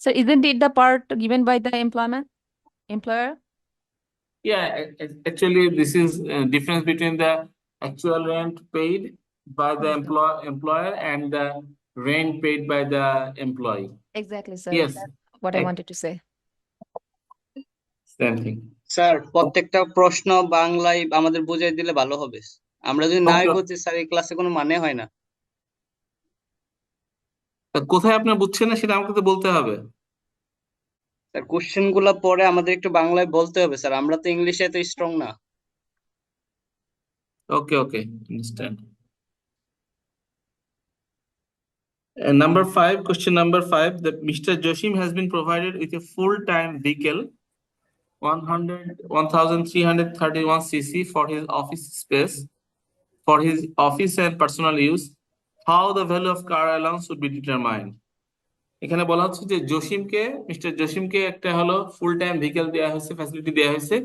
So isn't it the part given by the employer? Yeah, actually, this is difference between the actual rent paid by the employer and the rent paid by the employee. Exactly, sir. Yes, That's what I wanted to say. same thing. Sir প্রত্যেকটা প্রশ্ন বাংলায় আমাদের বুঝিয়ে দিলে ভালো হবে। আমরা যদি নাই Okay. বুঝি স্যার এই ক্লাসে কোনো মানে হয় না। তা কোথায় আপনার বুঝছেন না সেটা আমাকে তো বলতে হবে। স্যার কোশ্চেন গুলা পরে আমাদের একটু বাংলায় বলতে হবে স্যার, আমরা তো ইংলিশে এত স্ট্রং না। Okay, okay, understand. Number 5, question number 5, that Mr. Joshim has been provided with a full-time vehicle 1331 cc for his office space, for his office and personal use. How the value of car allowance would be determined? এখানে বলা হচ্ছে যে mister জসিমকে একটা হলো full time vehicle দেওয়া হয়েছে, facility দেওয়া হয়েছে,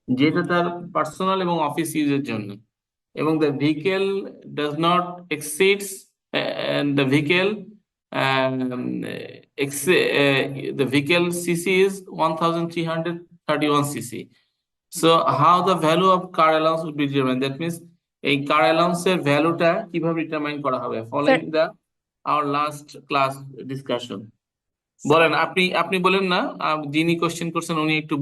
যেটা তার পার্সোনাল এবং অফিস ইউজের জন্য, এবং the vehicle does not exceeds and the vehicle the vehicle cc is 1331 cc. So how the value of car allowance would be determined? That means এই কার অ্যালাউন্স এর ভ্যালুটা কিভাবে ডিটারমাইন করা হবে, following the our last class discussion. বলেন, আপনি বলেন না, যিনি কোশ্চেন করছেন উনি একটু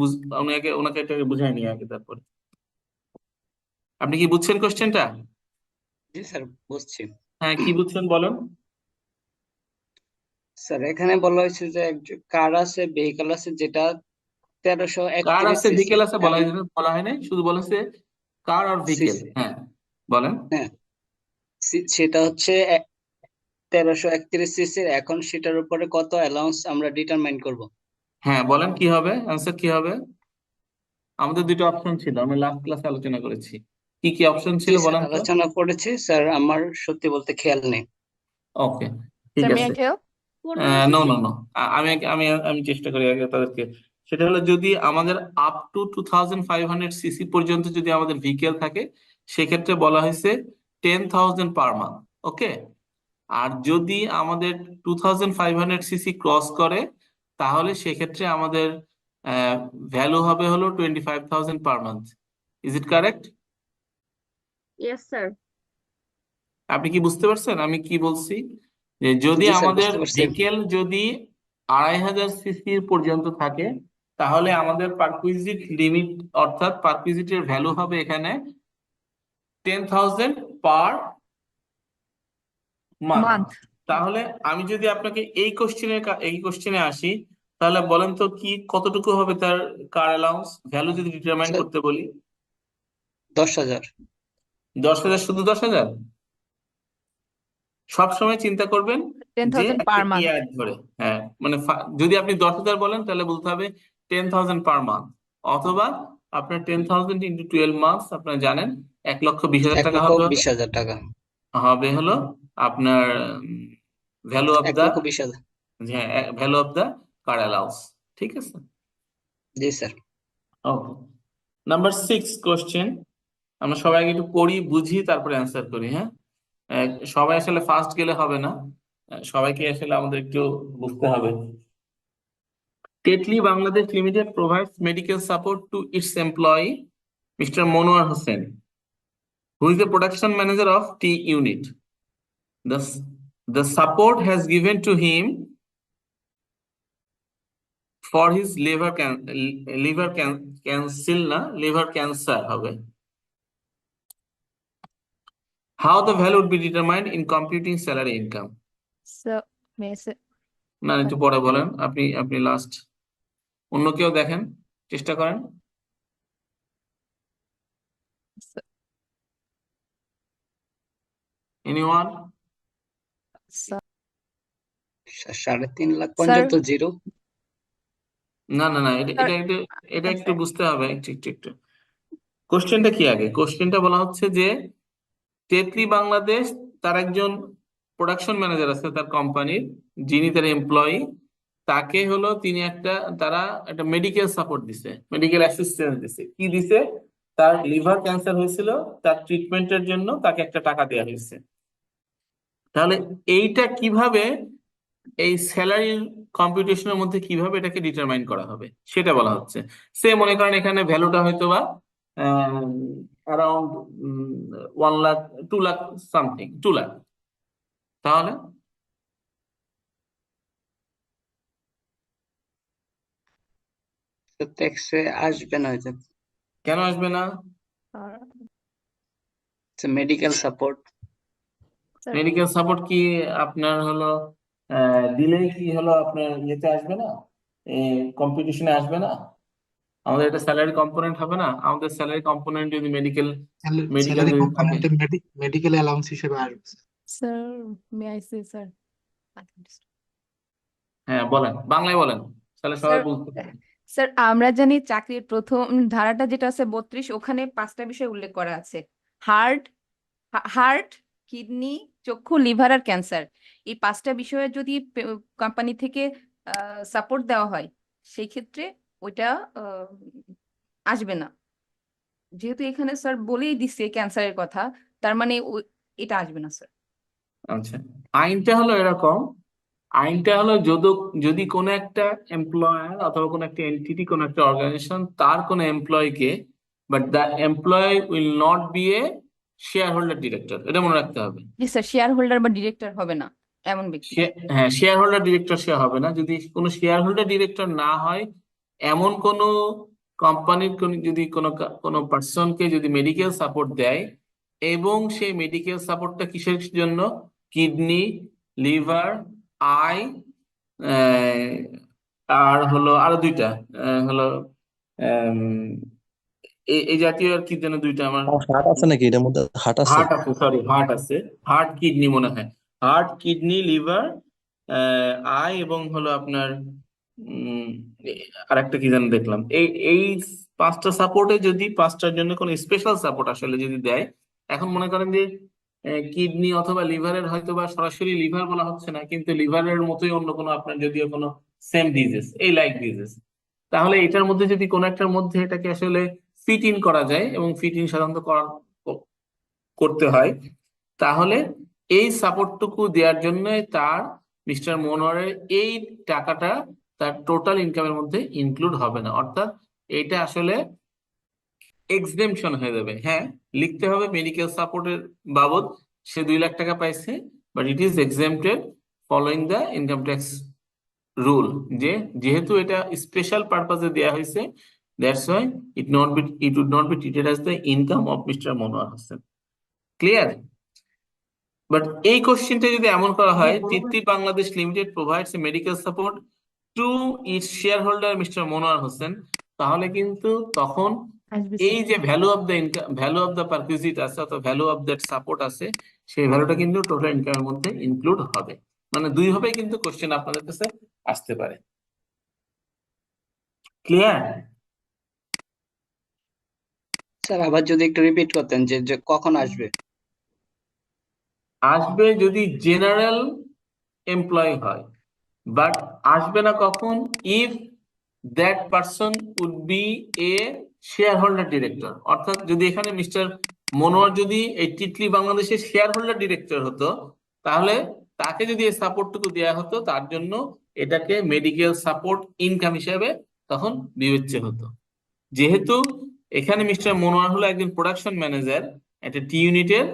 ওনাকে এটা বুঝাই নিয়ে আগে, তারপরে আপনি কি বুঝছেন কোশ্চেনটা? জি স্যার বুঝছি। হ্যাঁ, কি বুঝছেন বলেন। স্যার এখানে বলা হয়েছে যে কার আছে ভেহিকল আছে যেটা কার 1331 আছে সিসি ভেহিকেল আছে বলা হয় নাই, শুধু বলেছে কার আর ভেহিকেল। সিসি। হ্যাঁ বলেন। হ্যাঁ, সেটা হচ্ছে 1331 সিসির, এখন সেটার উপরে কত অ্যালাউন্স আমরা ডিটারমাইন করব। হ্যাঁ বলেন, কি হবে অ্যান্সার, কি হবে? আমাদের দুটো অপশন ছিল, আমরা লাস্ট ক্লাসে আলোচনা করেছি। কি কি অপশন ছিল জি স্যার বলেন তো? আলোচনা করেছি স্যার, আমার সত্যি বলতে খেয়াল নেই। ওকে, ঠিক Sir, may I আছে। tell? নো নো নো, আমি আমি আমি চেষ্টা করি আগে তাদেরকে। সেটা হলো, যদি আমাদের আপ টু 2500 সিসি পর্যন্ত যদি আমাদের ভেহিকেল থাকে, সেক্ষেত্রে বলা হয়েছে 10,000 পার মান্থ। ওকে, আর যদি আমাদের 2500 সিসি ক্রস করে, তাহলে সেক্ষেত্রে আমাদের ভ্যালু হবে হলো 25,000 per month. Is it correct? Yes, sir. আপনি কি বুঝতে পারছেন আমি কি বলছি? যে যদি জি স্যার আমাদের বুঝতে পারছি। ভেহিকেল যদি 2500 সিসি পর্যন্ত থাকে, তাহলে আমাদের পারকুইজিট লিমিট, অর্থাৎ পারকুইজিটের ভ্যালু হবে এখানে 10,000 পার মান্থ। Month. তাহলে আমি যদি আপনাকে এই কোশ্চেনে আসি, তাহলে বলেন তো কি কতটুকু হবে তার কার অ্যালাউন্স ভ্যালু যদি ডিটারমাইন স্যার করতে বলি? 10,000। 10,000, শুধু 10,000? সবসময় চিন্তা করবেন যে 10,000 একটা per month. ইয়ার ধরে। হ্যাঁ, মানে যদি আপনি 10,000 বলেন তাহলে বলতে হবে 10,000 পার মান্থ, অথবা আপনার 10,000 ইন্টু 12 মান্থস, আপনার জানেন 1,20,000 টাকা হবে, 1,20,000 টাকা। হলো আপনার ভ্যালু অফ দা, 1,20,000। হ্যাঁ, value of the car allowance. ঠিক আছে। জি স্যার। Okay, number 6 question. আমরা সবাই আগে একটু পড়ি, বুঝি, তারপরে অ্যান্সার করি। হ্যাঁ, সবাই আসলে ফার্স্ট গেলে হবে না, সবাইকে আসলে আমাদের একটু বুঝতে হবে। Tetli Bangladesh Limited provides medical support to its employee, Mr. Monwar Hussain, who is the production manager of T unit. The support has given to him for his liver cancer হবে। How the value would be determined in computing salary income? So, may I say? না, একটু পরে বলেন, আপনি last. অন্য কেউ দেখেন, চেষ্টা করেন। Anyone? So, 3.5 লাখ পর্যন্ত জিরো। না না না, এটা একটু বুঝতে হবে, একটু কোশ্চেনটা কি আগে। কোশ্চেনটা বলা হচ্ছে যে তেতলি বাংলাদেশ, তার একজন প্রোডাকশন ম্যানেজার আছে তার কোম্পানির, যিনি তার এমপ্লয়ি, তাকে হলো তারা একটা মেডিকেল সাপোর্ট দিছে, মেডিকেল অ্যাসিস্ট্যান্স দিছে। কি দিছে? তার লিভার ক্যান্সার হয়েছিল, তার ট্রিটমেন্টের জন্য তাকে একটা টাকা দেওয়া হয়েছে। তাহলে এইটা কিভাবে এই স্যালারি কম্পিউটেশনের মধ্যে কিভাবে এটাকে ডিটারমাইন করা হবে সেটা বলা হচ্ছে। সে মনে করেন এখানে ভ্যালুটা হয়তো বা অ্যারাউন্ড 1 লাখ, 2 লাখ, সামথিং 2 লাখ। তাহলে তো ট্যাক্সে আসবে না হয়তো। কেন আসবে না? Medical support. Sir medical support কি আপনার হলো দিলে কি হলো আপনার ইয়েতে আসবে না, কম্পিটিশনে আসবে না? আমাদের এটা স্যালারি কম্পোনেন্ট হবে না? আমাদের স্যালারি কম্পোনেন্ট যদি মেডিকেল মেডিকেল স্যালারি যদি থাকে। কম্পোনেন্টে মেডিকেল অ্যালাউন্স হিসেবে আসবে sir. Sir may I say sir? হ্যাঁ বলেন, বাংলায় বলেন, তাহলে সবাই স্যার বুঝতে পারে। স্যার আমরা জানি চাকরির প্রথম ধারাটা যেটা আছে 32, ওখানে 5টা বিষয় উল্লেখ করা আছে। হার্ট হার্ট, কিডনি, চক্ষু, লিভার আর ক্যান্সার। এই 5টা বিষয়ে যদি কোম্পানি থেকে সাপোর্ট দেওয়া হয়, সেই ক্ষেত্রে ওইটা আহ, আসবে না। যেহেতু এখানে স্যার বলেই দিচ্ছে ক্যান্সারের কথা, তার মানে এটা আসবে না স্যার। আচ্ছা, আইনটা হলো এরকম, আইনটা হলো যদি যদি কোনো একটা এমপ্লয়ার অথবা কোনো একটা এন্টিটি, কোনো একটা অর্গানাইজেশন তার কোনো এমপ্লয়কে, but the employee will not be a shareholder director, এটা মনে রাখতে হবে। জি স্যার, শেয়ার হোল্ডার বা ডিরেক্টর হবে না এমন ব্যক্তি। হ্যাঁ, শেয়ার হোল্ডার ডিরেক্টর সে হবে না। যদি কোনো শেয়ার হোল্ডার ডিরেক্টর না হয় এমন কোনো কোম্পানির যদি কোনো পার্সনকে যদি মেডিকেল সাপোর্ট দেয়, এবং সেই মেডিকেল সাপোর্টটা কিসের জন্য? কিডনি, লিভার, আই, আর হলো আরো দুইটা, হলো আম, এই জাতীয় আর কি যেন দুইটা আমার। হাট আছে নাকি এটার মধ্যে? হাট আছে? হার্ট আছে, সরি, হার্ট আছে। হার্ট, কিডনি মনে হয়। হার্ট, কিডনি, লিভার, আই, এবং হলো আপনার উম আরেকটা কি যেন দেখলাম। এই এই 5টা সাপোর্টে যদি 5টার জন্য কোনো স্পেশাল সাপোর্ট আসলে যদি দেয়, এখন মনে করেন যে কিডনি অথবা লিভারের হয়তো বা সরাসরি লিভার বলা হচ্ছে না, কিন্তু লিভারের মতোই অন্য কোনো আপনার যদিও কোনো সেম ডিজিজ, এই লাইক ডিজিজ, তাহলে এটার মধ্যে যদি কোনো একটার মধ্যে এটাকে আসলে ফিট ইন করা যায়, এবং ফিট ইন সাধারণত করতে হয়, তাহলে এই সাপোর্টটুকু দেওয়ার জন্য তার মিস্টার মনোয়ারের এই টাকাটা তার টোটাল ইনকামের মধ্যে ইনক্লুড হবে না। অর্থাৎ এটা আসলে এক্সেম্পশন হয়ে যাবে। হ্যাঁ, লিখতে হবে মেডিকেল সাপোর্টের বাবদ সে 2 লাখ টাকা পাইছে, but it is exempted following the income tax rule. যেহেতু এটা স্পেশাল পারপাসে দেওয়া হয়েছে, that's why it would not be treated as the income of mister Monowar Hossain. Clear? But এই কোশ্চেনটা যদি এমন করা হয়, Tripti Bangladesh limited provides medical support to its shareholder mister Monowar Hossain, তাহলে কিন্তু তখন আসবে এই স্যার। যে value of the income, value of the perquisite আছে অথবা ভ্যালু অফ দ্যাট সাপোর্ট আছে, সেই ভ্যালুটা কিন্তু টোটাল ইনকামের মধ্যে ইনক্লুড হবে। মানে দুই ভাবে কিন্তু কোশ্চেন আপনাদের কাছে আসতে পারে। ক্লিয়ার? স্যার আবার যদি একটু রিপিট করতেন যে যে কখন আসবে। আসবে যদি জেনারেল এমপ্লয় হয়, বাট আসবে না কখন? If that person would be a shareholder director. অর্থাৎ যদি এখানে মিস্টার মনোয়ার যদি এই টিটলি বাংলাদেশের শেয়ার হোল্ডার ডিরেক্টর হতো, তাহলে তাকে যদি এই সাপোর্টটুকু দেওয়া হতো, তার জন্য এটাকে মেডিকেল সাপোর্ট ইনকাম হিসেবে তখন বিবেচ্য হতো। যেহেতু এখানে মিস্টার মনোয়ার হলো একজন প্রোডাকশন ম্যানেজার একটা টি ইউনিটের,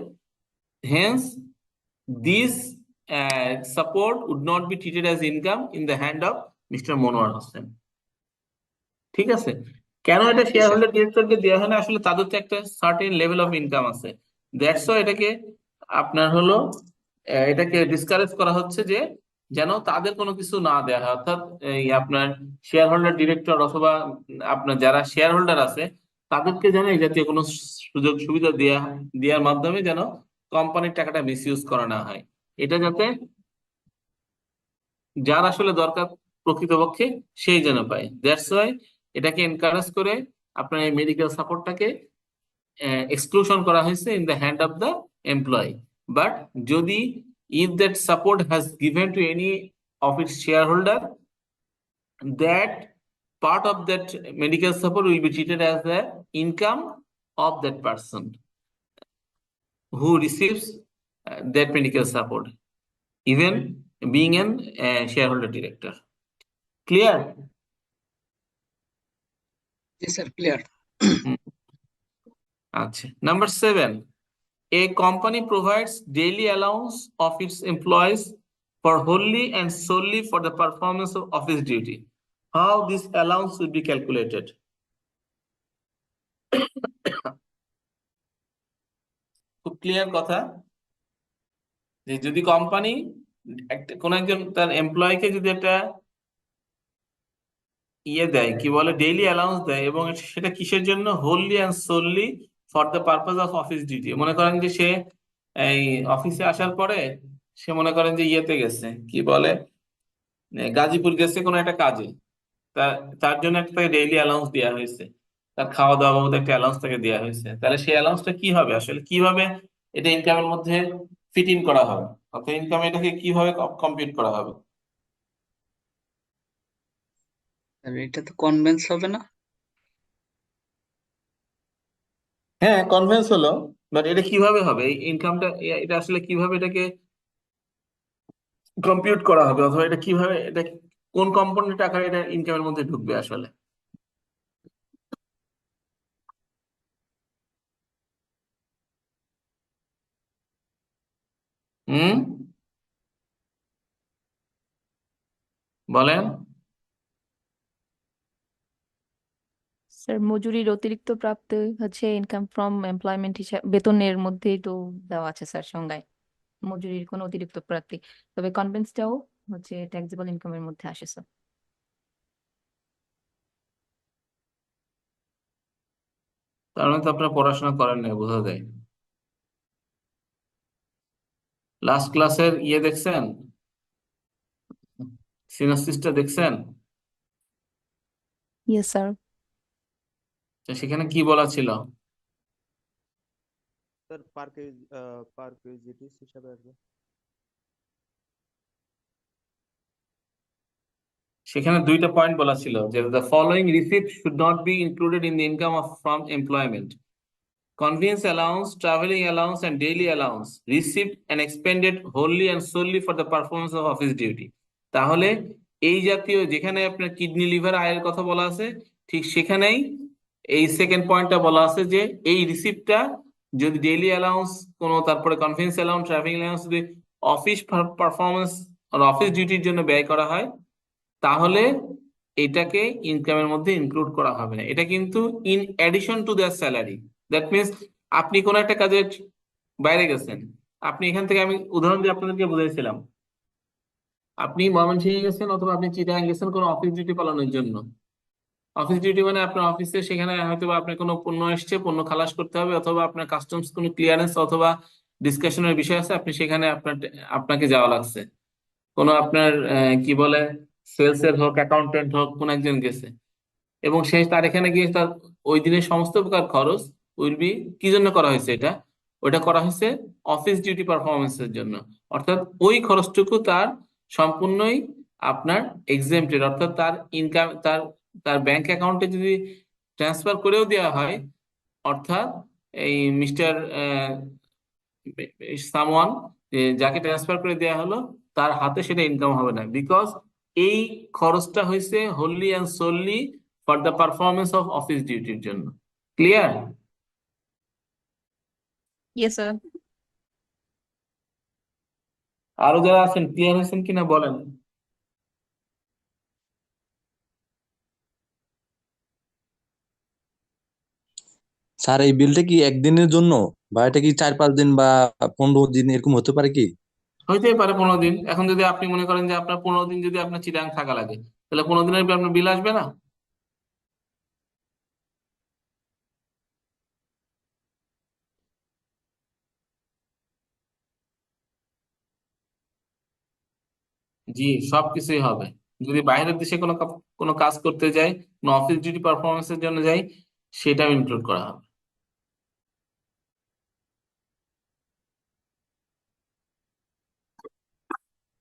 Haynes this support would not be treated as income in the hand of Mr. Monwar Hossain. ঠিক আছে? কেন এটা জি শেয়ার স্যার। হোল্ডার ডিরেক্টরকে দেওয়া হয় না? আসলে তাদের তো একটা সার্টেন লেভেল অফ ইনকাম আছে, দ্যাটস ওয়াই এটাকে আপনার হলো এটাকে ডিসকারেজ করা হচ্ছে, যে যেন তাদের কোনো কিছু না দেওয়া হয়। অর্থাৎ এই আপনার শেয়ার হোল্ডার ডিরেক্টর অথবা আপনার যারা শেয়ার হোল্ডার আছে, তাদেরকে যেন এই জাতীয় কোনো সুযোগ সুবিধা দেওয়ার মাধ্যমে যেন কোম্পানির টাকাটা মিসইউজ করা না হয়। এটা যাতে যার আসলে দরকার প্রকৃতপক্ষে সেই যেন পায়, দ্যাটস ওয়াই এটাকে এনকারেজ করে আপনার এই মেডিকেল সাপোর্টটাকে এক্সক্লুশন করা হয়েছে in the hand of the employee. But যদি if that support has given to any of its shareholder, that part of that medical support will be treated as the income of that person who receives that medical support, even being an shareholder director. Clear? G sir, clear. আচ্ছা, number 7. A company provides daily allowance of its employees for wholly and solely for the performance of office duty. How this allowance will be calculated? খুব clear কথা, যে যদি company কোন একজন তার এমপ্লয়কে যদি একটা দেয়, কি বলে, ডেইলি অ্যালাউন্স দেয়, এবং সেটা কিসের জন্য? Wholly and solely for the purpose of office duty. মনে করেন যে সে এই অফিসে আসার পরে সে মনে করেন যে গেছে, কি বলে, গাজীপুর গেছে কোনো একটা কাজে, তার তার জন্য একটা তাকে ডেইলি অ্যালাউন্স দেওয়া হয়েছে, তার খাওয়া দাওয়া বাবদ একটা অ্যালাউন্স তাকে দেওয়া হয়েছে। তাহলে সেই অ্যালাউন্সটা কি হবে, আসলে কিভাবে এটা ইনকামের মধ্যে ফিট ইন করা হবে, অর্থাৎ ইনকাম এটাকে কিভাবে কম্পিউট করা হবে? আর এটা তো কনভেন্স হবে না? হ্যাঁ, কনভেন্স হলো, বাট এটা কিভাবে হবে, এই ইনকামটা, এটা আসলে কিভাবে এটাকে কম্পিউট করা হবে, অথবা এটা কিভাবে, এটা কোন কম্পোনেন্ট আকারে এটা ইনকামের মধ্যে ঢুকবে আসলে? হুম, বলেন। স্যার, মজুরির অতিরিক্ত প্রাপ্ত হচ্ছে ইনকাম ফ্রম এমপ্লয়মেন্ট হিসাবে বেতনের মধ্যেই তো দেওয়া আছে স্যার সংজ্ঞায়, মজুরির কোনো অতিরিক্ত প্রাপ্তি। তবে কনভেন্সটাও হচ্ছে ট্যাক্সেবল ইনকামের মধ্যে আসে স্যার। তার মানে তো আপনারা পড়াশোনা করেন না, বোঝা যায়। লাস্ট ক্লাসের দেখছেন, সিনাপসিসটা দেখছেন? Yes sir. তো সেখানে কি বলা ছিল? স্যার পার কেজিটিস হিসাবে আসবে। সেখানে দুইটা পয়েন্ট বলা ছিল, যে the following receipt should not be included in the income of from employment: conveyance allowance, traveling allowance, and daily allowance received and expended wholly and solely for the performance of office duty. তাহলে এই জাতীয়, যেখানে আপনার kidney liver আয়ের কথা বলা আছে, ঠিক সেখানেই এই সেকেন্ড পয়েন্টটা বলা আছে, যে এই রিসিপ্টটা যদি ডেইলি অ্যালাউন্স কোনো, তারপরে কনভেন্স অ্যালাউন্স, ট্রাভেলিং অ্যালাউন্স যদি অফিস পারফরমেন্স আর অফিস ডিউটির জন্য ব্যয় করা হয়, তাহলে এটাকে ইনকামের মধ্যে ইনক্লুড করা হবে না। এটা কিন্তু in addition to their salary. That means আপনি কোনো একটা কাজের বাইরে গেছেন, আপনি এখান থেকে, আমি উদাহরণ দিয়ে আপনাদেরকে বুঝাইছিলাম, আপনি ময়মনসিংহে গেছেন অথবা আপনি চিটাগাং গেছেন কোনো অফিস ডিউটি পালনের জন্য। অফিস ডিউটি মানে আপনার অফিসে সেখানে হয়তো বা আপনার কোনো পণ্য এসছে, পণ্য খালাস করতে হবে, অথবা আপনার কাস্টমস কোনো ক্লিয়ারেন্স অথবা ডিসকাশনের বিষয় আছে, আপনি সেখানে আপনাকে যাওয়া লাগছে। কোনো আপনার কি বলে, সেলস এর হোক, অ্যাকাউন্টেন্ট হোক, কোন একজন গেছে, এবং সে তার এখানে গিয়ে তার ওই দিনের সমস্ত প্রকার খরচ উইল বি, কি জন্য করা হয়েছে এটা? ওইটা করা হয়েছে অফিস ডিউটি পারফরমেন্সের জন্য। অর্থাৎ ওই খরচটুকু তার সম্পূর্ণই আপনার এক্সেম্পটেড, অর্থাৎ তার ইনকাম, তার তার ব্যাংক অ্যাকাউন্টে যদি ট্রান্সফার করেও দেওয়া হয়, অর্থাৎ এই মিস্টার সামওয়ান, যাকে ট্রান্সফার করে দেওয়া হলো, তার হাতে সেটা ইনকাম হবে না, বিকজ এই খরচটা হয়েছে wholly and solely for the performance of office ডিউটির জন্য। ক্লিয়ার? Yes sir. আরো যারা আছেন ক্লিয়ার হয়েছেন কিনা বলেন। স্যার, এই বিলটা কি একদিনের জন্য, বা এটা কি 4-5 দিন বা 15 দিন এরকম হতে পারে কি? হইতেই পারে 15 দিন। এখন যদি আপনি মনে করেন যে আপনার 15 দিন যদি আপনার চিটাং থাকা লাগে, তাহলে 15 দিনের আপনার বিল আসবে না? জি, সবকিছুই হবে। যদি বাইরের দেশে কোনো কাজ করতে যাই, কোনো অফিস ডিউটি পারফরমেন্সের জন্য যাই, সেটাও ইনক্লুড করা হবে।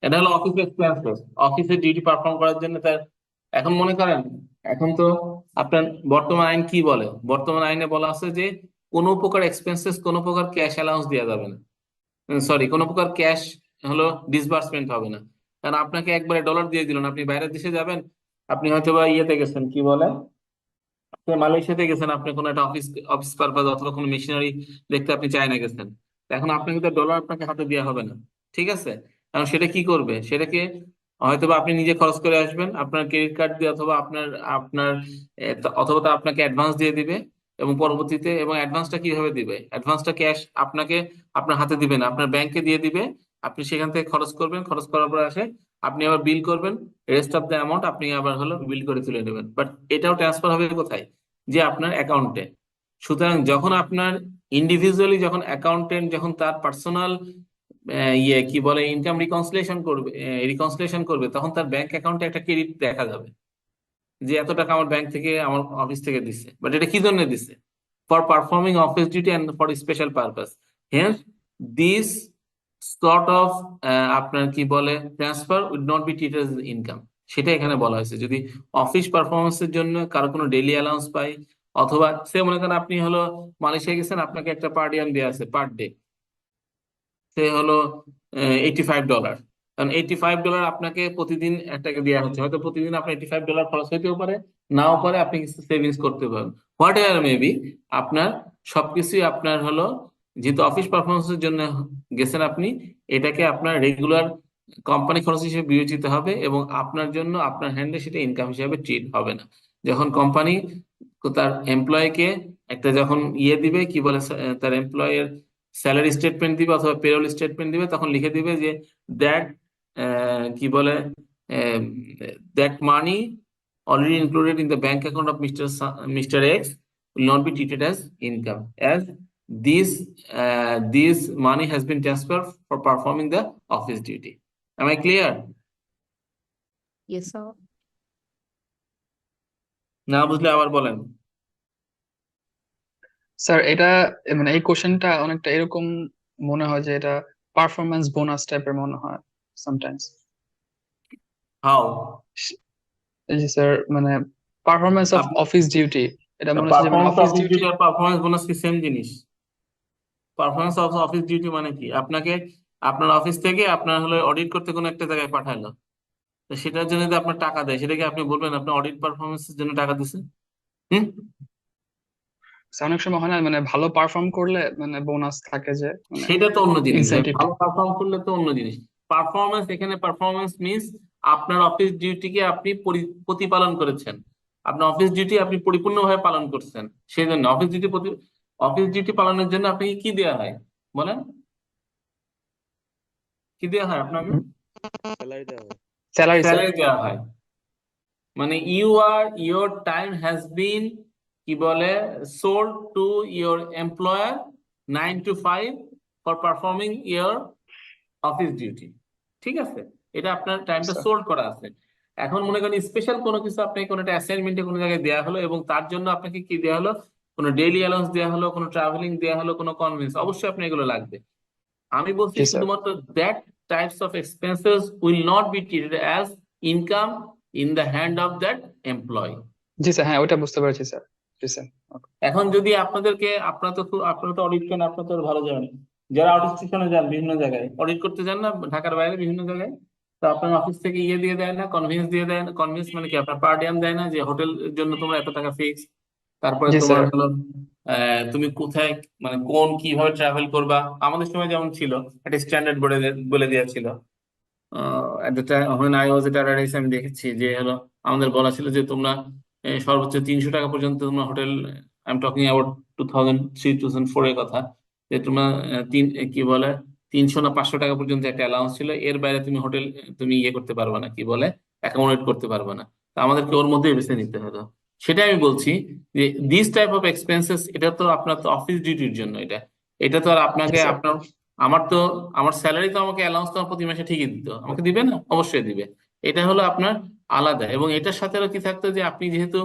এটা হলো অফিস এক্সপেন্সেস, অফিসে ডিউটি পারফর্ম করার জন্য তার। এখন মনে করেন, এখন তো আপনার বর্তমান আইন কি বলে, বর্তমান আইনে বলা আছে যে কোনো প্রকার এক্সপেন্সেস, কোনো প্রকার ক্যাশ অ্যালাউন্স দেওয়া যাবে না, সরি, কোনো প্রকার ক্যাশ হলো ডিসবার্সমেন্ট হবে না। কারণ আপনাকে একবারে ডলার দিয়ে দিলেন, আপনি বাইরের দেশে যাবেন, আপনি হয়তো বা ইয়েতে গেছেন, কি বলে, আপনি মালয়েশিয়াতে গেছেন, আপনি কোনো একটা অফিস অফিস পারপাস অথবা কোনো মেশিনারি দেখতে আপনি চায়না গেছেন, তো এখন আপনাকে তো ডলার আপনাকে হাতে দেওয়া হবে না, ঠিক আছে? কারণ সেটা কি করবে, সেটাকে হয়তো বা আপনি নিজে খরচ করে আসবেন আপনার ক্রেডিট কার্ড দিয়ে, অথবা আপনার আপনার অথবা তা আপনাকে অ্যাডভান্স দিয়ে দিবে, এবং পরবর্তীতে, এবং অ্যাডভান্সটা কিভাবে দিবে, অ্যাডভান্সটা ক্যাশ আপনাকে আপনার হাতে দিবে না, আপনার ব্যাংকে দিয়ে দিবে, আপনি সেখান থেকে খরচ করবেন, খরচ করার পর আসে আপনি আবার বিল করবেন, রেস্ট অফ দ্য অ্যামাউন্ট আপনি আবার হলো বিল করে তুলে নেবেন, বাট এটাও ট্রান্সফার হবে কোথায়, যে আপনার অ্যাকাউন্টে। সুতরাং যখন আপনার ইন্ডিভিজুয়ালি, যখন অ্যাকাউন্টেন্ট যখন তার পার্সোনাল ইয়ে কি বলে ইনকাম রিকনসিলিয়েশন করবে, তখন তার ব্যাংক অ্যাকাউন্টে একটা ক্রেডিট দেখা যাবে যে এত টাকা আমার ব্যাংক থেকে আমার অফিস থেকে দিচ্ছে, বাট এটা কি জন্য দিচ্ছে? For performing office duty and for special purpose. Hence this sort of আপনার কি বলে transfer would not be treated as income. সেটা এখানে বলা হয়েছে, যদি অফিস পারফরমেন্সের জন্য কারো কোনো ডেইলি অ্যালাউন্স পাই, অথবা সে মনে করেন আপনি হলো মালয়েশিয়া গেছেন, আপনাকে একটা পার ডিয়াম দেওয়া আছে পার ডে, সে হলো $85, কারণ $85 আপনাকে প্রতিদিন একটাকে দেওয়া হচ্ছে, হয়তো প্রতিদিন আপনার $85 খরচ হইতেও পারে, নাও পারে, আপনি কিছু সেভিংস করতে পারেন, হোয়াট এভার মেবি। আপনার সবকিছুই আপনার হলো, যেহেতু অফিস পারফরমেন্সের জন্য গেছেন আপনি, এটাকে আপনার রেগুলার কোম্পানি খরচ হিসেবে বিবেচিত হবে, এবং আপনার জন্য আপনার হ্যান্ডে সেটা ইনকাম হিসেবে ট্রিট হবে না। যখন কোম্পানি তার এমপ্লয়কে একটা যখন ইয়ে দিবে কি বলে, তার এমপ্লয়ের স্যালারি স্টেটমেন্ট দিবে অথবা পেরোল স্টেটমেন্ট দিবে, তখন লিখে দিবে যে দ্যাট কি বলে that money already included in the bank account of mister x will not be treated as income, as this money has been transferred for performing the office duty. Am I clear? Yes sir. না বুঝলে আবার বলেন। Sir এটা মানে এই কোশ্চেনটা অনেকটা এরকম মনে হয় যে এটা পারফরম্যান্স বোনাস টাইপের মনে হয় সামটাইমস। হাউ? এই যে স্যার মানে পারফরম্যান্স অফ অফিস ডিউটি, এটা মনে হচ্ছে যে মানে performance office office duty. Duty আর পারফরমেন্স বোনাস কি সেম জিনিস? পারফরমেন্স অফ অফিস ডিউটি মানে কি, আপনাকে আপনার অফিস থেকে আপনার হলো অডিট করতে কোনো একটা জায়গায় পাঠালো, তো সেটার জন্য যদি আপনার টাকা দেয়, সেটাকে আপনি বলবেন আপনি অডিট পারফরমেন্সের জন্য টাকা দিচ্ছেন? হুম। অনেক সময় হয় না মানে ভালো পারফর্ম করলে মানে বোনাস থাকে, যে মানে সেটা তো অন্য জিনিস ভাই, ইনসেনটিভ। ভালো পারফর্ম করলে তো অন্য জিনিস। পারফরমেন্স, এখানে পারফরমেন্স মিন্স আপনার অফিস ডিউটিকে আপনি প্রতিপালন করেছেন, আপনার অফিস ডিউটি আপনি পরিপূর্ণভাবে পালন করছেন, সেই জন্য অফিস ডিউটি পালনের জন্য আপনাকে কি দেওয়া হয় বলেন, কি দেওয়া হয় আপনাকে? স্যালারি দেওয়া হয়। Salary sir. স্যালারি দেওয়া হয়, মানে ইউর টাইম হ্যাজ বিন কি বলে sold to your employer 9 to 5 for performing your office duty, ঠিক আছে? এটা আপনার টাইমটা স্যার সোল্ড করা আছে। এখন মনে করেন স্পেশাল কোনো কিছু আপনাকে কোনো একটা অ্যাসাইনমেন্টে কোনো জায়গায় দেওয়া হলো, এবং তার জন্য আপনাকে কি দেওয়া হলো, কোনো ডেইলি অ্যালাউন্স দেওয়া হলো, কোনো ট্রাভেলিং দেওয়া হলো, কোনো কনভেন্স, অবশ্যই আপনি এগুলো লাগবে। আমি বলছি জি স্যার। শুধুমাত্র that types of expenses will not be treated as income in the hand of that employ. জি স্যার, হ্যাঁ ওইটা বুঝতে পেরেছি স্যার। জি স্যার। এখন যদি আপনাদেরকে, আপনারা তো অডিট করেন, আপনারা তো ভালো জানেন, যারা অডিট স্টেশনে যান বিভিন্ন জায়গায় অডিট করতে যান না, ঢাকার বাইরে বিভিন্ন জায়গায়, তো আপনার অফিস থেকে ইয়ে দিয়ে দেয় না, কনভিন্স দিয়ে দেয় না, কনভিন্স মানে কি আপনার পার ডিয়াম দেয় না, যে হোটেল জন্য তোমার এত টাকা ফিক্স, তারপরে জি তোমার স্যার। হলো তুমি কোথায় মানে কোন কিভাবে ট্রাভেল করবা, আমাদের সময় যেমন ছিল একটা স্ট্যান্ডার্ড বলে দেওয়া ছিল। এট the time when I was at RRIS আমি দেখেছি যে হলো আমাদের বলা ছিল যে তোমরা সর্বোচ্চ 300 টাকা পর্যন্ত তোমরা hotel, I am talking about 2003-2004 এর কথা, যে তোমরা কি বলে 300 না 500 টাকা পর্যন্ত একটা অ্যালাউন্স ছিল, এর বাইরে তুমি হোটেল তুমি ইয়ে করতে পারবে না, কি বলে অ্যাকোমোডেট করতে পারবে না, তো আমাদেরকে ওর মধ্যেই বেছে নিতে হতো। সেটাই আমি বলছি যে দিস টাইপ অফ এক্সপেন্সেস, এটা তো আপনার তো অফিস ডিউটির জন্য, এটা এটা তো আর জি আপনাকে স্যার। আপনার, আমার তো আমার স্যালারি তো আমাকে অ্যালাউন্স তো আমার প্রতি মাসে ঠিকই দিত, আমাকে দিবে না? অবশ্যই দিবে। এটা হলো আপনার আলাদা, এবং এটার সাথে আরো কি থাকতো যে আপনি যেহেতু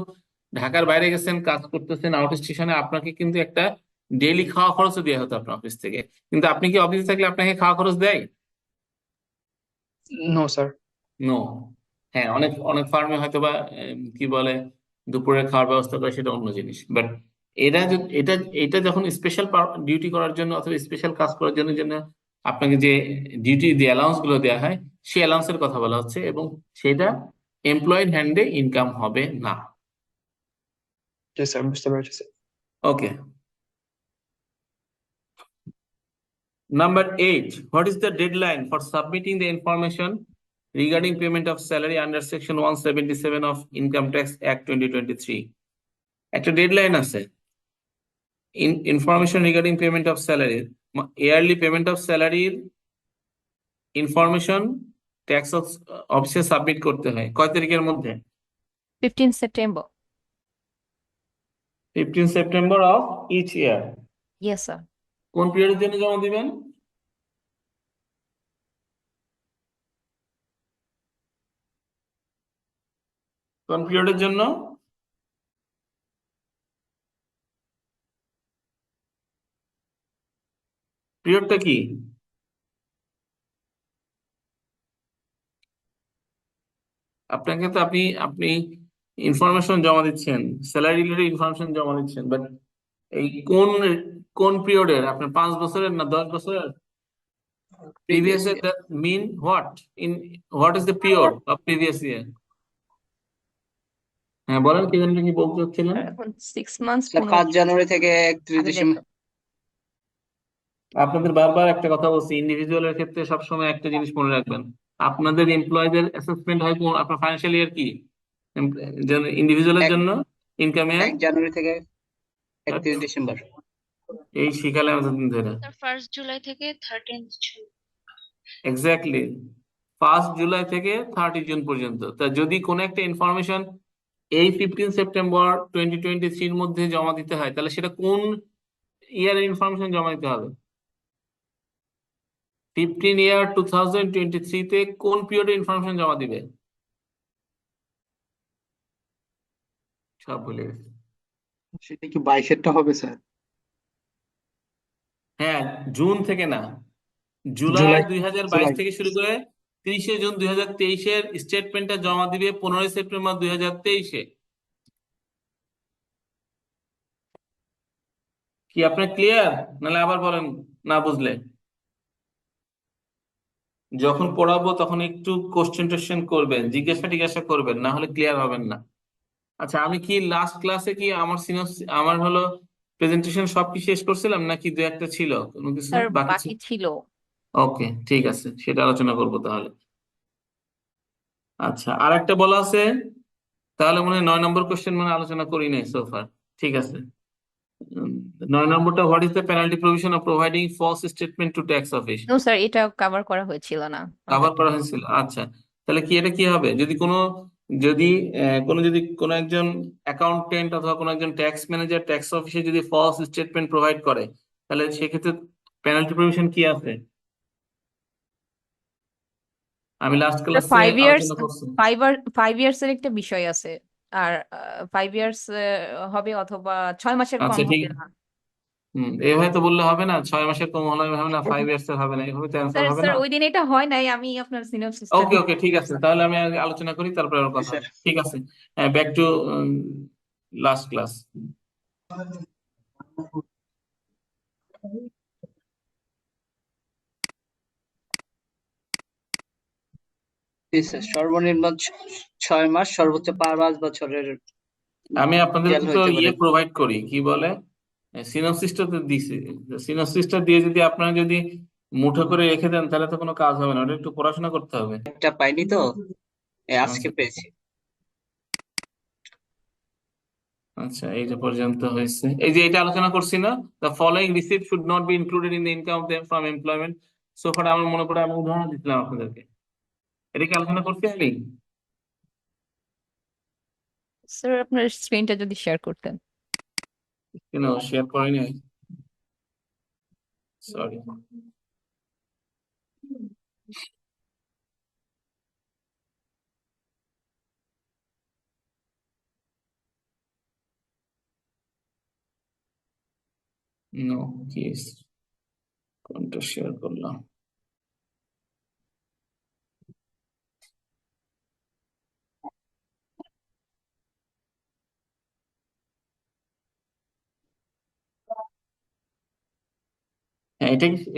ঢাকার বাইরে গেছেন কাজ করতেছেন আউট স্টেশনে, আপনাকে কিন্তু একটা ডেইলি খাওয়া খরচও দেওয়া হতো আপনার অফিস থেকে, কিন্তু আপনি কি অফিসে থাকলে আপনাকে খাওয়া খরচ দেয়? No sir. নো। হ্যাঁ, অনেক অনেক ফার্মে হয়তো বা কি বলে দুপুরে খাওয়ার ব্যবস্থা করে, সেটা অন্য জিনিস, বাট এটা এটা যখন স্পেশাল ডিউটি করার জন্য অথবা স্পেশাল কাজ করার জন্য জন্য আপনাকে যে ডিউটি যে অ্যালাউন্স গুলো দেওয়া হয় সেই অ্যালাউন্সের কথা বলা হচ্ছে, এবং সেটা এমপ্লয়েড হ্যান্ডে ইনকাম হবে না। জি স্যার, বুঝতে পেরেছি sir. Okay. Number 8, what is the deadline for submitting the information regarding payment of salary under Section 177 of Income Tax Act 2023? একটা ডেডলাইন আছে। Information regarding payment of salary, yearly payment of স্যালারির information tax অফিসে submit করতে হয় কয় তারিখের মধ্যে? 15 September. 15 September of each year. Yes sir. কোন পিরিয়ডের জন্য জমা দিবেন? কোন পিরিয়ডের জন্য? পিরিয়ডটা কি? আপনাকে তো আপনি আপনি ইনফরমেশন জমা দিচ্ছেন, স্যালারি রিলেটেড ইনফরমেশন জমা দিচ্ছেন, বাট এই কোন কোন পিরিয়ডের? আপনার 5 বছরের না 10 বছরের? Previous Previous year, year. that mean what? In what is the period of previous year? হ্যাঁ বলেন, কি জানি কি বলতে চাচ্ছিলেন? এখন 6 মান্থস স্যার 15 5 জানুয়ারি থেকে 31 আগে ডিসেম্বর। যাইতো। আপনাদের বারবার একটা কথা বলছি, ইন্ডিভিজুয়ালের ক্ষেত্রে সবসময় একটা জিনিস মনে রাখবেন, আপনাদের এমপ্লয়ীদের অ্যাসেসমেন্ট হয় আপনার ফাইন্যান্সিয়াল ইয়ার কি, ইন্ডিভিজুয়ালের এক জন্য ইনকাম ইয়ার 1 জানুয়ারি থেকে 31 ডিসেম্বর। এই শিখালে এতদিন ধরে। স্যার 1 জুলাই থেকে 13 জুন। এক্স্যাক্টলি, 1 জুলাই থেকে 30 জুন পর্যন্ত। তা যদি কোনো একটা ইনফরমেশন এই 15 সেপ্টেম্বর 2023-র মধ্যে জমা দিতে হয়, তাহলে সেটা কোন ইয়ারের ইনফরমেশন জমা দিতে হবে? 15 ইয়ার 2023-তে কোন পিরিয়ডের ইনফরমেশন জমা দিবে? সব ভুলে গেছে। সেটা কি 22-এরটা হবে স্যার? হ্যাঁ, জুন থেকে না, জুলাই জুলাই 2022 জুলাই থেকে শুরু করে 30শে জুন 2023-এর স্টেটমেন্টটা জমা দিবে 15 সেপ্টেম্বর 2023-এ। কি আপনার ক্লিয়ার? নাহলে আবার বলেন না বুঝলে। যখন পড়াবো তখন একটু কোশ্চেন টোশ্চেন করবেন, জিজ্ঞাসা টিজ্ঞাসা করবেন, না হলে ক্লিয়ার হবেন না। আচ্ছা, আমি কি লাস্ট ক্লাসে কি আমার আমার হলো প্রেজেন্টেশন সব কি শেষ করছিলাম, নাকি দু একটা ছিল কোনো কিছু স্যার বাকি ছিল? বাকি ছিল। ওকে, ঠিক আছে, সেটা আলোচনা করবো তাহলে। আচ্ছা, আর একটা বলা আছে, তাহলে মনে হয় 9 নম্বর কোশ্চেন মানে আলোচনা করি নাই সোফার। ঠিক আছে। উম, 9 নম্বরটা, what is the penalty provision of providing false statement to tax office? No sir, এটা কভার করা হয়েছিল না কভার আমাদেরকে। করা হয়েছিল, আচ্ছা। তাহলে কি এটা কি হবে, যদি কোনো যদি যদি কোনো একজন অ্যাকাউন্টেন্ট অথবা কোনো একজন ট্যাক্স ম্যানেজার ট্যাক্স অফিসে যদি ফলস স্টেটমেন্ট প্রোভাইড করে, তাহলে সেক্ষেত্রে পেনাল্টি প্রভিশন কি আছে? আমি লাস্ট ক্লাসে 5 ইয়ার্স, আলোচনা করছি। 5 ইয়ার্স এর একটা বিষয় আছে। আর 5 ইয়ার্স হবে, অথবা 6 মাসের কম আচ্ছা ঠিক, হবে না। এভাবে তো বললে হবে না, 6 মাসের কম হলে হবে না, 5 ইয়ার্স এর হবে না, এভাবে তো অ্যান্সার স্যার হবে স্যার না। ওই দিন এটা হয় নাই, আমি আপনার সিনপসিসটা ওকে দিয়ে ওকে, ঠিক আছে, তাহলে আমি আগে আলোচনা করি, তারপরে আবার জি কথা স্যার। হবে। ঠিক আছে, back to last class. G sir, সর্বনিম্ন 6 মাস, সর্বোচ্চ 5 বছরের আমি আপনাদেরকে জেল তো হইতে পারে। প্রোভাইড করি, কি বলে, সিনপসিসটা তো দিছি। সিনপসিসটা দিয়ে যদি আপনারা যদি মুঠো করে রেখে দেন, তাহলে তো কোনো কাজ হবে না, ওটা একটু পড়াশোনা করতে হবে। এটা পাইনি তো, আজকে আচ্ছা পেয়েছি। আচ্ছা, এই যে পর্যন্ত হয়েছে, এই যে এটা আলোচনা করছি না, the following receipt should not be included in the income from employment. So far আমার মনে পড়ে আমি উদাহরণ দিচ্ছিলাম আপনাদেরকে, এটা কি আলোচনা করছি আমি? স্যার আপনার স্ক্রিনটা যদি শেয়ার করতেন। কেন শেয়ার করিনি? সরি। নো কেস, কোনটা শেয়ার করলাম? হ্যাঁ,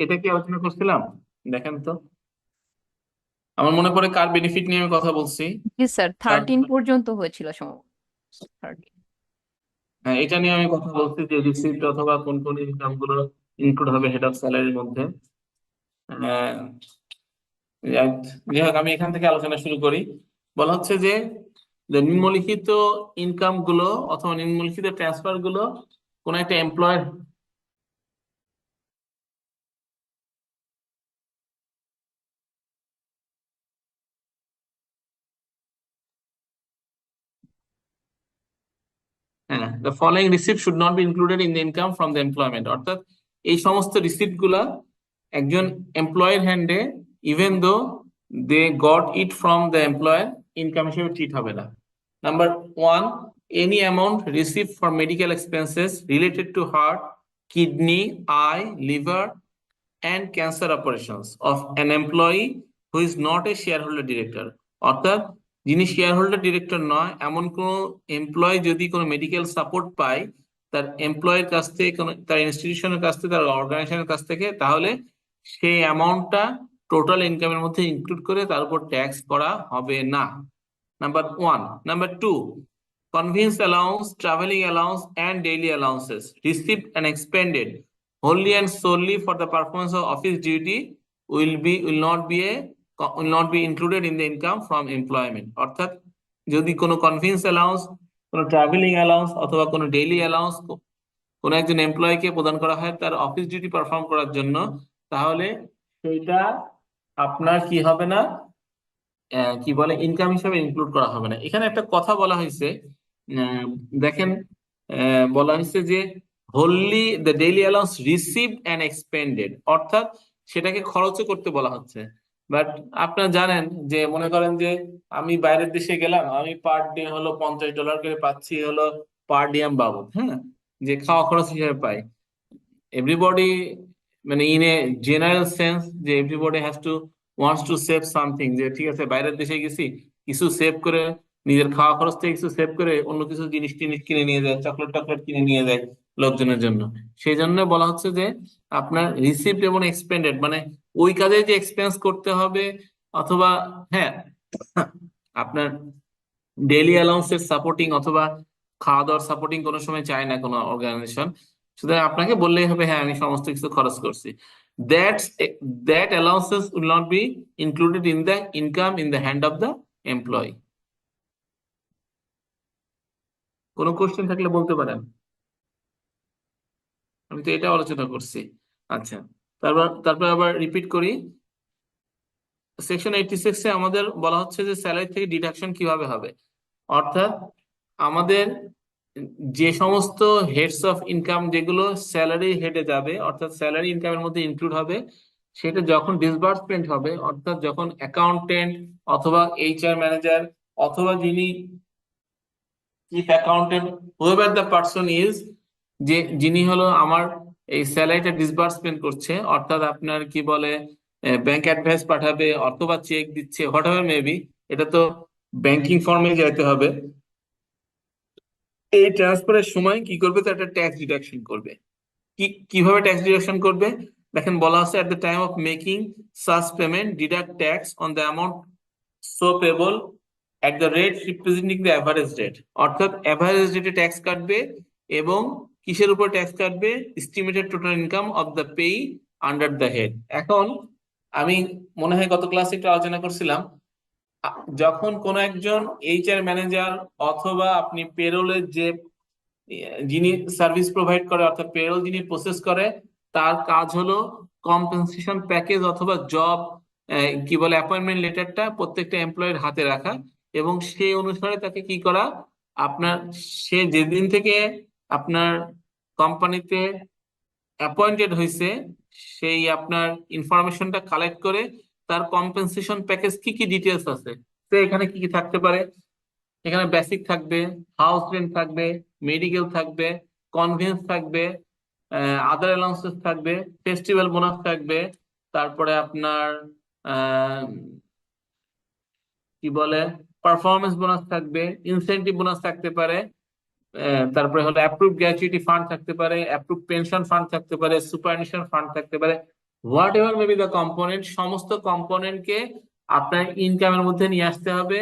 এটা কি আলোচনা করছিলাম? দেখেন তো, আমার মনে পড়ে কার বেনিফিট নিয়ে আমি কথা বলছি। জি স্যার, কার 13 পর্যন্ত হয়েছিল সম্ভবত। 13। হ্যাঁ, এটা নিয়ে আমি কথা বলছি যে রিসিপ্ট অথবা কোন কোন ইনকাম গুলো ইনক্লুড হবে হেড অফ স্যালারির মধ্যে। আহ, যাই হোক, আমি এখান থেকে আলোচনা শুরু করি। বলা হচ্ছে যে নিম্নলিখিত ইনকাম গুলো অথবা নিম্নলিখিত ট্রান্সফার গুলো কোন একটা এমপ্লয়ের হ্যাঁ, the following receipt should not be included in the income from the employment, অর্থাৎ এই সমস্ত রিসিপ্ট গুলা একজন এমপ্লয়ের হ্যান্ডে even though they got it from the employer income হিসেবে ট্রিট হবে না। Number one, any amount receive for medical expenses related to heart, kidney, eye, liver and cancer operations of an employee who is not a shareholder director, অর্থাৎ যিনি shareholder director নয় এমন কোন employ যদি কোনো মেডিকেল সাপোর্ট পায় তার এমপ্লয়ের কাছ থেকে, তার ইনস্টিটিউশনের কাছ থেকে, তার অর্গানাইজেশনের কাছ থেকে, তাহলে সেই অ্যামাউন্টটা টোটাল ইনকামের মধ্যে ইনক্লুড করে তার উপর ট্যাক্স করা হবে না। Number one. Number two, conveyance allowance, traveling allowance, and daily allowances received and expended wholly and solely for the performance of office duty will not be included in the income from employment, অর্থাৎ যদি কোনো convince allowance, কোনো travelling allowance অথবা কোনো daily allowance কোনো একজন এমপ্লয়িকে প্রদান করা হয় তার অফিস ডিউটি পারফর্ম করার জন্য, তাহলে সেইটা আপনার কি হবে না, কি বলে, ইনকাম হিসেবে ইনক্লুড করা হবে না। এখানে একটা কথা বলা হয়েছে, আহ, দেখেন, বলা হয়েছে যে wholly the daily allowance received and expended, অর্থাৎ সেটাকে খরচও করতে বলা হচ্ছে। বাট আপনারা জানেন যে, মনে করেন যে আমি বাইরের দেশে গেলাম, আমি পার ডে হলো $50 করে পাচ্ছি হলো পার ডিয়াম বাবদ, হ্যাঁ, যে খাওয়া খরচ হিসেবে পাই। এভরিবডি, মানে ইন এ জেনারেল সেন্স, যে everybody has to wants to save something, যে ঠিক আছে বাইরের দেশে গেছি, কিছু সেভ করে, নিজের খাওয়া খরচ থেকে কিছু সেভ করে অন্য কিছু জিনিস টিনিস কিনে নিয়ে যায়, চকলেট টকলেট কিনে নিয়ে যায় লোকজনের জন্য। সেই জন্য বলা হচ্ছে যে আপনার রিসিভড এবং এক্সপেন্ডেড, মানে ওই কাজে যে এক্সপেন্স করতে হবে, অথবা হ্যাঁ আপনার ডেইলি অ্যালাউন্সের সাপোর্টিং অথবা খাওয়া দাওয়ার সাপোর্টিং কোনো সময় চায় না কোনো অর্গানাইজেশন, সুতরাং আপনাকে বললেই হবে হ্যাঁ আমি সমস্ত কিছু খরচ করছি। That's that allowances will not B included in the income in the hand of the employee. কোনো কোশ্চেন থাকলে বলতে পারেন, আমি তো এটা আলোচনা করছি। আচ্ছা, তারপর আবার রিপিট করি। সেকশন 86 এ আমাদের বলা হচ্ছে যে স্যালারি থেকে ডিডাকশন কিভাবে হবে, অর্থাৎ আমাদের যে সমস্ত হেডস অফ ইনকাম যেগুলো স্যালারি হেডে যাবে, অর্থাৎ স্যালারি ইনকামের মধ্যে ইনক্লুড হবে, সেটা যখন ডিসবার্সমেন্ট হবে, অর্থাৎ যখন অ্যাকাউন্টেন্ট অথবা এইচআর ম্যানেজার অথবা যিনি chief accountant, whoever the person is, যে যিনি হলো আমার এই স্যালারিটা ডিসবার্সমেন্ট করছে, অর্থাৎ আপনার কি বলে ব্যাংক অ্যাডভাইস পাঠাবে অথবা চেক দিচ্ছে, হোয়াট এভার মেবি, এটা তো ব্যাংকিং ফর্মে যেতে হবে। এই ট্রান্সফারের সময় কি করবে, তো একটা ট্যাক্স ডিডাকশন করবে। কিভাবে ট্যাক্স ডিডাকশন করবে, দেখেন বলা আছে এট the time of making such payment deduct tax on the amount so payable at the rate representing the average rate, অর্থাৎ অ্যাভারেজ রেটে ট্যাক্স কাটবে এবং কিসের উপর ট্যাক্স কাটবে, estimated total income of the pay under the head. এখন আমি মনে হয় গত ক্লাসে একটু আলোচনা করছিলাম, যখন কোন একজন এইচআর ম্যানেজার অথবা আপনি পেরোলের যে যিনি সার্ভিস প্রোভাইড করে, অর্থাৎ পেরোল যিনি প্রসেস করে, তার কাজ হলো কম্পেনসেশন প্যাকেজ অথবা জব কি বলে অ্যাপয়েন্টমেন্ট লেটারটা প্রত্যেকটা এমপ্লয়ের হাতে রাখা, এবং সেই অনুসারে তাকে কি করা, আপনার সে যেদিন থেকে আপনার কোম্পানিতে অ্যাপয়েন্টেড হয়েছে সেই আপনার ইনফরমেশনটা কালেক্ট করে তার কম্পেনসেশন প্যাকেজ কি কি ডিটেলস আছে, তো এখানে কি কি থাকতে পারে, এখানে বেসিক থাকবে, হাউস রেন্ট থাকবে, মেডিকেল থাকবে, কনভেন্স থাকবে, আদার অ্যালাউন্সেস থাকবে, ফেস্টিভ্যাল বোনাস থাকবে, তারপরে আপনার আহ, কি বলে পারফরমেন্স বোনাস থাকবে, ইনসেনটিভ বোনাস থাকতে পারে, তারপরে হলো অ্যাপ্রুভ গ্র্যাচুইটি ফান্ড থাকতে পারে, অ্যাপ্রুভ পেনশন ফান্ড থাকতে পারে, সুপারনিশন ফান্ড থাকতে পারে, what ever may be the component, সমস্ত কম্পোনেন্টকে আপনার ইনকামের মধ্যে নিয়ে আসতে হবে।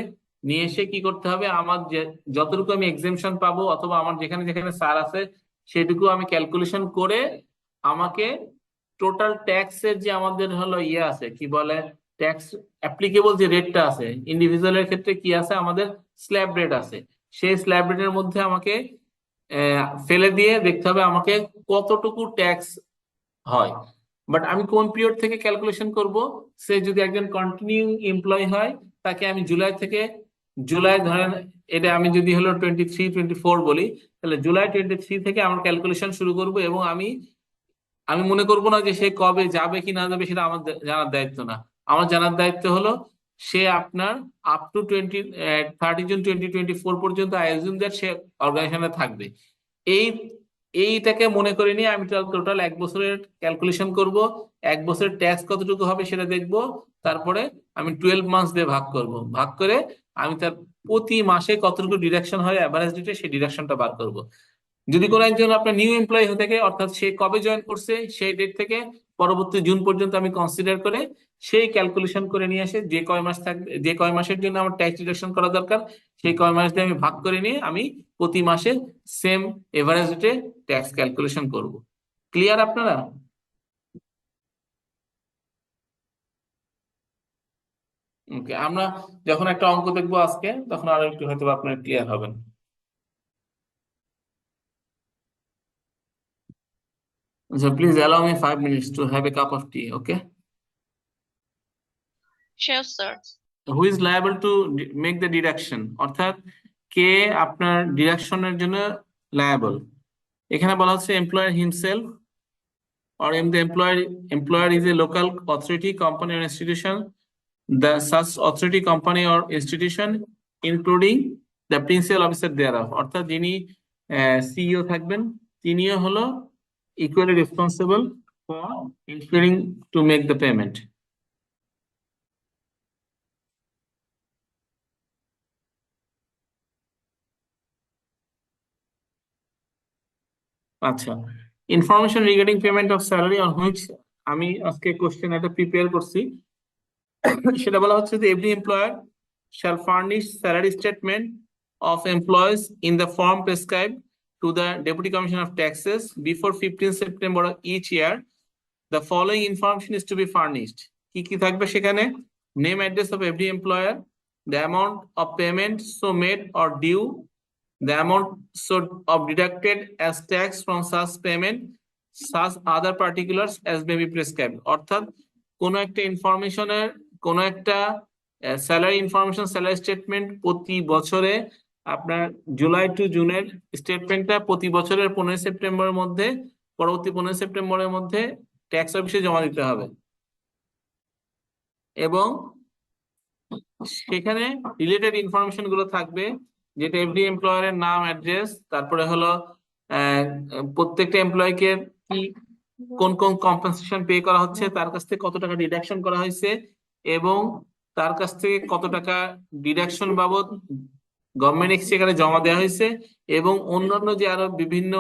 নিয়ে এসে কি করতে হবে, আমার যে যতটুকু আমি এক্সেমশন পাবো অথবা আমার যেখানে যেখানে সার আছে সেটুকু আমি ক্যালকুলেশন করে আমাকে টোটাল ট্যাক্সের যে আমাদের হলো ইয়ে আছে কি বলে, ট্যাক্স অ্যাপ্লিকেবল যে রেটটা আছে ইন্ডিভিজুয়ালের ক্ষেত্রে কি আছে, আমাদের স্ল্যাব রেট আছে, সেই স্ল্যাব রেটের মধ্যে আমাকে ফেলে দিয়ে দেখতে হবে আমাকে কতটুকু ট্যাক্স হয়। বাট আমি কোন পিরিয়ড থেকে ক্যালকুলেশন করব, সে যদি একজন কন্টিনিউ এমপ্লয় হয় তাকে আমি জুলাই থেকে, জুলাই ধরেন, এটা আমি যদি হলো 23-24 বলি, তাহলে জুলাই 23 থেকে আমার ক্যালকুলেশন শুরু করব, এবং আমি আমি মনে করব না যে সে কবে যাবে কি না যাবে সেটা আমার জানার দায়িত্ব না। আমার জানার দায়িত্ব হলো সে আপনার আপ টু 30 জুন 2024 পর্যন্ত আই অ্যাজিউম দ্যাট সে অর্গানাইজেশনে থাকবে। এই এইটাকে মনে করে নিয়ে আমি টোটাল 1 বছরের ক্যালকুলেশন করব, 1 বছরের ট্যাক্স কতটুকু হবে সেটা দেখব, তারপরে আমি 12 মান্থস দিয়ে ভাগ করব, ভাগ করে আমি তার প্রতি মাসে কতটুকু ডিডাকশন হয় অ্যাভারেজ রেটে সেই ডিডাকশনটা বার করব। যদি কোনো একজন আপনার নিউ এমপ্লয়ি হয়ে থাকে, অর্থাৎ সে কবে জয়েন করছে সেই ডেট থেকে পরবর্তী জুন পর্যন্ত আমি কনসিডার করে সেই ক্যালকুলেশন করে নিয়ে এসে যে কয় মাস থাকবে, যে কয় মাসের জন্য আমার ট্যাক্স ডিডাকশন করা দরকার সেই কয় মাস দিয়ে আমি ভাগ করে নিয়ে আমি প্রতি মাসে সেম এভারেজ রেটে ট্যাক্স ক্যালকুলেশন করব। ক্লিয়ার আপনারা? ওকে, আমরা যখন একটা অঙ্ক দেখবো আজকে তখন আরো একটু হয়তো আপনারা ক্লিয়ার হবেন। So please allow me 5 minutes to have a cup of tea, okay? Sure, sir. Who is liable to make the deduction, অর্থাৎ কে আপনার ডিডাকশনের জন্য লায়াবল। এখানে বলা হচ্ছে employer himself, or if the employer is a local authority, company or institution, the such authority, company or institution, including the principal officer thereof, অর্থাৎ যিনি CEO থাকবেন তিনিও হলো equally responsible for ensuring to make the payment. আচ্ছা, information regarding payment of salary on which আমি আজকে question একটা prepare করছি, সেটা বলা হচ্ছে যে every employer shall furnish salary statement of employees in the form prescribed to the Deputy Commissioner of Taxes before 15 September each year. The following information is to be furnished. কি কি থাকবে সেখানে? Name, address of every employer, the amount of payment so made or due, the amount so of deducted as tax from such payment, such other particulars as may be prescribed. অর্থাৎ কোনো একটা ইনফরমেশনের, কোনো একটা salary information, salary statement প্রতি বছরে আপনার July two জুনের স্টেটমেন্টটা প্রতি বছরের 15 সেপ্টেম্বরের মধ্যে, পরবর্তী 15 সেপ্টেম্বরের মধ্যে ট্যাক্স অফিসে জমা দিতে হবে, এবং সেখানে রিলেটেড ইনফরমেশন গুলো থাকবে, যেটা এভরি এমপ্লয়ারের নাম, অ্যাড্রেস, তারপরে হলো প্রত্যেকটা এমপ্লয়কে কি কোন কোন কম্পেনসেশন পে করা হচ্ছে, তার কাছ থেকে কত টাকা ডিডাকশন করা হয়েছে, এবং তার কাছ থেকে কত টাকা ডিডাকশন বাবদ গভর্নমেন্ট এক্সচেকারে জমা দেওয়া হয়েছে, এবং অন্যান্য যে আরো বিভিন্ন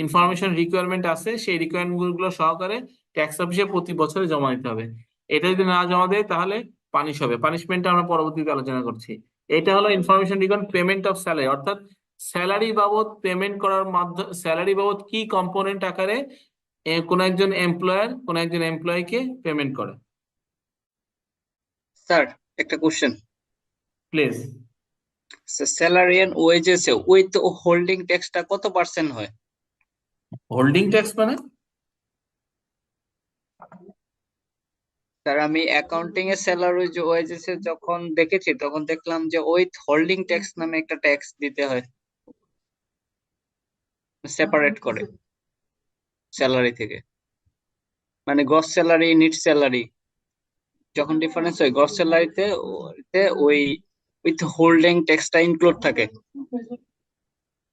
ইনফরমেশন রিকোয়ারমেন্ট আছে সেই রিকোয়ারমেন্ট গুলো সহকারে ট্যাক্স অফিসে প্রতি বছরে জমা দিতে হবে। এটা যদি না জমা দেয় তাহলে পানিশ হবে। পানিশমেন্টটা আমরা পরবর্তীতে আলোচনা করছি। এটা হলো information regarding payment of salary, অর্থাৎ স্যালারি বাবদ পেমেন্ট করার মাধ্যমে, স্যালারি বাবদ কি কম্পোনেন্ট আকারে কোন একজন এমপ্লয়ার কোন একজন এমপ্লয়িকে পেমেন্ট করে। স্যার, একটা question. Please. Salary and wages withholding ট্যাক্সটা কত পার্সেন্ট হয়? হোল্ডিং ট্যাক্স মানে? স্যার, আমি অ্যাকাউন্টিং এর স্যালারি ওয়েজেস যখন দেখেছি তখন দেখলাম যে উইথ হোল্ডিং ট্যাক্স নামে একটা ট্যাক্স দিতে হয়, সেপারেট করে স্যালারি থেকে, মানে গ্রস স্যালারি নেট স্যালারি যখন ডিফারেন্স হয় গ্রস স্যালারিতে ওই উইথ হোল্ডিং ট্যাক্সটা ইনক্লুড থাকে।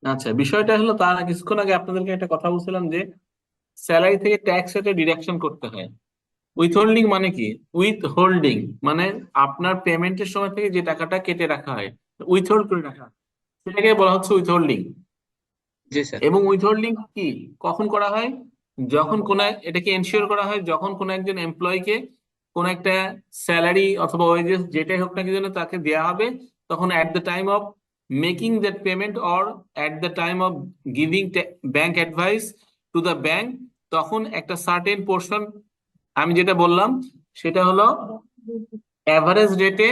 আচ্ছা, বিষয়টা হলো তার কিছুক্ষণ আগে আপনাদেরকে একটা কথা বলছিলাম যে স্যালারি থেকে ট্যাক্স রেটে ডিডাকশন করতে হয়। উইথ হোল্ডিং মানে কি? উইথ হোল্ডিং মানে আপনার পেমেন্টের সময় থেকে যে টাকাটা কেটে রাখা হয়, উইথ হোল্ড করে রাখা হয়, সেটাকে বলা হচ্ছে উইথ হোল্ডিং। G sir. এবং উইথহোল্ডিং কি কখন করা হয়? যখন কোন এটাকে এনশিওর করা হয় যখন কোন একজন এমপ্লয়িকে কোন একটা স্যালারি অথবা ওয়েজেস যেটাই হোক না কি জন্য তাকে দেওয়া হবে, তখন at the time of making that payment or at the time of giving bank advice to the bank, তখন একটা সার্টেন পোর্শন, আমি যেটা বললাম সেটা হলো অ্যাভারেজ রেটে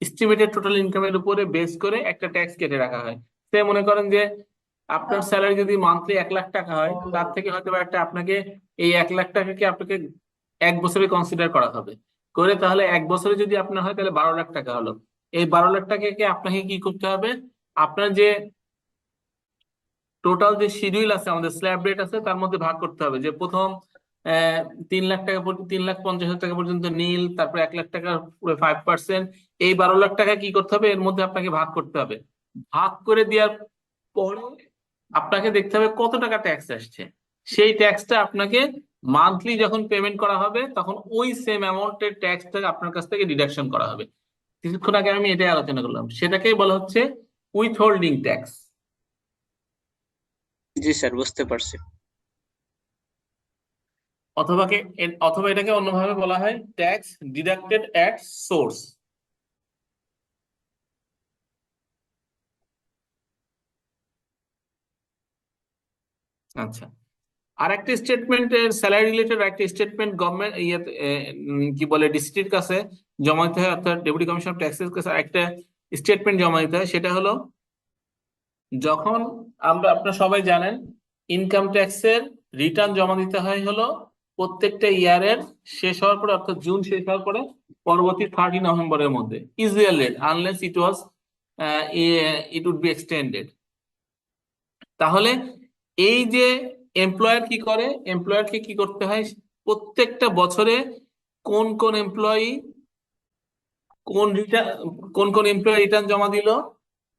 এস্টিমেটেড টোটাল ইনকামের উপরে বেস করে একটা ট্যাক্স কেটে রাখা হয়। সে মনে করেন যে আপনার স্যালারি যদি মান্থলি 1 লাখ টাকা হয়, তার থেকে হয়তো বা একটা আপনাকে এই 1 লাখ টাকাকে আপনাকে 1 বছরে কনসিডার করা হবে করে, তাহলে 1 বছরে যদি আপনার হয় তাহলে 12 লাখ টাকা হলো। এই 12 লাখ টাকাকে আপনাকে কি করতে হবে? আপনার যে টোটাল যে শিডিউল আছে, আমাদের স্ল্যাব রেট আছে, তার মধ্যে ভাগ করতে হবে। যে প্রথম 3 লাখ টাকা 3,50,000 টাকা পর্যন্ত নীল, তারপর 1 লাখ টাকা পুরো 5%, এই 12 লাখ টাকা কি করতে হবে? এর মধ্যে আপনাকে ভাগ করতে হবে। ভাগ করে দেওয়ার পরে আপনাকে দেখতে হবে কত টাকা ট্যাক্স আসছে। সেই ট্যাক্সটা আপনাকে মান্থলি যখন পেমেন্ট করা হবে তখন ওই সেম অ্যামাউন্টের ট্যাক্সটা আপনার কাছ থেকে ডিডাকশন করা হবে। কিছুক্ষণ আগে আমি এটাই আলোচনা করলাম, সেটাকেই বলা হচ্ছে with holding tax. G sir, বুঝতে পারছি। অথবা এটাকে অন্যভাবে বলা হয় ট্যাক্স ডিডাক্টেড অ্যাট সোর্স। আচ্ছা, আর একটা স্টেটমেন্টের স্যালারি রিলেটেড একটা স্টেটমেন্ট গভর্নমেন্ট কি বলে ডিস্ট্রিক্ট কাছে জমা দিতে হয়, অর্থাৎ ডেপুটি কমিশন অফ ট্যাক্সের কাছে একটা স্টেটমেন্ট জমা দিতে হয়। সেটা হলো যখন আপনারা সবাই জানেন ইনকাম ট্যাক্সের রিটার্ন জমা দিতে হয় হলো প্রত্যেকটা ইয়ারের শেষ হওয়ার পরে, অর্থাৎ জুন শেষ হওয়ার পরে পরবর্তী 30 নভেম্বরের মধ্যে, usual rate unless it would be extended. তাহলে এই যে এমপ্লয়ার কি করে, এমপ্লয়ারকে কি করতে হয় প্রত্যেকটা বছরে কোন কোন এমপ্লয়ি কোন এমপ্লয়ি রিটার্ন জমা দিল,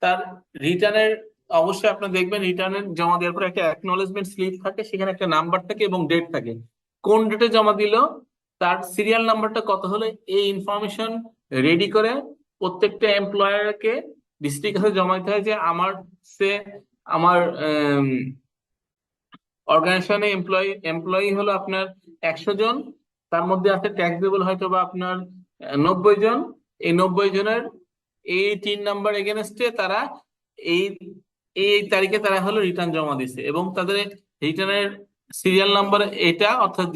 তার রিটার্নের অবশ্যই আপনারা দেখবেন রিটার্নের জমা দেওয়ার পরে একটা অ্যাকনলেজমেন্ট স্লিপ থাকে, সেখানে একটা নাম্বার থাকে এবং ডেট থাকে। কোন ডেটে জমা দিল, তার সিরিয়াল নাম্বারটা কত হলো, এই ইনফরমেশন রেডি করে প্রত্যেকটা এমপ্লয়ারকে ডিস্ট্রিক্ট কাছে জমা দিতে হয় যে আমার অর্গানাইজেশনে এমপ্লয়ি হলো আপনার 100 জন, তার মধ্যে আছে ট্যাক্সেবল হয়তো বা আপনার 90 জন। এই 90 জনের এই 3 নাম্বার এগেনস্টে তারা এই এই তারিখে তারা হলো রিটার্ন জমা দিছে, এবং তাদের রিটার্নের সিরিয়াল নাম্বার এটা, অর্থাৎ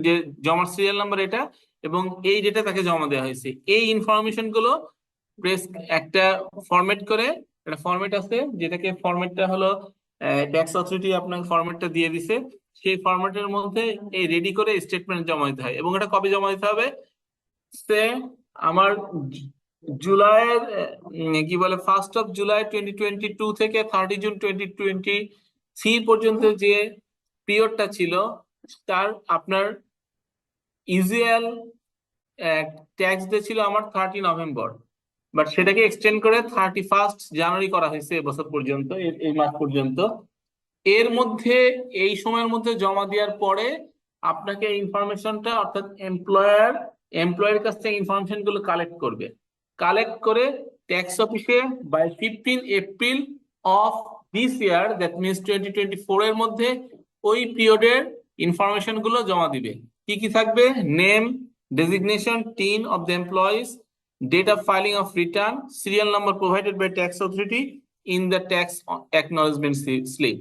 যে জমার সিরিয়াল নাম্বার এটা, এবং এই ডেটে তাকে জমা দেওয়া হয়েছে। এই ইনফরমেশন গুলো প্রেস একটা ফরম্যাট করে, একটা ফরম্যাট আছে যেটাকে ফরম্যাটটা হলো ট্যাক্স অথরিটি আপনাকে ফরম্যাটটা দিয়ে দিছে, সেই ফরম্যাটের মধ্যে এই রেডি করে স্টেটমেন্ট জমা দিতে হয়। এবং এটা কবে জমা দিতে হবে? সে আমার জুলাইয়ের কি বলে 1 জুলাই 2022 থেকে 30 জুন 2023 পর্যন্ত যে পিরিয়ডটা ছিল, তার আপনার ইউজুয়াল ট্যাক্স ডে ছিল আমার 30 নভেম্বর, বাট সেটাকে এক্সটেন্ড করে 31 জানুয়ারি করা হয়েছে এবছর পর্যন্ত, এই মাস পর্যন্ত। এর মধ্যে এই সময়ের মধ্যে জমা দেওয়ার পরে আপনাকে ইনফরমেশনটা, অর্থাৎ এমপ্লয়ের কাছ থেকে ইনফরমেশন গুলো কালেক্ট করে ট্যাক্স অফিসে by 15 April of this year, that means 2024 এর মধ্যে ওই পিরিয়ডের ইনফরমেশন গুলো জমা দিবে। কি কি থাকবে? Name, designation, tin of the employees, date of filing of return, serial number provided by tax authority in the tax acknowledgement slip।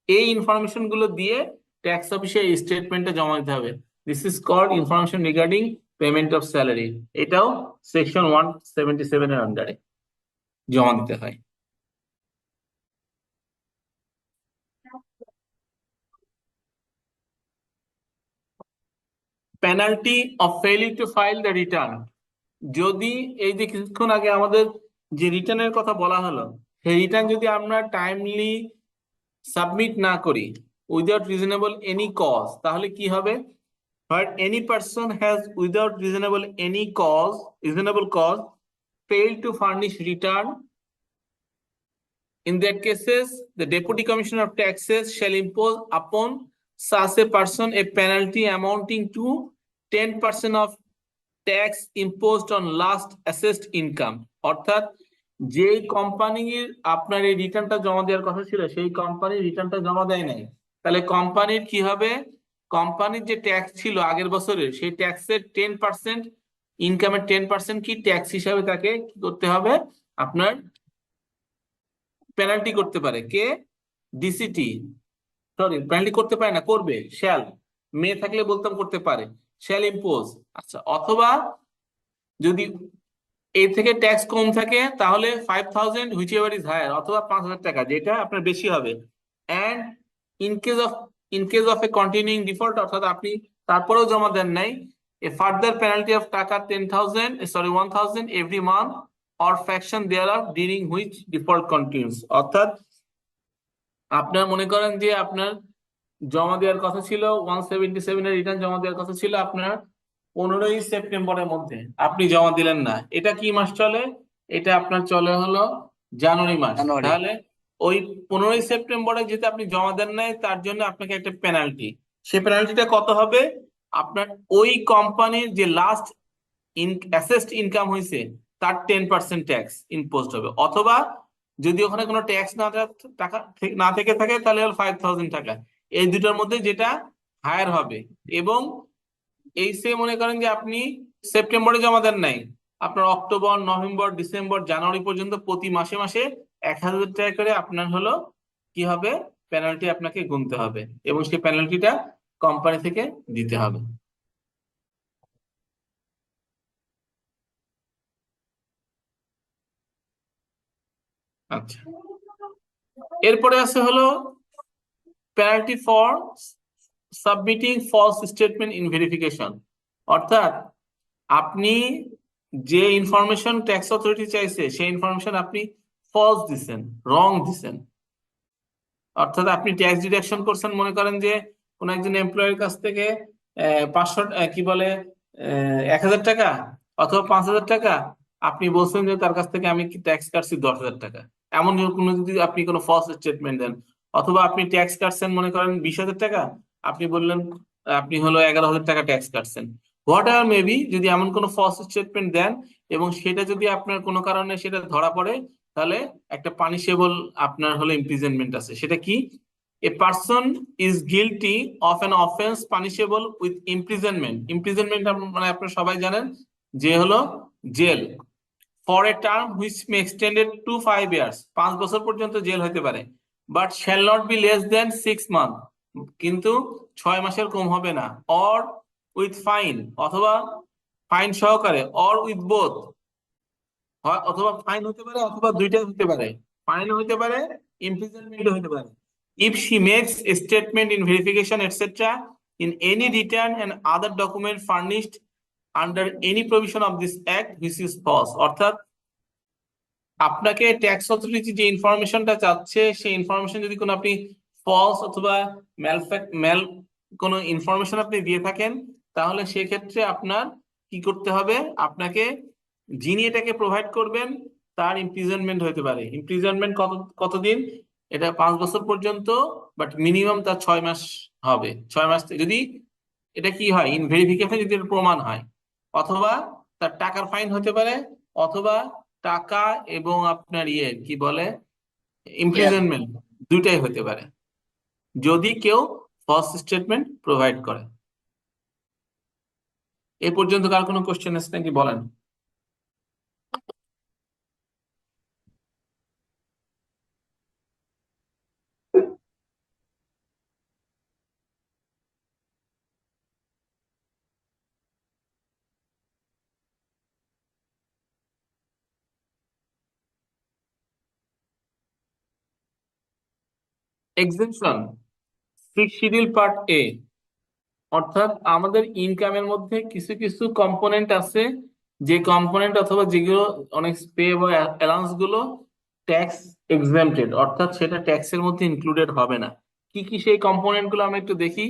এই ইনফরমেশন গুলো দিয়ে ট্যাক্স অফিসে এই স্টেটমেন্টে জমা দিতে হবে। This is called information regarding payment of salary. এটাও সেকশন 177 এর আন্ডারে জমা দিতে হয়। Penalty of failing to file the return. যদি এই যে কিছুক্ষণ আগে আমাদের যে রিটার্নের কথা বলা হলো, সেই রিটার্ন যদি আমরা টাইমলি সাবমিট না করি উইদাউট রিজনেবল এনি কজ, তাহলে কি হবে? But any person has without reasonable cause failed to furnish return, in that cases the Deputy Commissioner of Taxes shall impose upon such a person a penalty amounting to 10% of tax imposed on last assessed income। অর্থাৎ যেই কোম্পানির আপনার এই রিটার্নটা জমা দেওয়ার কথা ছিল সেই কোম্পানির রিটার্নটা জমা দেয় নাই, তাহলে কোম্পানির কি হবে? কোম্পানির যে ট্যাক্স ছিল আগের বছরের সেই ট্যাক্সের 10%, ইনকামের 10% কি ট্যাক্স হিসাবে তাকে কি করতে হবে? আপনার পেনাল্টি করতে পারে কে? ডিসিটি। সরি, পেনাল্টি করতে পারে না, করবে, শ্যাল। মেয়ে থাকলে বলতাম করতে পারে, শ্যাল ইম্পোজ। আচ্ছা, অথবা যদি এর থেকে ট্যাক্স কম থাকে তাহলে 5,000 হুইচ এভার ইজ হায়ার, অথবা 5,000 টাকা যেটা আপনার বেশি হবে। And in case of A continuing default, অর্থাৎ আপনি তারপরেও জমা দেন নাই, এ ফার্দার পেনাল্টি অফ টাকা 10,000, sorry 1,000 every month or fraction thereof during which default continues. অর্থাৎ আপনার মনে করেন যে আপনার জমা দেওয়ার কথা ছিল 177 এর রিটার্ন জমা দেওয়ার কথা ছিল আপনার 15ই সেপ্টেম্বরের মধ্যে, আপনি জমা দিলেন না। এটা কি মাস চলে? এটা আপনার চলে হলো জানুয়ারি মাস। জানুয়ারি। তাহলে ওই 15ই সেপ্টেম্বরে যেটা আপনি জমা দেন নাই তার জন্য আপনাকে একটা পেনাল্টি, সেই পেনাল্টিটা কত হবে? আপনার ওই কোম্পানির যে লাস্ট অ্যাসেসড ইনকাম হয়েছে তার 10% ট্যাক্স ইম্পোজড হবে, অথবা যদি ওখানে কোনো ট্যাক্স টাকা না থেকে থাকে তাহলে হলো 5,000 টাকা। এই দুটোর মধ্যে যেটা হায়ার হবে। এবং এই সে মনে করেন যে আপনি সেপ্টেম্বরে জমা দেন নাই, আপনার অক্টোবর, নভেম্বর, ডিসেম্বর, জানুয়ারি পর্যন্ত প্রতি মাসে মাসে 1,000 টাকা করে আপনার হলো কি হবে? পেনাল্টি আপনাকে গুনতে হবে, এবং সেই পেনাল্টিটা কোম্পানি থেকে দিতে হবে। আচ্ছা, এরপরে আছে হলো penalty for submitting false statement in verification. অর্থাৎ আপনি যে ইনফরমেশন ট্যাক্স অথরিটি চাইছে সেই ইনফরমেশন আপনি ফলস দিছেন, রং দিছেন। অর্থাৎ আপনি ট্যাক্স ডিডাকশন করছেন, মনে করেন যে কোন একজন এমপ্লয়ের কাছ থেকে 500 কি বলে 1,000 টাকা অথবা 5,000 টাকা, আপনি বলছেন যে তার কাছ থেকে আমি ট্যাক্স কাটছি 10,000 টাকা। এমন কোনো যদি আপনি কোনো ফলস স্টেটমেন্ট দেন, অথবা আপনি ট্যাক্স কাটছেন মনে করেন 20,000 টাকা, আপনি বললেন আপনি হলো 11,000 টাকা ট্যাক্স কাটছেন, হোয়াট এভার মেবি, যদি এমন কোনো ফলস স্টেটমেন্ট দেন এবং সেটা যদি আপনার কোনো কারণে সেটা ধরা পড়ে, তাহলে একটা পানিশেবল আপনার হলো ইমপ্রিজনমেন্ট আছে। সেটা কি? A person is guilty of an offence punishable with imprisonment. Imprisonment মানে আপনারা সবাই জানেন যে হলো জেল, for a term which may extended to 5 years, 5 বছর পর্যন্ত জেল হতে পারে, but shall not be less than 6 month, কিন্তু 6 মাসের কম হবে না, অর উইথ ফাইন, অথবা ফাইন সহকারে, অর উইথ বোথ, হয় অথবা ফাইন হতে পারে অথবা দুইটাই হতে পারে, ফাইন হতে পারে, ইমপ্রিজনমেন্ট হতে পারে, if she makes a statement in verification etcetera in any return and other document furnished under any provision of this act which is false. অর্থাৎ আপনাকে ট্যাক্স অথরিটি যে ইনফরমেশনটা চাচ্ছে সেই ইনফরমেশন যদি কোনো আপনি ফলস অথবা মেল কোনো ইনফরমেশন আপনি দিয়ে থাকেন, তাহলে সেক্ষেত্রে আপনার কি করতে হবে? আপনাকে যিনি এটাকে প্রোভাইড করবেন তার ইমপ্রিজনমেন্ট হতে পারে। ইমপ্রিজনমেন্ট কতদিন? এটা 5 বছর পর্যন্ত, বাট মিনিমাম তার 6 মাস হবে। 6 মাস যদি এটা কি হয়, ইন ভেরিফিকেশন যদি এটা প্রমাণ হয়, অথবা তার টাকার ফাইন হতে পারে, অথবা টাকা এবং আপনার কি বলে ইমপ্রিজনমেন্ট, দুইটাই হতে পারে যদি কেউ ফলস স্টেটমেন্ট প্রোভাইড করে। এ পর্যন্ত কার কোনো কোশ্চেন আছে নাকি বলেন? এক্সেমশন 6 শিডিউল পার্ট A, অর্থাৎ আমাদের ইনকামের মধ্যে কিছু কিছু কম্পোনেন্ট আছে যে কম্পোনেন্ট অথবা যেগুলো অনেক পে বা অ্যালাউন্স গুলো ট্যাক্স এক্সেম্পটেড, অর্থাৎ সেটা ট্যাক্সের মধ্যে ইনক্লুডেড হবে না। কি কি সেই কম্পোনেন্ট গুলো আমরা একটু দেখি।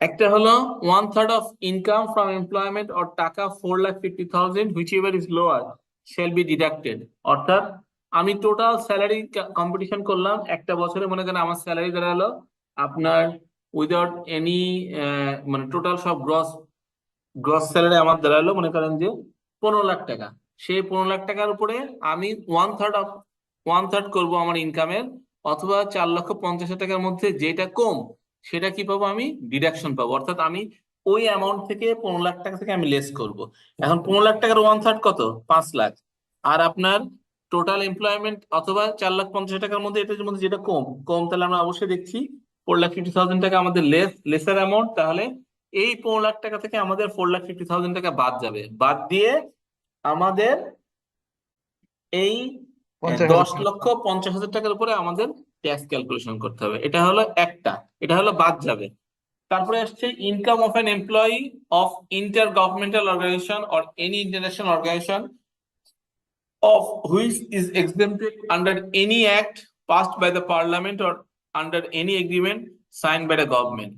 একটা হলো 1/3 of income from employment or টাকা 4,50,000 which ever is lower shall be deducted. অর্থাৎ আমি টোটাল স্যালারি কম্পিটিশন করলাম একটা বছরে, মনে করেন আমার স্যালারি দাঁড়ালো আপনার উইদাউট এনি মানে টোটাল সব গ্রস স্যালারি আমার দাঁড়ালো মনে করেন যে 15 লাখ টাকা। সেই 15 লাখ টাকার উপরে আমি ওয়ান থার্ড করবো আমার ইনকামের, অথবা 4,50,000 টাকার মধ্যে যেটা কম সেটা কি পাবো, আমি ডিডাকশন পাবো। অর্থাৎ আমি ওই অ্যামাউন্ট থেকে 15 লাখ টাকা থেকে আমি লেস করব। এখন 15 লাখ টাকার ওয়ান থার্ড কত, 5 লাখ। আর আপনার টোটাল এমপ্লয়মেন্ট অথবা 4,50,000 টাকার মধ্যে এটার মধ্যে যেটা কম কম, তাহলে আমরা অবশ্যই দেখছি 4,50,000 টাকা আমাদের লেসার অ্যামাউন্ট। তাহলে এই 15 লাখ টাকা থেকে আমাদের 4,50,000 টাকা বাদ যাবে। বাদ দিয়ে আমাদের এই 10,50,000 টাকার উপরে আমাদের ট্যাক্স ক্যালকুলেশন করতে হবে। এটা হলো একটা, এটা হলো বাদ যাবে। তারপরে আসছে income of an employee of intergovernmental organisation or any international organisation of which is exempted under any act passed by the parliament or under any agreement signed by the government.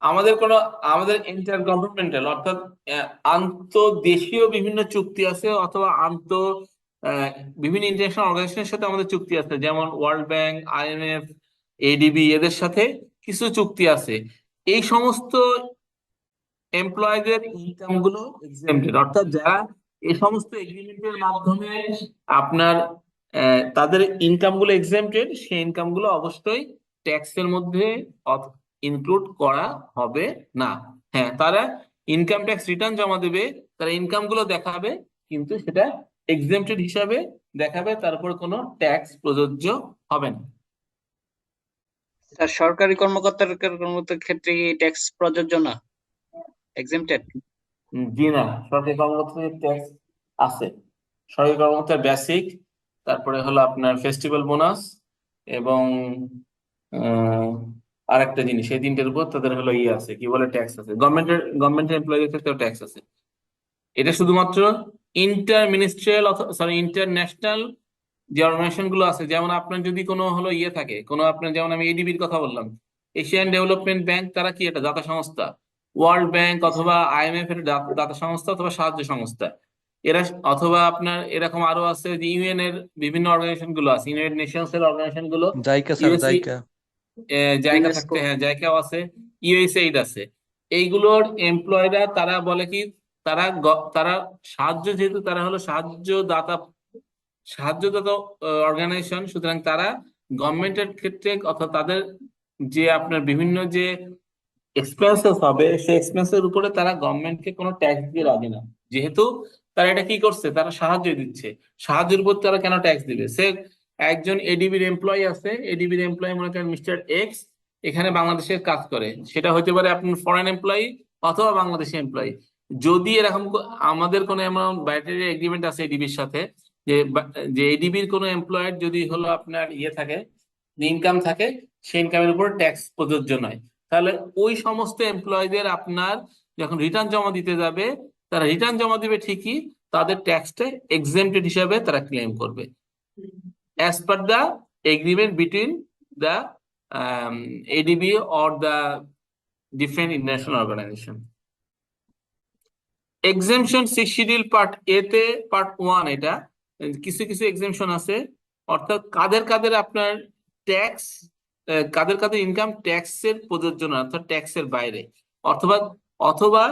আমাদের inter governmental অর্থাৎ আন্তদেশীয় বিভিন্ন চুক্তি আছে, অথবা আহ, বিভিন্ন international অর্গানাইজেশনের সাথে আমাদের চুক্তি আছে, যেমন ওয়ার্ল্ড ব্যাংক, IMF, ADB, এদের সাথে কিছু চুক্তি আছে। এই সমস্ত এমপ্লয়ীদের ইনকাম গুলো এক্সেম্পটেড, অর্থাৎ যারা এই সমস্ত এগ্রিমেন্টের মাধ্যমে আপনার তাদের ইনকাম গুলো এক্সেম্পটেড, সেই ইনকাম গুলো অবশ্যই ট্যাক্সের মধ্যে ইনক্লুড করা হবে না। হ্যাঁ, তারা ইনকাম ট্যাক্স রিটার্ন জমা দেবে, তারা ইনকাম গুলো দেখাবে, কিন্তু সেটা এক্সেম্পটেড হিসাবে দেখাবে, তারপর কোনো ট্যাক্স প্রযোজ্য হবে না। স্যার সরকারি কর্মকর্তার ক্ষেত্রে কি ট্যাক্স প্রযোজ্য না, এক্সেমটেড? জি না, সরকারি কর্মকর্তাদের ট্যাক্স আছে। সরকারি কর্মকর্তার বেসিক, তারপরে হলো আপনার ফেস্টিভ্যাল বোনাস, এবং আহ, আরেকটা জিনিস, এই তিনটের উপর তাদের হলো ইয়ে আছে, কি বলে, ট্যাক্স আছে। গভর্নমেন্টের এমপ্লয়ীদের ক্ষেত্রেও ট্যাক্স আছে। এটা শুধুমাত্র ইন্টার মিনিস্ট্রিয়াল, সরি ইন্টারন্যাশনাল যে অর্গানাইজেশন গুলো আছে, যেমন আপনার যদি কোনো হলো ইয়ে থাকে, কোনো আপনার, যেমন আমি এডিবির কথা বললাম, এশিয়ান ডেভেলপমেন্ট ব্যাংক, তারা কি, এটা দাতা সংস্থা। ওয়ার্ল্ড ব্যাংক অথবা IMF এর দাতা সংস্থা অথবা সাহায্য সংস্থা এরা। অথবা আপনার এরকম আরো আছে যে ইউএন এর বিভিন্ন অর্গানাইজেশন গুলো আছে, ইউনাইটেড নেশনস এর অর্গানাইজেশন গুলো, জাইকা স্যার, ইউএসসি, জাইকা। জায়গা ইউনেস্কো। থাকতে, হ্যাঁ জায়গাও আছে, USAID আছে। এইগুলোর এমপ্লয়িরা তারা বলে কি, তারা সাহায্য, যেহেতু তারা হলো সাহায্যদাতা অর্গানাইজেশন, সুতরাং তারা গভর্নমেন্টের ক্ষেত্রে, অর্থাৎ তাদের যে আপনার বিভিন্ন যে এক্সপেন্সেস হবে, সেই এক্সপেন্সের উপরে তারা গভর্নমেন্টকে কোনো ট্যাক্স দিয়ে রাখে না। যেহেতু তারা এটা কি করছে, তারা সাহায্য দিচ্ছে, সাহায্যের উপর তারা কেন ট্যাক্স দিবে? সে একজন এডিবির এমপ্লয়ি আছে, এডিবির এমপ্লয়ি মনে করেন মিস্টার এক্স, এখানে বাংলাদেশে কাজ করে, সেটা হতে পারে আপনার ফরেন এমপ্লয়ি অথবা বাংলাদেশি এমপ্লয়ি। যদি এরকম আমাদের কোনো এমন বাইটারি এগ্রিমেন্ট আছে এডিবির সাথে, যে এডিবির কোনো এমপ্লয়ের যদি হলো আপনার ইয়ে থাকে, ইনকাম থাকে, সেই ইনকামের উপর ট্যাক্স প্রযোজ্য নয়, তাহলে ওই সমস্ত এমপ্লয়ীদের আপনার যখন রিটার্ন জমা দিতে যাবে, তারা রিটার্ন জমা দিবে ঠিকই, তাদের ট্যাক্সটা এক্সেম্পটেড হিসাবে তারা ক্লেম করবে, as per the agreement between the ADB or the different international organisation. Exemption 6 schedule part A তে, পার্ট 1, এটা কিছু কিছু এক্সেমশন আছে, অর্থাৎ কাদের কাদের আপনার ট্যাক্স, কাদের কাদের ইনকাম ট্যাক্সের প্রযোজ্য না, অর্থাৎ ট্যাক্সের বাইরে, অথবা অথবা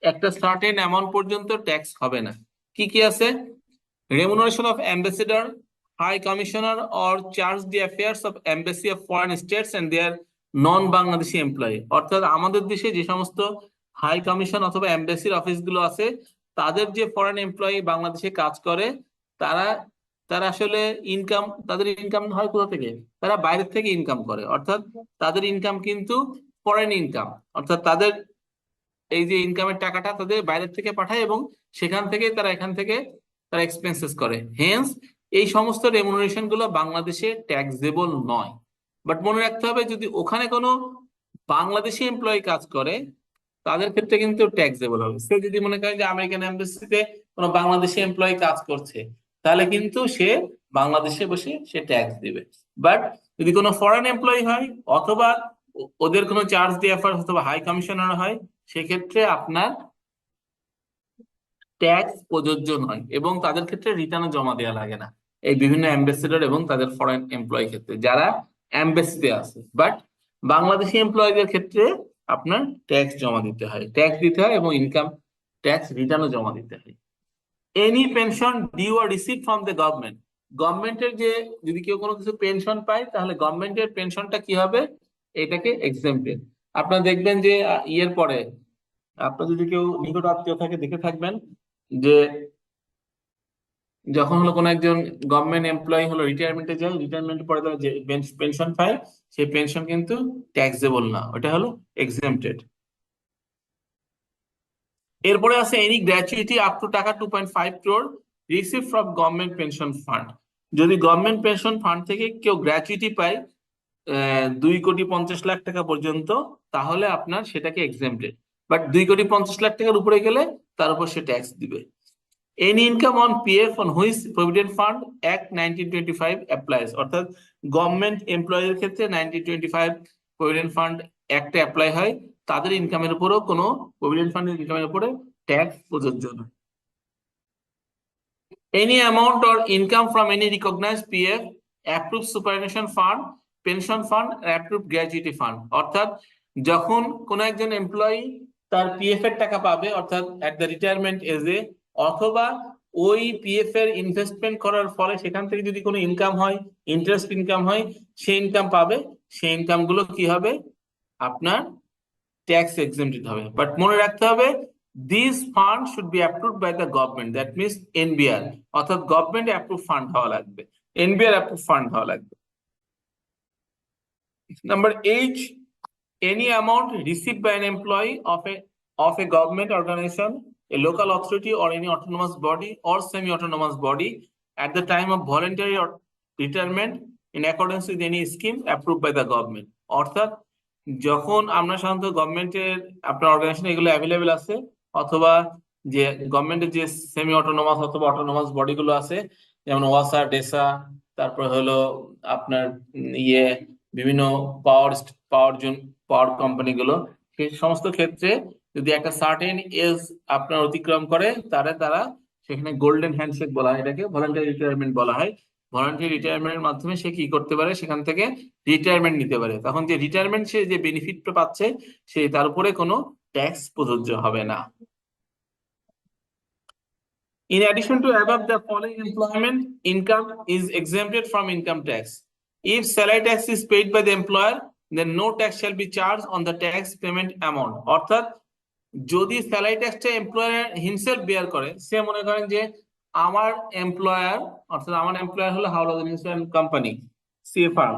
একটা সার্টেন অ্যামাউন্ট পর্যন্ত ট্যাক্স হবে না। কি কি আছে? remuneration of ambassador, high commissioner, or charge the affairs of embassy of foreign states and their non-Bangladeshi employee। অর্থাৎ আমাদের দেশে যে সমস্ত হাই কমিশন অথবা এমবাসির অফিস গুলো আছে, তাদের যে ফরেন এমপ্লয়ি বাংলাদেশে কাজ করে, তারা তারা আসলে তাদের ইনকাম হয় কোথা থেকে? তারা বাইরের থেকে ইনকাম করে, অর্থাৎ তাদের ইনকাম কিন্তু ফরেন ইনকাম, অর্থাৎ তাদের এই যে ইনকামের টাকাটা তাদের বাইরের থেকে পাঠায়, এবং সেখান থেকে এখান থেকে তারা এক্সপেন্সেস করে। হেন্স এই সমস্ত রেমুনারেশন গুলো বাংলাদেশে ট্যাক্সেবল নয়। বাট মনে রাখতে হবে, যদি ওখানে কোনো বাংলাদেশি এমপ্লয়ি কাজ করে, তাদের ক্ষেত্রে কিন্তু ট্যাক্সেবল হবে। সে যদি মনে করেন যে আমেরিকান এমবাসিতে কোনো বাংলাদেশি এমপ্লয়ি কাজ করছে, তাহলে কিন্তু সে বাংলাদেশে বসে সে ট্যাক্স দিবে। বাট যদি কোনো ফরেন এমপ্লয়ি হয়, অথবা ওদের কোনো চার্জ দিয়ে অ্যাফেয়ার্স অথবা হাই কমিশনার হয়, সেক্ষেত্রে আপনার ট্যাক্স প্রযোজ্য নয়, এবং তাদের ক্ষেত্রে রিটার্নও জমা দেওয়া লাগে না, এই বিভিন্ন অ্যাম্বাসেডর এবং তাদের ফরেন এমপ্লয়ি ক্ষেত্রে যারা অ্যাম্বাসিতে আছে। বাট বাংলাদেশি এমপ্লয়ীদের ক্ষেত্রে আপনার ট্যাক্স জমা দিতে হয়, ট্যাক্স দিতে হয়, এবং ইনকাম ট্যাক্স রিটার্নও জমা দিতে হয়। Any pension due or receive from the government, গভর্নমেন্টের যে যদি কেউ কোনো কিছু পেনশন পায় তাহলে গভর্নমেন্টের পেনশনটা কি হবে, এটাকে এক্সেম্পটেড। আপনারা দেখবেন যে ইয়ের পরে আপনার যদি কেউ নিকট আত্মীয় থাকে দেখে থাকবেন যে যখন হলো কোনো একজন গভর্নমেন্ট এমপ্লয়ি হলো রিটায়ারমেন্টে যায়, রিটায়ারমেন্টের পরে তারা যে পেনশন পায় সেই পেনশন কিন্তু ট্যাক্সেবল না, ওটা হলো এক্সেম্পটেড। এরপরে আছে এনি গ্র্যাচুইটি আপ টু টাকা 2.5 crore receive from government pension fund, যদি গভর্নমেন্ট পেনশন ফান্ড থেকে কেউ গ্র্যাচুইটি পায় 2,50,00,000 টাকা পর্যন্ত, তাহলে আপনার সেটাকে এক্সেম্পটেড। বাট 2,50,00,000 টাকার উপরে গেলে তার উপর সে ট্যাক্স দিবে। Any income on PF on which provident fund act 1925 applies, অর্থাৎ গভর্নমেন্ট এমপ্লয়ির ক্ষেত্রে 1925 প্রভিডেন্ট ফান্ড অ্যাক্টে অ্যাপ্লাই হয়, তাদের ইনকামের উপরও কোনো প্রভিডেন্ট ফান্ডের ইনকামের উপরে ট্যাক্স প্রযোজ্য নয়। Any amount or income from any recognized PF, approved superannuation fund, pension fund, approved gratuity fund, অর্থাৎ যখন কোনো একজন এমপ্লয়ি তার পিএফ এর টাকা পাবে অর্থাৎ এট দ্য রিটায়ারমেন্ট এজে, অথবা ওই পিএফ এর ইনভেস্টমেন্ট করার ফলে সেখান থেকে যদি কোনো ইনকাম হয়, ইন্টারেস্ট ইনকাম হয়, সেই ইনকাম পাবে, সেই ইনকাম গুলো কি হবে আপনার ট্যাক্স এক্সেম্পটেড হবে। বাট মনে রাখতে হবে this fund should be approved by the government, that means NBR, অর্থাৎ গভর্নমেন্ট অ্যাপ্রুভ ফান্ড হওয়া লাগবে, এনবিআর অ্যাপ্রুভ ফান্ড হওয়া লাগবে। Number 8, any amount received by an employee of a government organization, a local authority or any autonomous body or semi-autonomous body at the time of voluntary or retirement in accordance with any scheme approved by the government, অর্থাৎ যখন আমরা সাধারণত গভর্নমেন্টের আপনার organisation এগুলো available আছে, অথবা যে গভর্নমেন্টের যে সেমি অটোনোমাস অথবা অটোনোমাস বডি গুলো আছে যেমন ওয়াসা, ডেসা, তারপর হলো আপনার ইয়ে বিভিন্ন পাওয়ার পাওয়ার কোম্পানি গুলো, সেই সমস্ত ক্ষেত্রে যদি একটা সার্টেন এজ আপনার অতিক্রম করে তারা সেখানে গোল্ডেন হ্যান্ডশেক বলা হয়, এটাকে ভলান্টারি রিটায়ারমেন্ট বলা হয়। ভলান্টারি রিটায়ারমেন্টের মাধ্যমে সে কি করতে পারে, সেখান থেকে রিটায়ারমেন্ট নিতে পারে, তখন যে রিটায়ারমেন্ট সে যে বেনিফিটটা পাচ্ছে সে তার উপরে কোনো ট্যাক্স প্রযোজ্য হবে না। In addition to above, the following employment income is exempted from income tax. If salary tax is paid by the employer, then no tax shall be charged on the tax payment amount. অর্থাৎ যদি salary ট্যাক্সটা employer himself bear করে, সে মনে করেন যে আমার employer, অর্থাৎ আমার employer হলো Howrah insurance company C firm,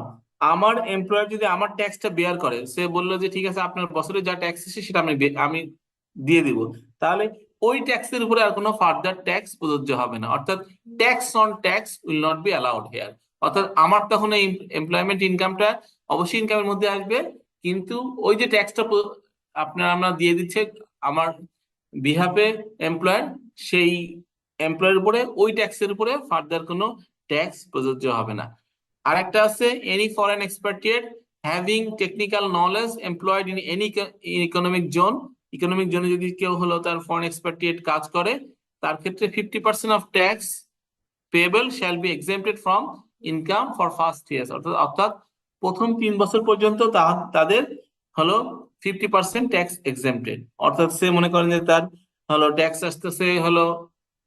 আমার এমপ্লয়ার যদি আমার ট্যাক্সটা বেয়ার করে, সে বললো যে ঠিক আছে আপনার বছরে যা ট্যাক্স এসে সেটা আমি দিয়ে দিব, তাহলে ওই ট্যাক্সের উপরে আর কোনো ফার্দার ট্যাক্স প্রযোজ্য হবে না, অর্থাৎ tax on tax will not be allowed here. অর্থাৎ আমার তখন এই এমপ্লয়মেন্ট ইনকামটা অবশ্যই ইনকামের মধ্যে আসবে, কিন্তু ওই যে ট্যাক্সটা আমরা দিয়ে দিচ্ছে আমার বিহাফে এমপ্লয়ার, সেই এমপ্লয়ের উপরে ওই ট্যাক্সের উপরে ফার্দার কোনো ট্যাক্স প্রযোজ্য হবে না। আর একটা আছে any foreign expatriate having technical knowledge employed in any economic zone, economic জোনে যদি কেউ হলো তার ফরেন এক্সপার্টিয়েট কাজ করে, তার ক্ষেত্রে 50% of tax payable shall be exempted from income for first years, অর্থাৎ প্রথম 3 বছর পর্যন্ত তাদের হলো 50% ট্যাক্স এক্সেম্পটেড। অর্থাৎ সে মনে করেন যে তার হলো ট্যাক্স আসতেছে হলো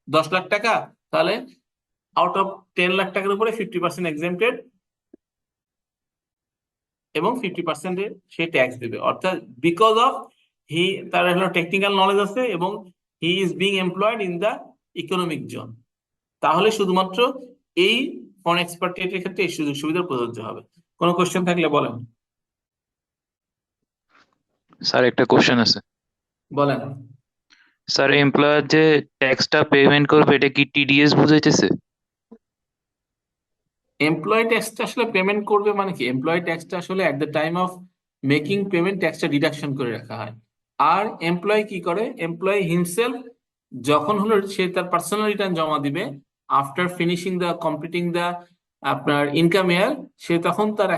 10 লাখ টাকা, তাহলে আউট অফ 10 লাখ টাকার উপরে 50% এক্সেম্পটেড এবং 50% সে ট্যাক্স দেবে, অর্থাৎ বিকজ অফ তার হলো টেকনিক্যাল নলেজ আছে এবং he is being employed in the economic zone, তাহলে শুধুমাত্র এই ফরেন এক্সপার্টিয়েটের ক্ষেত্রে এই সুযোগ সুবিধা প্রযোজ্য হবে। কোনো কোশ্চেন থাকলে বলেন। স্যার একটা কোশ্চেন আছে। বলেন। স্যার এমপ্লয়ার যে ট্যাক্সটা পেমেন্ট করবে এটা কি টিডিএস বুঝাইতেছে? এমপ্লয় ট্যাক্সটা আসলে পেমেন্ট করবে মানে কি, এমপ্লয় ট্যাক্সটা আসলে at the time of making payment ট্যাক্সটা ডিডাকশন করে রাখা হয়। আর এমপ্লয় কি করে, এমপ্লয় হিমসেলফ যখন হলো সে তার পার্সোনাল রিটার্ন জমা দিবে after finishing the completing the আপনার ইনকাম ইয়ার, সে তখন তার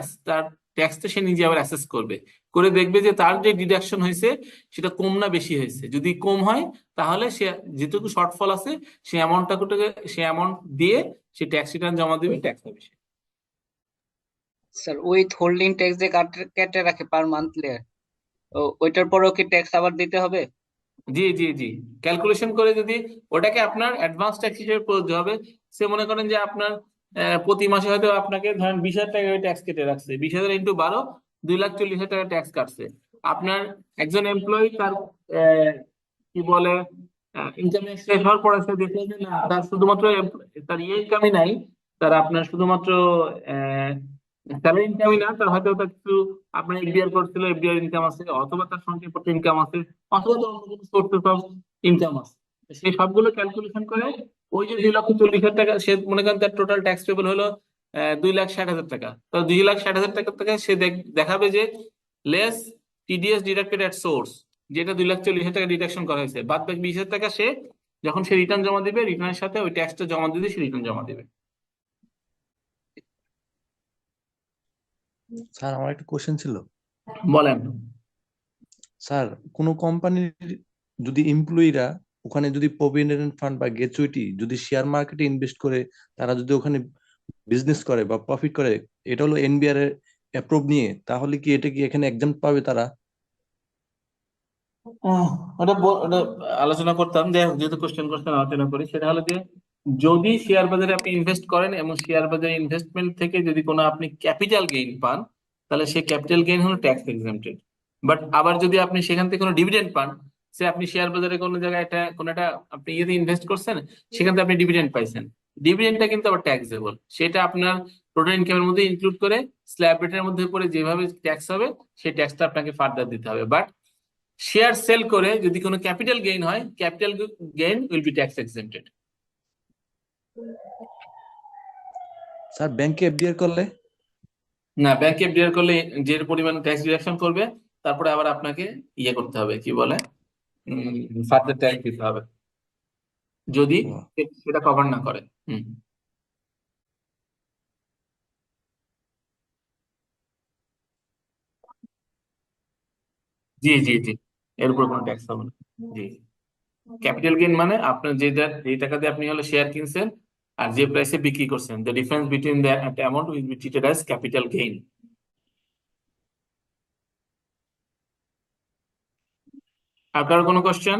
ট্যাক্সটা সে নিজে আবার অ্যাসেস করবে, করে দেখবে যে তার যে ডিডাকশন হয়েছে সেটা কম না বেশি হয়েছে। যদি কম হয় তাহলে সে যেটুকু শর্টফল আছে সেই অ্যামাউন্ট দিয়ে সে ট্যাক্স রিটার্ন জমা দেবে, ট্যাক্স হবে। স্যার উইথ হোল্ডিং ট্যাক্স যে কেটে রাখে পার মান্থলি, ওইটার পরেও কি ট্যাক্স আবার দিতে হবে? জি জি জি, ক্যালকুলেশন করে যদি ওটাকে আপনার অ্যাডভান্স ট্যাক্স হিসেবে প্রযোজ্য হবে। সে মনে করেন যে আপনার প্রতি মাসে হয়তো আপনাকে ধরেন 20,000 টাকা ট্যাক্স কেটে রাখছে, 20,000 ইন্টু 12, 2,40,000 টাকা ট্যাক্স কাটছে। আপনার একজন এমপ্লয়ি তার কি বলে ইনকাম শেষ হওয়ার পরে সে দেখলো যে না, তার শুধুমাত্র তার ইনকামই নাই, তার আপনার শুধুমাত্র স্যালারি ইনকামই না, তার হয়তো তার কিছু আপনার এফডিআর করছিল, এফডিআর ইনকাম আছে, অথবা তার সঞ্চয়পত্র ইনকাম আছে, অথবা তার অন্য কোনো সোর্সেস অফ ইনকাম আছে। তো সেই সবগুলো ক্যালকুলেশন করে ওই যে 2,40,000 টাকা, সে মনে করেন তার টোটাল ট্যাক্স পেবল হলো 2,60,000 টাকা। তো 2,60,000 টাকা থেকে সে দেখাবে যে লেস টিডিএস ডিডাক্টেড এট সোর্স, যেটা 2,40,000 টাকা ডিডাকশন করা হয়েছে, বাদ বাকি 20,000 টাকা সে যখন সে রিটার্ন জমা দিবে, রিটার্নের সাথে ওই ট্যাক্সটা জমা দিতে সে রিটার্ন জমা দিবে। স্যার আমার একটা কোশ্চেন ছিল। বলেন। স্যার কোনো কোম্পানির যদি এমপ্লয়িরা ওখানে যদি প্রভিডেন্ট ফান্ড বা গ্র্যাচুইটি যদি শেয়ার মার্কেটে ইনভেস্ট করে, তারা যদি ওখানে বিজনেস করে বা প্রফিট করে, এটা হলো এনবিআর এর অ্যাপ্রুভ নিয়ে, তাহলে কি এটা কি এখানে এক্সাম পাবে তারা? আহ, ওটা আলোচনা করতাম, যে যেহেতু কোশ্চেন করছেন আলোচনা করি। সেটা হলো যে যদি শেয়ার বাজারে আপনি ইনভেস্ট করেন এবং শেয়ার বাজারে ইনভেস্টমেন্ট থেকে যদি কোনো আপনি ক্যাপিটাল গেইন পান, তাহলে সেই ক্যাপিটাল গেইন হলো ট্যাক্স এক্সেম্পটেড। বাট আবার যদি আপনি সেখান থেকে কোনো ডিভিডেন্ড পান, সে আপনি শেয়ার বাজারে কোনো জায়গায় কোনো একটা আপনি ইয়েতে ইনভেস্ট করছেন, সেখান থেকে আপনি ডিভিডেন্ড পাইছেন, ডিভিডেন্ডটা কিন্তু আবার ট্যাক্সেবল। সেটা আপনার টোটাল ইনকামের মধ্যে ইনক্লুড করে স্ল্যাব রেটের মধ্যে পড়ে যেভাবে ট্যাক্স হবে, সেই ট্যাক্সটা আপনাকে ফার্দার দিতে হবে। বাট শেয়ার সেল করে যদি কোনো ক্যাপিটাল গেইন হয়, capital gain will be tax exempted. Sir ব্যাংকে এফডিআর করলে? না, ব্যাংকে এফডিআর করলে যে পরিমাণ ট্যাক্স ডিডাকশন করবে, তারপরে আবার আপনাকে ইয়ে করতে হবে, কি বলে, ফার্দার ট্যাক্স দিতে হবে যদি ও, সেটা কভার না করে। হুম। জি জি জি, এর উপর কোনো ট্যাক্স হবে না। জি, ক্যাপিটাল গেইন মানে আপনার যে টাকা দিয়ে আপনি হলো শেয়ার কিনছেন আর যে প্রাইসে বিক্রি করছেন, the difference between that amount will be treated as capital gain. আপনার কোনো কোশ্চেন?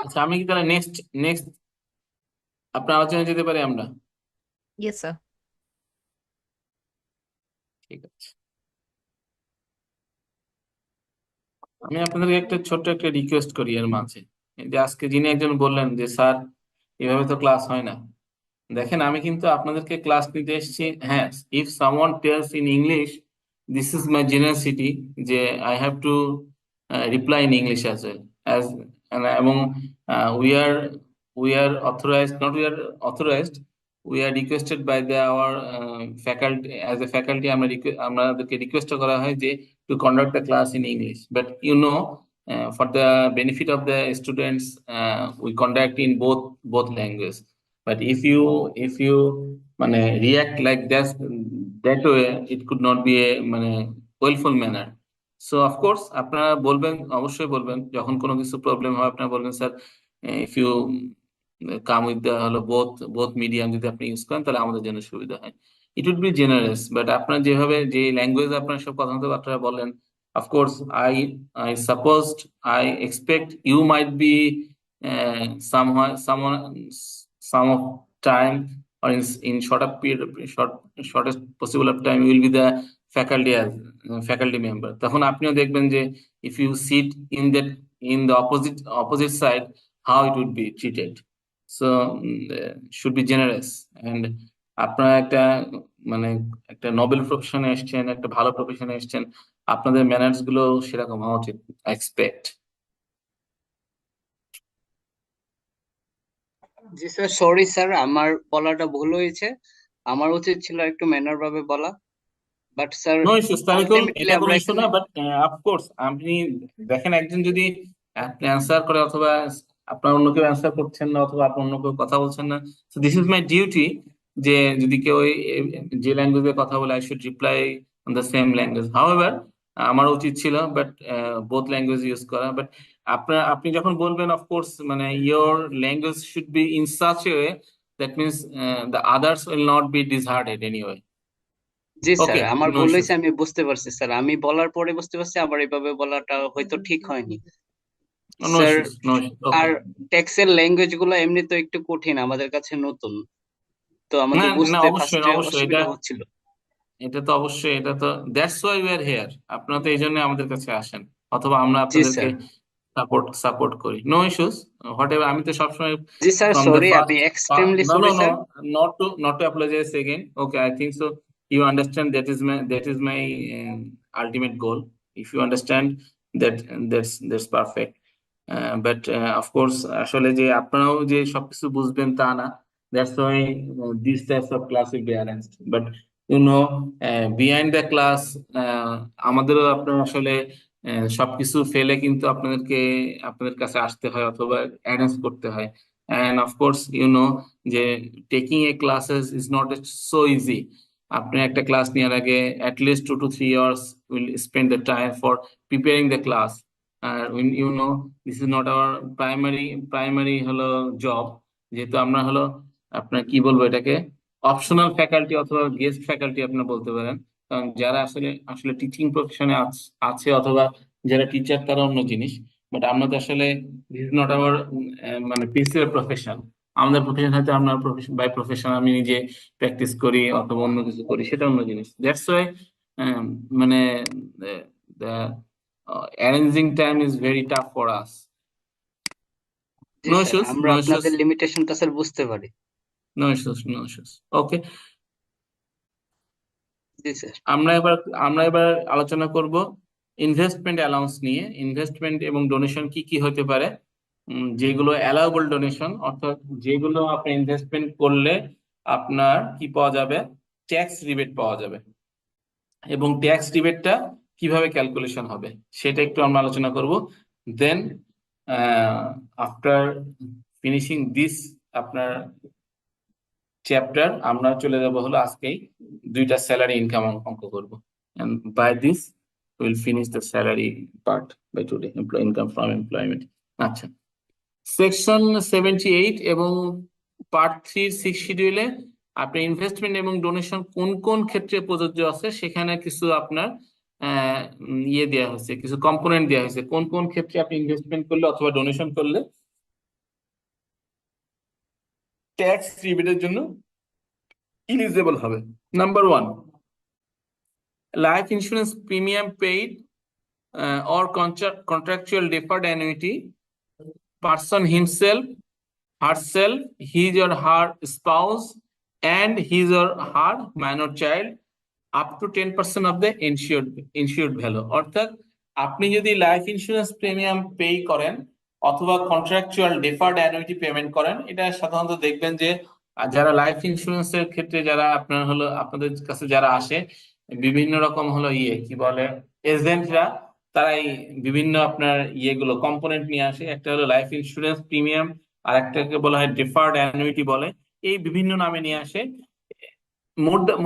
আচ্ছা, আমি কি তাহলে নেক্সট নেক্সট আপনার আলোচনায় যেতে পারি আমরা? Yes sir. ঠিক আছে, আমি আপনাদেরকে একটা ছোট্ট একটা রিকোয়েস্ট করি এর মাঝে। এই যে আজকে যিনি একজন বললেন যে স্যার এভাবে তো ক্লাস হয় না, দেখেন আমি কিন্তু আপনাদেরকে ক্লাস নিতে এসেছি। হ্যাঁ, if someone tells in English, this is my generosity, যে I have to reply in English as well as, এবং we are authorised, not we are authorised, we are requested by the our faculty, as a faculty আমাদেরকে request করা হয় যে to conduct the class in English. But for the benefit of the students, we conduct in both language. But if you মানে react like that way, it could not be a মানে willful manner. So of course আপনারা বলবেন, অবশ্যই বলবেন যখন কোনো কিছু problem হয়, আপনারা বলবেন sir if you come with the হলো both মিডিয়াম যদি আপনি ইউজ করেন, তাহলে আমাদের জন্য সুবিধা হয়। It would be generous. But আপনার যেভাবে যে ল্যাঙ্গুয়েজ আপনার সব কথাবার্তা বলেন, of course I supposed, I expect you might be some of time, or in shortest possible of time, you will be the faculty as faculty member. তখন আপনিও দেখবেন যে if you sit in the opposite side, how it would be treated. So should be generous. And আপনারা একটা মানে একটা Nobel প্রফেশনে এসেছেন, একটা ভালো প্রফেশনে এসেছেন, আপনাদের ম্যানার্স গুলো সেরকম হওয়া উচিত, এক্সপেক্ট। জি স্যার, সরি স্যার, আমার বলাটা ভুল হয়েছে। আমার উচিত ছিল একটু ম্যানার ভাবে বলা। বাট স্যার, নো ইস্যুস, তাহলে আলটিমেটলি এটা কোনো আমরা ইস্যু এখানে না। বাট অফকোর্স আপনি দেখেন, একজন যদি আপনি অ্যান্সার করে, অথবা আপনার অন্য কেউ অ্যান্সার করছেন না, অথবা আপনি অন্য কেউ কথা বলছেন না, so this is my duty, যে যদি কেউ যে ল্যাঙ্গুয়েজে কথা বলে, I should reply on the same language. However আমার উচিত ছিল, বাট বোথ ল্যাঙ্গুয়েজ ইউজ করা। বাট আপনি যখন বলবেন, অফকোর্স মানে your language should be in such a way that means the others will not be disheartened anyway. জি sir, okay, আমার নো ভুল ইস্যুস। হয়েছে, আমি বুঝতে পারছি স্যার, আমি বলার পরে বুঝতে পারছি আবার এভাবে বলাটা হয়তো ঠিক হয়নি no sir. Issues, no issues. আর ওকে। ট্যাক্সের ল্যাঙ্গুয়েজ গুলো এমনি তো একটু কঠিন, আমাদের কাছে নতুন, তো না আমাদের না, বুঝতে অবশ্যই না, ফার্স্টে অবশ্যই এটা, অসুবিধা হচ্ছিল। এটা তো অবশ্যই, এটা তো that's why we are here. আপনারা তো এই জন্য আমাদের কাছে আসেন, অথবা আমরা জি আপনাদেরকে স্যার। সাপোর্ট করি। No issues, whatever. আমি তো সবসময় জি sir, from the sorry, first, আমি extremely no, sorry no, no, sir. not to apologize again. Okay, I think so. You understand that is my ultimate goal. If you understand that, that's perfect. But of course, আসলে যে আপনারাও যে সবকিছু বুঝবেন তা না। That's why these types of class will be arranged. But behind the class, uh, আমাদেরও আপনার আসলে সবকিছু ফেলে কিন্তু আপনাদের কাছে আসতে হয় অথবা অ্যারেঞ্জ করতে হয়। And of course, যে taking a classes is not so easy. আপনি একটা ক্লাস নেওয়ার আগে at least 2 to 3 hours will spend the time for preparing the class. When this is not our primary হলো জব, যেহেতু আমরা হলো আপনার কি বলবো এটাকে অপশনাল ফ্যাকাল্টি অথবা গেস্ট ফ্যাকাল্টি আপনার বলতে পারেন। কারণ যারা আসলে আসলে টিচিং প্রফেশনে আছে অথবা যারা টিচার, তারা অন্য জিনিস। বাট আমরা তো আসলে দিস ইজ নট আওয়ার মানে প্রিন্সিপাল প্রফেশন। আমাদের প্রফেশন হয়তো আপনার প্রফেশন বাই প্রফেশন, আমি নিজে প্র্যাকটিস করি অথবা অন্য কিছু করি, সেটা অন্য জিনিস। দ্যাটস ওয়াই মানে the arranging time is very tough for us. G No sir, issues, আমরা no issues, আপনাদের লিমিটেশনটা স্যার বুঝতে পারি। no issues, no issues. Okay, জি স্যার। আমরা এবার আমরা এবার আলোচনা করব ইনভেস্টমেন্ট অ্যালাউন্স নিয়ে। ইনভেস্টমেন্ট এবং ডোনেশন কি কি হতে পারে, যেগুলো অ্যালাউবল ডোনেশন, অর্থাৎ যেগুলো আপনি ইনভেস্টমেন্ট করলে আপনার কি পাওয়া যাবে, ট্যাক্স রিবেট পাওয়া যাবে, এবং ট্যাক্স রিবেটটা কিভাবে ক্যালকুলেশন হবে সেটা একটু আমরা আলোচনা করব। দেন আফটার ফিনিশিং দিস আপনার চ্যাপ্টার, আমরা চলে যাব হলো আজকেই দুইটা স্যালারি ইনকাম অঙ্ক করব। and by this we will finish the salary part by today, income from employment. আচ্ছা, সেকশন 78 এবং পার্ট 3 6 শিডিউলে আপনি ইনভেস্টমেন্ট এবং ডোনেশন কোন কোন ক্ষেত্রে প্রযোজ্য আছে সেখানে কিছু আপনার ইয়ে দেওয়া হয়েছে, কিছু কম্পোনেন্ট দেওয়া হয়েছে কোন কোন ক্ষেত্রে আপনি ইনভেস্টমেন্ট করলে অথবা ডোনেশন করলে ট্যাক্স রিবেটের জন্য ইলিজিবল হবে। Number 1, life insurance premium paid or contractual deferred annuity, person himself, herself, his or her spouse, and his or her minor child, up to 10% of the insured value. অর্থাৎ আপনি যদি life insurance premium pay করেন অথবা contractual deferred annuity payment করেন, এটা সাধারণত দেখবেন যে যারা লাইফ ইন্স্যুরেন্সের ক্ষেত্রে যারা আপনার হলো আপনাদের কাছে যারা আসে, বিভিন্ন রকম হলো কি বলে এজেন্টরা, তারা এই বিভিন্ন আপনার ইয়েগুলো কম্পোনেন্ট নিয়ে আসে। একটা হলো লাইফ ইন্স্যুরেন্স প্রিমিয়াম, আর একটাকে বলা হয় ডেফার্ড অ্যানুইটি বলে, এই বিভিন্ন নামে নিয়ে আসে।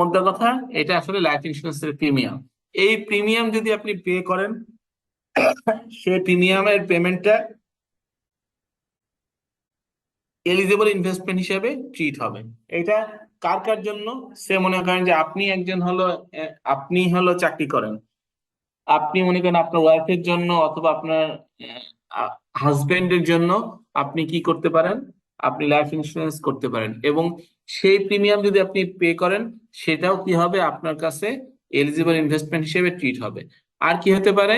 মোদ্দা কথা, এটা আসলে লাইফ ইন্স্যুরেন্সের প্রিমিয়াম। এই প্রিমিয়াম যদি আপনি পে করেন, সেই প্রিমিয়ামের পেমেন্টটা এলিজিবল ইনভেস্টমেন্ট হিসেবে ট্রিট হবে। এটা কার কার জন্য? সে মনে করেন যে আপনি হলো চাকরি করেন, আপনি মনে করেন আপনার ওয়াইফের জন্য অথবা আপনার হাজবেন্ডের জন্য আপনি কি করতে পারেন, আপনি লাইফ ইন্স্যুরেন্স করতে পারেন, এবং সেই প্রিমিয়াম যদি আপনি পে করেন, সেটাও কি হবে আপনার কাছে এলিজিবল ইনভেস্টমেন্ট হিসেবে ট্রিট হবে। আর কি হতে পারে,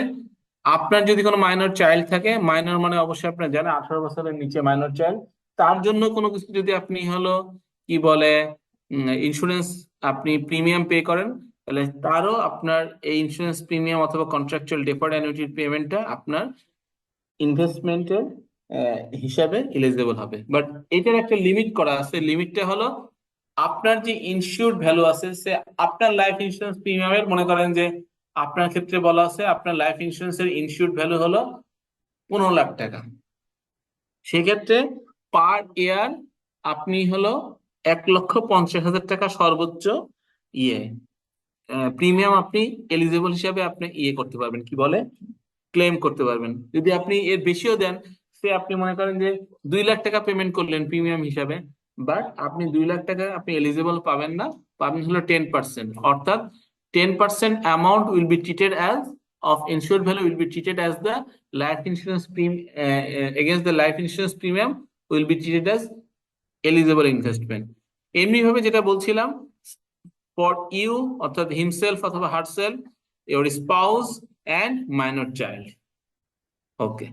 আপনার যদি কোনো মাইনর চাইল্ড থাকে, মাইনর মানে অবশ্যই আপনার জানেন 18 বছরের নিচে মাইনর চাইল্ড, তার জন্য কোনো কিছু যদি আপনি হলো কি বলে ইন্স্যুরেন্স আপনি প্রিমিয়াম পে করেন, তাহলে তারও আপনার এই ইন্স্যুরেন্স প্রিমিয়াম অথবা কন্ট্রাকচুয়াল ডেফার্ড অ্যানুইটির পেমেন্টটা আপনার ইনভেস্টমেন্টের হিসাবে এলিজিবল হবে। বাট এটার একটা লিমিট করা আছে। লিমিটটা হলো আপনার যে ইনসিওর্ড ভ্যালু আছে, সে আপনার লাইফ ইন্স্যুরেন্স প্রিমিয়ামের মনে করেন যে আপনার ক্ষেত্রে বলা আছে আপনার লাইফ ইন্স্যুরেন্সের ইনসিওর্ড ভ্যালু হলো 15 লাখ টাকা। সেক্ষেত্রে পার ইয়ার আপনি হলো 1,50,000 টাকা সর্বোচ্চ ইয়ে প্রিমিয়াম আপনি এলিজিবল হিসাবে আপনি ইয়ে করতে পারবেন, কি বলে, ক্লেম করতে পারবেন। যদি আপনি এর বেশিও দেন, সে আপনি মনে করেন যে 2 লাখ টাকা পেমেন্ট করলেন প্রিমিয়াম হিসাবে, বাট আপনি 2 লাখ টাকা আপনি এলিজিবল পাবেন না, পাবেন হলো 10%, অর্থাৎ 10% amount will be treated as of insured value will be treated as the life insurance against the life insurance premium will be treated as eligible investment। এমনি ভাবে যেটা বলছিলাম, ফর ইউ অর্থাৎ হিমসেলফ অথবা herself, your spouse and minor child. Okay,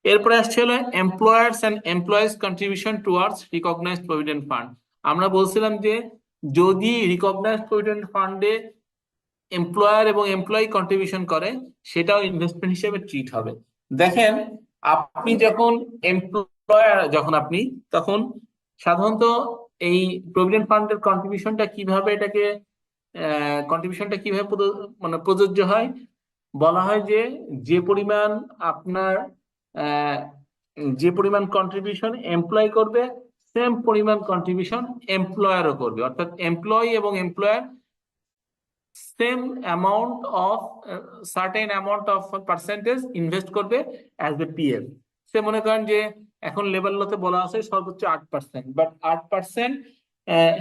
এরপরে আসছে হলো employers and employees contribution towards recognised provident fund. আমরা বলছিলাম যে যদি রিকগনাইজড প্রভিডেন্ট ফান্ডে এমপ্লয়ার এবং এমপ্লয়ি কন্ট্রিবিউশন করে, সেটাও ইনভেস্টমেন্ট হিসেবে ট্রিট হবে। দেখেন, আপনি যখন এমপ্লয়ার, যখন আপনি তখন সাধারণত এই প্রভিডেন্ট ফান্ডের কন্ট্রিবিউশনটা কিভাবে মানে প্রযোজ্য হয়, বলা হয় যে যে পরিমাণ আপনার আহ, যে পরিমাণ কন্ট্রিবিউশন এমপ্লয় করবে, সেম পরিমাণ কন্ট্রিবিউশন এমপ্লয়ারও করবে, অর্থাৎ এমপ্লয়ি এবং employer same amount of certain amount of percentage invest করবে অ্যাজ এ পিএফ। সে মনে করেন যে এখন লেবার লতে বলা আছে সর্বোচ্চ 8%, বাট 8%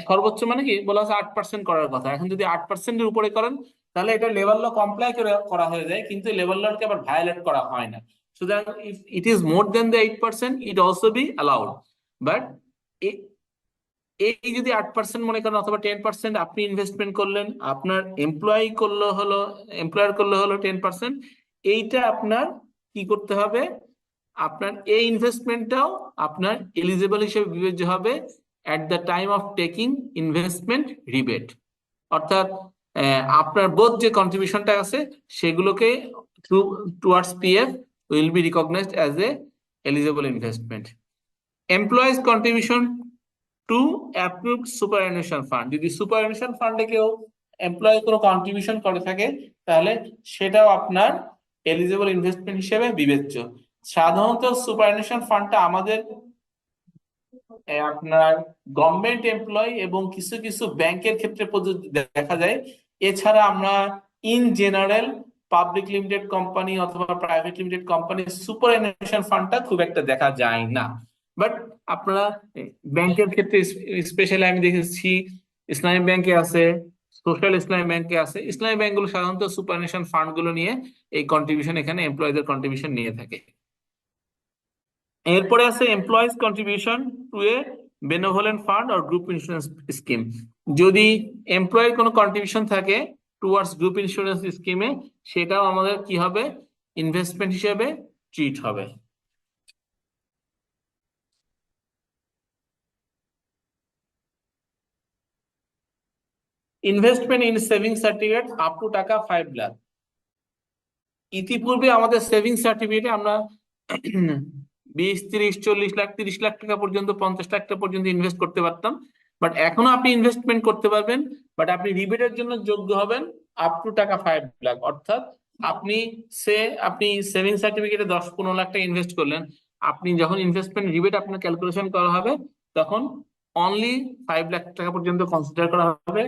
সর্বোচ্চ মানে কি বলা আছে 8% করার কথা। এখন যদি 8%-এর উপরে করেন, তাহলে এটা লেবার ল কমপ্লাই করা হয়ে যায়, কিন্তু লেবার লকে আবার ভায়োলেট করা হয় না। সুতরাং if it is more than the 8%, it also be allowed. But এই যদি 8% মনে করেন অথবা 10% আপনি ইনভেস্টমেন্ট করলেন, আপনার এমপ্লয়ার করলে হলো 10%, এইটা আপনার কি করতে হবে, আপনার এই ইনভেস্টমেন্টটাও আপনার এলিজিবল হিসেবে বিবেচ্য হবে at the time of taking investment rebate. অর্থাৎ আপনার বোধ যে কন্ট্রিবিউশনটা আছে সেগুলোকে towards PF will be recognised as a eligible investment. Employees contribution to approved superannuation fund, যদি সুপারঅ্যানুয়েশন ফান্ডে কেউ এমপ্লয়ি কোনো কন্ট্রিবিউশন করে থাকে, তাহলে সেটাও আপনার এলিজিবল ইনভেস্টমেন্ট হিসেবে বিবেচ্য। সাধারণত সুপারঅ্যানুয়েশন ফান্ডটা আমাদের আপনার গভর্নমেন্ট এমপ্লয়ি এবং কিছু কিছু ব্যাংকের ক্ষেত্রে প্রযোজ্য দেখা যায়। এছাড়া আমরা in general public limited company অথবা প্রাইভেট লিমিটেড কোম্পানি সুপারঅ্যানুয়েশন ফান্ডটা খুব একটা দেখা যায় না। বাট আপনারা ব্যাংকের ক্ষেত্রে স্পেশালি আমি দেখেছি ইসলামী ব্যাংকে আছে, সোশ্যাল ইসলামী ব্যাংকে আছে, ইসলামী ব্যাংকগুলো সাধারণত সুপারঅ্যানুয়েশন ফান্ড গুলো নিয়ে এই কন্ট্রিবিউশন, এখানে এমপ্লয়ীদের কন্ট্রিবিউশন নিয়ে থাকে। এরপরে আছে employees contribution to a benevolent fund or group insurance scheme. যদি এমপ্লয়ের কোনো কন্ট্রিবিউশন থাকে টুয়ার্ডস গ্রুপ ইন্স্যুরেন্স স্কিমে, সেটাও আমাদের কি হবে, ইনভেস্টমেন্ট হিসেবে ট্রিট হবে। Investment in savings certificate up to টাকা 5 লাখ। ইতিপূর্বে আমাদের সেভিংস সার্টিফিকেটে আমরা 20, 30, 40 লাখ, 30 লাখ টাকা পর্যন্ত, 50 লাখ টাকা পর্যন্ত ইনভেস্ট করতে পারতাম। বাট এখনো আপনি ইনভেস্টমেন্ট করতে পারবেন, বাট আপনি রিবেটের জন্য যোগ্য হবেন আপ টু টাকা 5 লাখ। অর্থাৎ আপনি সেভিংস সার্টিফিকেটে 10-15 লাখ টাকা ইনভেস্ট করলেন, আপনি যখন ইনভেস্টমেন্ট রিবেট আপনার ক্যালকুলেশন করা হবে, তখন অনলি 5 লাখ টাকা পর্যন্ত কনসিডার করা হবে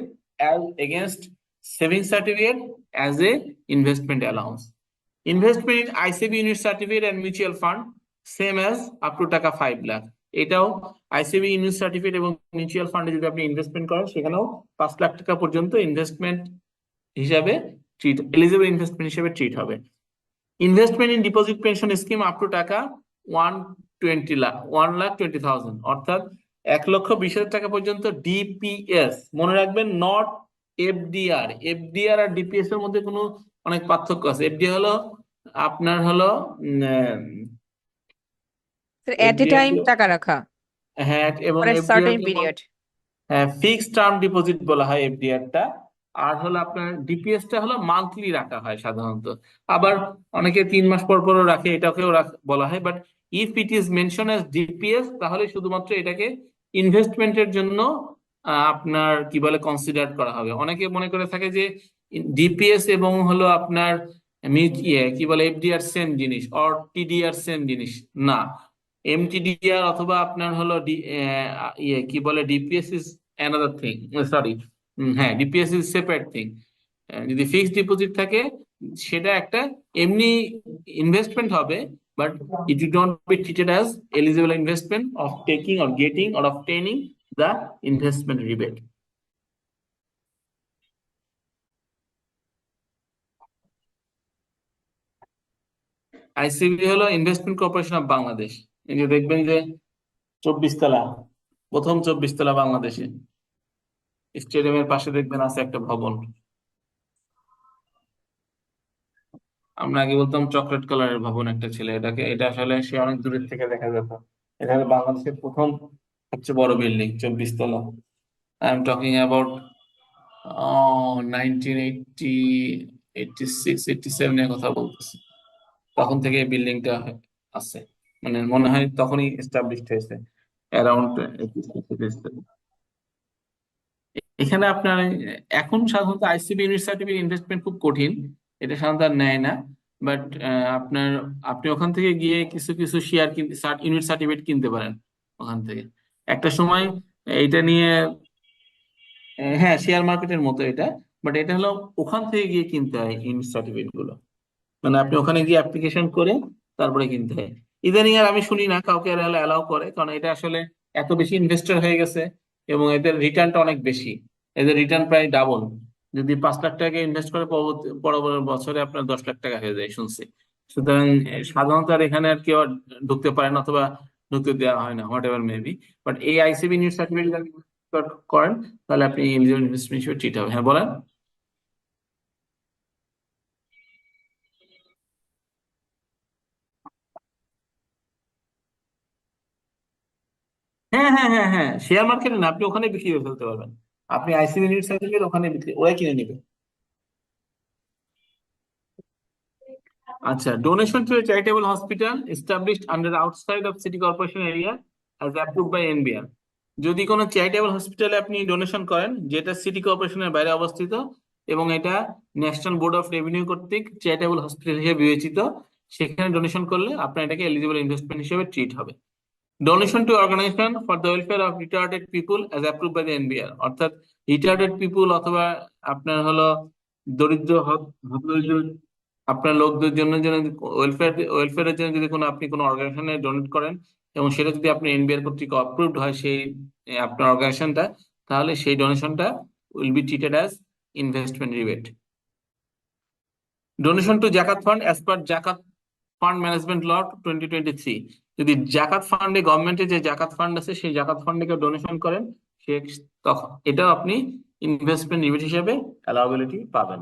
as against savings certificate as a investment allowance. Investment in ICB unit certificate and mutual fund same as up to টাকা 5 লাখ। এটাও আইসিবি ইউনিট সার্টিফিকেট এবং মিউচুয়াল ফান্ডে যদি আপনি ইনভেস্টমেন্ট করেন, সেখানেও 5 লাখ টাকা পর্যন্ত ইনভেস্টমেন্ট হিসাবে এলিজিবল ইনভেস্টমেন্ট হিসেবে ট্রিট হবে। Investment in deposit pension scheme up to টাকা 1,20,000, অর্থাৎ 1,20,000 টাকা পর্যন্ত ডিপিএস। মনে রাখবেন, নট এফডিআর। এফডিআর আর ডিপিএস এর মধ্যে কোনো অনেক পার্থক্য আছে। এফডিআর হলো আপনার হলো এট এ এফডিআর টাইম টাকা রাখা হ্যাঁ, এবং for a FDR certain period. Fixed term deposit বলা হয় এফডিআর টা। আর হলো আপনার ডিপিএস টা হলো মান্থলি রাখা হয় সাধারণত, আবার অনেকে 3 মাস পর পরও রাখে, এটাকেও বলা হয়। But if it is mention as DPS, তাহলে শুধুমাত্র এটাকে ইনভেস্টমেন্টের জন্য আপনার কি বলে কনসিডার করা হবে। অনেকে মনে করে থাকে যে ডিপিএস এবং হলো আপনার কি বলে এফডিআর সেম জিনিস, অর টিডিআর সেম জিনিস। না, এমটিডিআর অথবা আপনার হলো কি বলে DPS is another thing, sorry, হ্যাঁ, ডিপিএস ইজ সেপারেট থিং। যদি ফিক্সড ডিপোজিট থাকে সেটা একটা এমনি ইনভেস্টমেন্ট হবে, but it will not be treated as eligible investment of taking or getting or obtaining the investment rebate. ICB হলো investment corporation of Bangladesh. এই যে দেখবেন যে 24 তলা, প্রথম 24 তলা বাংলাদেশে, স্টেডিয়ামের পাশে দেখবেন আছে একটা ভবন। আমরা আগে বলতাম চকলেট কালারের ভবন একটা ছিল, এটা আসলে সে অনেক দূরের থেকে দেখা যেত। এটা হলো বাংলাদেশের প্রথম সবচেয়ে বড় বিল্ডিং, 24 তলা। আই এম টকিং অ্যাবাউট 1980, 86, 87 এর কথা বলতেছি। তখন থেকে এই বিল্ডিংটা আছে, মানে মনে হয় তখনই এস্টাবলিশড হয়েছে, অ্যারাউন্ড। এখানে আপনার এখন সাধারণত আইসিবি ইউনিট সার্টিফিকেট ইনভেস্টমেন্ট খুব কঠিন, এটা সাধারণত আর নেয় না। বাট আপনার, আপনি ওখান থেকে গিয়ে কিছু কিছু শেয়ার কিনতে, ইউনিট সার্টিফিকেট কিনতে পারেন ওখান থেকে। একটা সময় এইটা নিয়ে, হ্যাঁ শেয়ার মার্কেটের মতো এটা, বাট এটা হলো ওখান থেকে গিয়ে কিনতে হয় ইউনিট সার্টিফিকেট গুলো। মানে আপনি ওখানে গিয়ে অ্যাপ্লিকেশন করে তারপরে কিনতে হয়। ইদানিং আর আমি শুনি না কাউকে অ্যালাউ করে, কারণ এটা আসলে এত বেশি ইনভেস্টর হয়ে গেছে এবং এদের রিটার্নটা অনেক বেশি। এদের রিটার্ন প্রায় ডাবল। যদি 5 লাখ টাকা ইনভেস্ট করে পরবর্তী বছরে আপনার 10 লাখ টাকা হয়ে যায় শুনছি। সুতরাং সাধারণত আর এখানে আর কেউ আর ঢুকতে পারে না, অথবা ঢুকতে দেওয়া হয় না, হোয়াট এভার মেবি। বাট এই আইসিবি নিউজ সার্টিফিকেট করেন তাহলে আপনি এলিজিবল ইনভেস্টমেন্ট হিসেবে ট্রিট হবে। হ্যাঁ বলেন। হ্যাঁ হ্যাঁ হ্যাঁ হ্যাঁ, শেয়ার মার্কেটে না, আপনি ওখানে বিক্রি করে ফেলতে পারবেন। আপনি আইসিবি নিউজ সার্টিফিকেট ওখানে বিক্রি, ওরাই কিনে নিবে। আচ্ছা, donation to a charitable hospital established under outside of city corporation area as approved by NBR. যদি কোনো চ্যারিটেবল হসপিটালে আপনি ডোনেশন করেন যেটা সিটি কর্পোরেশনের বাইরে অবস্থিত এবং এটা ন্যাশনাল বোর্ড অফ রেভিনিউ কর্তৃক চ্যারিটেবল হসপিটাল হিসেবে বিবেচিত, সেখানে ডোনেশন করলে আপনার এটাকে এলিজিবল ইনভেস্টমেন্ট হিসেবে ট্রিট হবে। Donation to organisation for the welfare of retired people as approved by the NBR, অর্থাৎ রিটায়ার্ডেড পিপুল অথবা আপনার হলো দরিদ্র হতদরিদ্র আপনার লোকদের জন্য যেন ওয়েলফেয়ারের জন্য যদি কোনো আপনি কোনো অর্গানাইজেশনে ডোনেট করেন এবং সেটা যদি আপনি এনবিআর কর্তৃক অ্যাপ্রুভড হয় সেই আপনার অর্গানাইজেশনটা, তাহলে সেই ডোনেশনটা will be treated as investment rebate. Donation to জাকাত ফান্ড অ্যাজ পার জাকাত ফান্ড ম্যানেজমেন্ট ল 2023, যদি জাকাত ফান্ডে, গভর্নমেন্টের যে জাকাত ফান্ড আছে সেই জাকাত ফান্ডে কেউ ডোনেশন করেন, সে তখন এটাও আপনি ইনভেস্টমেন্ট রিবেট হিসেবে অ্যালাউবিলিটি পাবেন।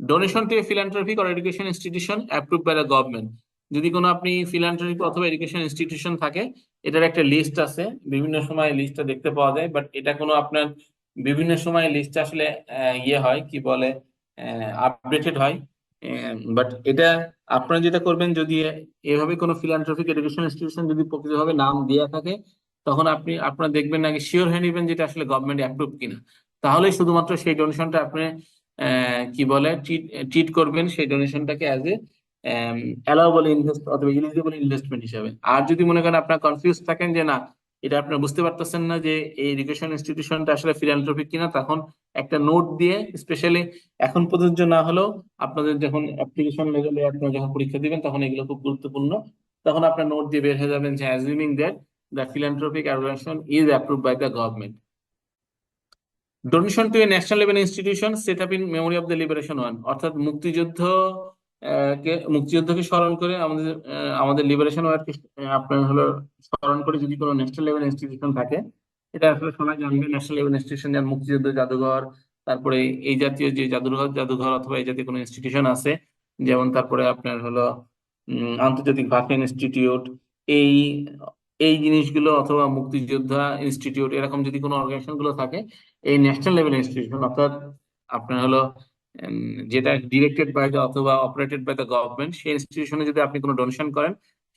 Donation to a philanthropic or education institution approved by the government, যদি কোনো আপনি ফিলান্থ্রপিক অথবা এডুকেশন ইনস্টিটিউশন থাকে, এটার একটা লিস্ট আছে, বিভিন্ন সময় লিস্টটা দেখতে পাওয়া যায়, বাট এটা কোনো আপনার বিভিন্ন সময় লিস্টটা আসলে ইয়ে হয় কি বলে, আপডেটেড হয়। বাট এটা আপনারা যেটা করবেন, যদি এভাবে কোনো ফিলান্থ্রপিক এডুকেশন ইনস্টিটিউশন যদি প্রকৃতভাবে নাম দেওয়া থাকে, তখন আপনারা দেখবেন আগে শিওর হয়ে নেবেন যেটা আসলে গভর্নমেন্ট অ্যাপ্রুভ কিনা, তাহলে শুধুমাত্র সেই ডোনেশনটা আপনি কি বলে ট্রিট করবেন সেই ডোনেশনটাকে অ্যাজ এ অ্যালাউবল ইনভেস্ট অথবা এলিজিবল ইনভেস্টমেন্ট হিসাবে। আর যদি মনে করেন আপনার কনফিউজ থাকেন যে না, এটা আপনার বুঝতে পারতেছেন না যে এই এডুকেশন ইনস্টিটিউশনটা আসলে ফিলান্থ্রপিক কিনা, তখন একটা নোট দিয়ে, স্পেশালি এখন প্রযোজ্য না হলেও আপনাদের যখন অ্যাপ্লিকেশন লেভেলে আপনারা যখন পরীক্ষা দিবেন তখন এগুলো খুব গুরুত্বপূর্ণ, তখন আপনার নোট দিয়ে বের হয়ে যাবেন যে assuming that the philanthropic organisation is approved by the government. Donation to a national level institution set up in memory of the liberation war, অর্থাৎ মুক্তিযুদ্ধকে স্মরণ করে আমাদের লিবারেশন ওয়ারকে আপনার হলো স্মরণ করে যদি কোনো ন্যাশনাল লেভেল ইনস্টিটিউশন থাকে, এটা আসলে সবাই জানবে ন্যাশনাল লেভেল ইনস্টিটিউশন, যেমন মুক্তিযুদ্ধ জাদুঘর, তারপরে এই জাতীয় যে জাদুঘর অথবা এই জাতীয় কোনো ইনস্টিটিউশন আছে, যেমন তারপরে আপনার হলো আন্তর্জাতিক ভাষা ইনস্টিটিউট, এই এই জিনিসগুলো, অথবা মুক্তিযোদ্ধা ইনস্টিটিউট, এরকম যদি কোনো অর্গানাইজেশন গুলো থাকে, এই ন্যাশনাল লেভেল ইনস্টিটিউশন অর্থাৎ আপনার হলো যেটা ডিরেক্টেড বাই দ্য অথবা অপারেটেড বাই দ্য গভর্নমেন্ট, সেই ইনস্টিটিউশনে যদি আপনি কোনো ডোনেশন করেন,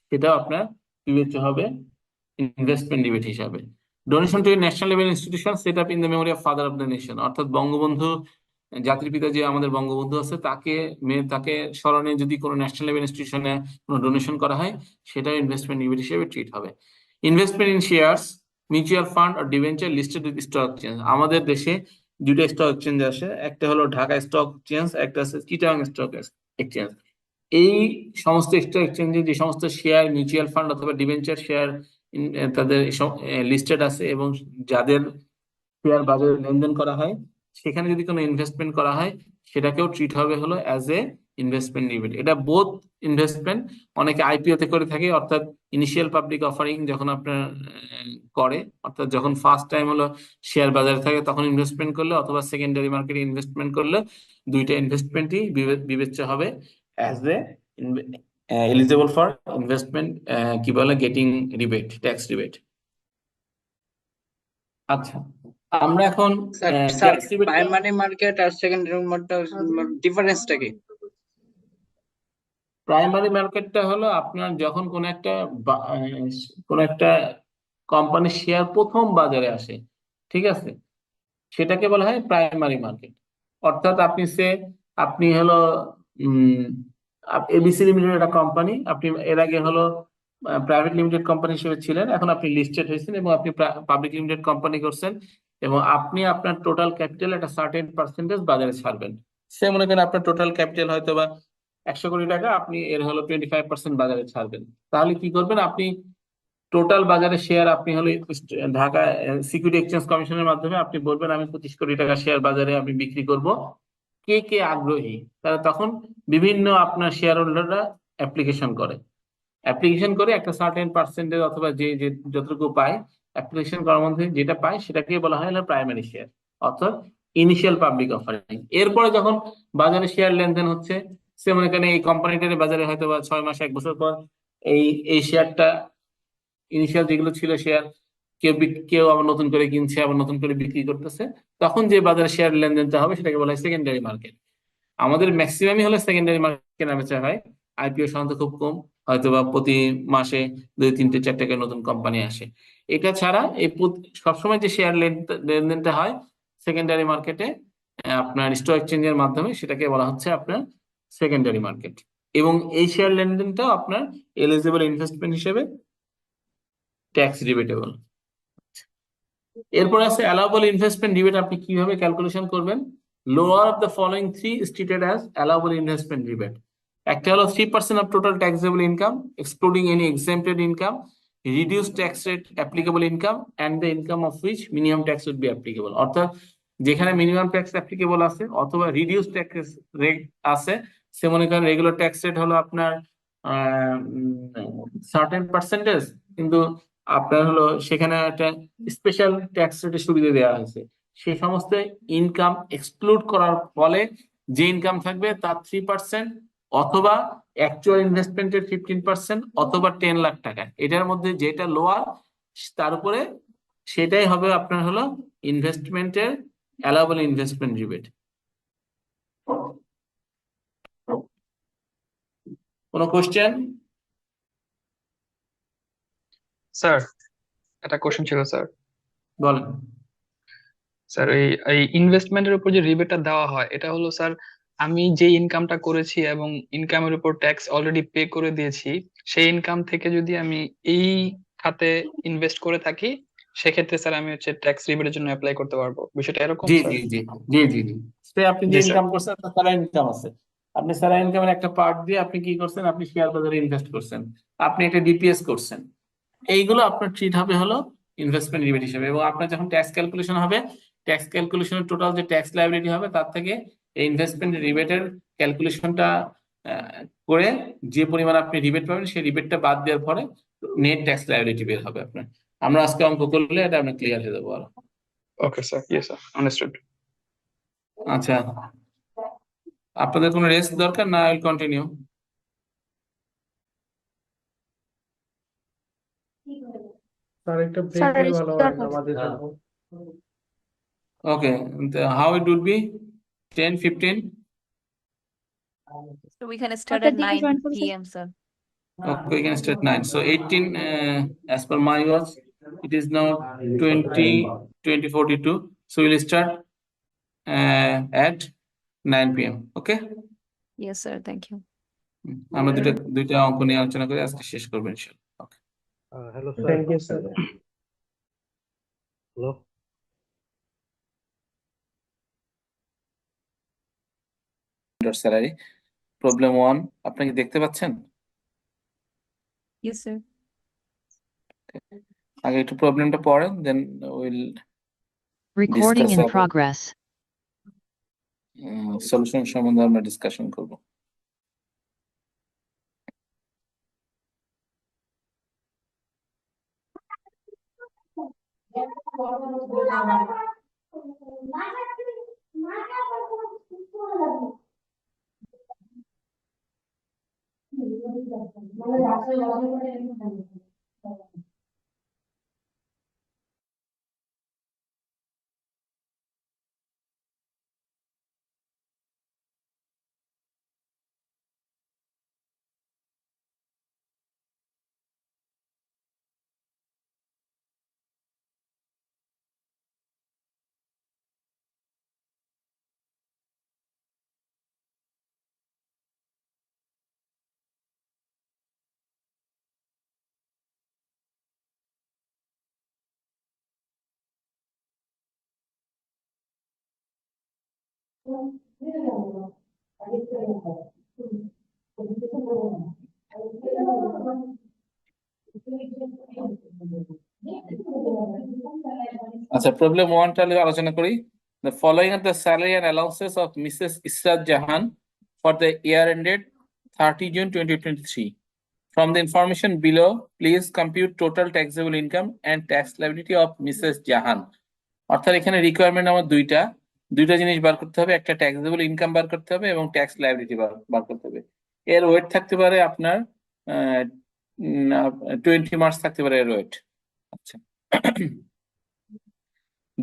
সেটাও আপনার বিবেচ্য হবে ইনভেস্টমেন্ট রিবেট হিসাবে। Donation to national level institution set up in the memory of father of the nation, অর্থাৎ বঙ্গবন্ধু, জাতির পিতা যে আমাদের বঙ্গবন্ধু আছে, তাকে স্মরণে যদি কোনো ন্যাশনাল লেভেল ইনস্টিটিউশনে কোনো ডোনেশন করা হয়, সেটাও ইনভেস্টমেন্ট রিবেট হিসেবে ট্রিট হবে। Investment in shares mutual fund or debenture listed with stock exchange. আমাদের দেশে দুইটা স্টক এক্সচেঞ্জ আসে, একটা হলো ঢাকা স্টক এক্সচেঞ্জ, একটা আছে চিটাগাং স্টক এক্সচেঞ্জ। এই সমস্ত স্টক এক্সচেঞ্জে যে সমস্ত শেয়ার মিউচুয়াল ফান্ড অথবা ডিবেঞ্চার শেয়ার তাদের লিস্টেড আছে, এবং যাদের শেয়ার বাজারে লেনদেন করা হয়, সেখানে যদি কোনো ইনভেস্টমেন্ট করা হয় সেটাকেও ট্রিট হবে হলো অ্যাজ এ ইনভেস্টমেন্ট ডিবেট। এটা বোথ ইনভেস্টমেন্ট, অনেকে আইপিও তে করে থাকে, অর্থাৎ ইনিশিয়াল পাবলিক অফারিং যখন আপনার করে, অর্থাৎ যখন ফার্স্ট টাইম হলো শেয়ার বাজারে থাকে তখন ইনভেস্টমেন্ট করলে, অথবা সেকেন্ডারি মার্কেটে ইনভেস্টমেন্ট করলে, দুইটা ইনভেস্টমেন্টই বিবেচ্য হবে as a eligible for investment, কি বলে, গেটিং রিবেট, ট্যাক্স রিবেট। আচ্ছা, আমরা এখন sir tax rebate. Primary market আর সেকেন্ডারি মার্কেট ডিফারেন্সটা কি? প্রাইমারি মার্কেটটা হলো আপনার যখন কোন একটা কোম্পানির শেয়ার প্রথম বাজারে আসে, ঠিক আছে, সেটাকে বলা হয় প্রাইমারি মার্কেট। অর্থাৎ আপনি হলো এবিসি লিমিটেড একটা কোম্পানি, আপনি এর আগে হলো প্রাইভেট লিমিটেড কোম্পানি হিসেবে ছিলেন, এখন আপনি লিস্টেড হয়েছেন এবং আপনি পাবলিক লিমিটেড কোম্পানি করছেন, এবং আপনি আপনার টোটাল ক্যাপিটাল একটা সার্টেন পার্সেন্টেজ বাজারে ছাড়বেন। সে মনে করেন আপনার টোটাল ক্যাপিটাল হয়তো বা 100 কোটি টাকা, আপনি এর হলো 25% বাজারে ছাড়বেন। তাহলে কি করবেন, আপনি টোটাল বাজারে শেয়ার আপনি হলো ঢাকা সিকিউরিটি এক্সচেঞ্জ কমিশনের মাধ্যমে আপনি বলবেন আমি 25 কোটি টাকা শেয়ার বাজারে আমি বিক্রি করব, কে কে আগ্রহী। তারা তখন বিভিন্ন আপনার শেয়ার হোল্ডাররা অ্যাপ্লিকেশন করে একটা সার্টেন পার্সেন্টেজ অথবা যে যে যতটুকু পায়, অ্যাপ্লিকেশন করার মধ্যে যেটা পায় সেটাকে বলা হয় হলো প্রাইমারি শেয়ার, অর্থাৎ ইনিশিয়াল পাবলিক অফারিং। এরপরে যখন বাজারে শেয়ার লেনদেন হচ্ছে, সে মনে করেন এই কোম্পানিটার বাজারে হয়তো বা 6 মাস 1 বছর পর এই এই শেয়ারটা, ইনিশিয়াল যেগুলো ছিল শেয়ার, কেউ আবার নতুন করে কিনছে, আবার নতুন করে বিক্রি করতেছে, তখন যে বাজারে শেয়ার লেনদেনটা হবে সেটাকে বলা হয় সেকেন্ডারি মার্কেট। আমাদের ম্যাক্সিমামই হলো সেকেন্ডারি মার্কেট কেনা বেচা হয়, আইপিও সাধারণত খুব কম, হয়তোবা প্রতি মাসে 2 3 4 করে নতুন কোম্পানি আসে। এটা ছাড়া সবসময় যে শেয়ার লেনদেনটা হয় সেকেন্ডারি মার্কেটে, আপনার স্টক এক্সচেঞ্জের মাধ্যমে, সেটাকে বলা হচ্ছে আপনার সেকেন্ডারি মার্কেট। এবং এই শেয়ার লেনদেনটাও আপনার এলিজিবল ইনভেস্টমেন্ট হিসেবে ট্যাক্স রিবেটেবল। এরপর আছে অ্যালাউবল ইনভেস্টমেন্ট রিবেট। আপনি কিভাবে ক্যালকুলেশন করবেন? Lower of the following three stated as allowable investment rebate. একটা হলো 3% of total taxable income excluding any exempted income, reduce tax rate applicable income and the income of which minimum tax would be applicable. অর্থাৎ যেখানে minimum tax applicable আছে অথবা reduce tax rate আছে, সে মনে করেন regular tax rate হলো আপনার certain percentage, কিন্তু আপনার হলো সেখানে একটা স্পেশাল ট্যাক্স রেটের সুবিধা দেওয়া হয়েছে, সেই সমস্ত ইনকাম এক্সক্লুড করার ফলে যে ইনকাম থাকবে তার 3%, অথবা অ্যাকচুয়াল ইনভেস্টমেন্টের 15%, অথবা 10 লাখ টাকা, এটার মধ্যে যেটা লোয়ার তার উপরে সেটাই হবে আপনার হলো ইনভেস্টমেন্টের অ্যালাউবল ইনভেস্টমেন্ট রিবেট। কোনো কোশ্চেন? স্যার একটা কোশ্চেন ছিল স্যার। বলেন। স্যার এই ইনভেস্টমেন্টের উপর যে রিবেটটা দেওয়া হয়, এটা হলো স্যার আমি যে ইনকামটা করেছি এবং ইনকামের উপর ট্যাক্স অলরেডি পে করে দিয়েছি, সেই ইনকাম থেকে যদি আমি এই খাতে ইনভেস্ট করে থাকি, সেক্ষেত্রে স্যার আমি হচ্ছে ট্যাক্স রিবেটের জন্য অ্যাপ্লাই করতে পারবো। বিষয়টা এরকম জি স্যার? জি জি জি জি জি সে আপনি যে জি স্যার। ইনকাম করছেন আপনার স্যালারি ইনকাম আছে, আপনি স্যালারি ইনকামের একটা পার্ট দিয়ে আপনি কি করছেন, আপনি শেয়ার বাজারে ইনভেস্ট করছেন, আপনি একটা ডিপিএস করছেন, এইগুলো আপনার ট্রিট হবে হলো ইনভেস্টমেন্ট রিবেট হিসেবে। এবং আপনার যখন ট্যাক্স ক্যালকুলেশন হবে, ট্যাক্স ক্যালকুলেশনের টোটাল যে ট্যাক্স লায়াবিলিটি হবে তার থেকে এই ইনভেস্টমেন্ট রিবেটের ক্যালকুলেশনটা করে যে পরিমাণ আপনি রিবেট পাবেন সেই রিবেটটা বাদ দেওয়ার পরে নেট ট্যাক্স লায়াবিলিটি বের হবে আপনার। আমরা আজকে অঙ্ক করলে এটা আপনার ক্লিয়ার হয়ে যাবো আরো। Okay sir, yes sir, understood. আচ্ছা, আপনাদের কোনো রেস্ট দরকার না? Will continue. স্যার একটা ব্রেক স্যার হলে রেস্ট ভালো হয় দরকার। নামাজের জন্য। Okay, how it would be? 10, 15? So we can start কয়টার at দিকে জয়েন 9 করছেন? p.m. sir. Okay, we can start 9. So 18, as per my watch, it is now 20:42. So we'll start at 9 p.m. Okay? Yes sir, thank you. আমরা দুইটা অঙ্ক নিয়ে আলোচনা করে আজকে শেষ করবো ইনশাআল্লাহ। Okay. Hello thank you sir. Hello. Salary problem 1 আপনি কি দেখতে পাচ্ছেন? Yes sir. আগে একটু প্রবলেমটা পড়েন, then will Recording discuss in about progress. Solution সম্বন্ধে আমরা ডিসকাশন করব। আচ্ছা, প্রবলেম 1 টা আলোচনা করি। The following are the salary and allowances of Mrs. Israt Jahan for the year ended 30 June 2023. From the information below, please compute total taxable income and tax liability of Mrs. Jahan. অর্থাৎ এখানে requirement আমার দুইটা জিনিস বার করতে হবে, একটা taxable income বার করতে হবে এবং ট্যাক্স লায়াবিলিটি বার করতে হবে। এর ওয়েট থাকতে পারে আপনার 20 মার্কস থাকতে পারে এর ওয়েট। আচ্ছা,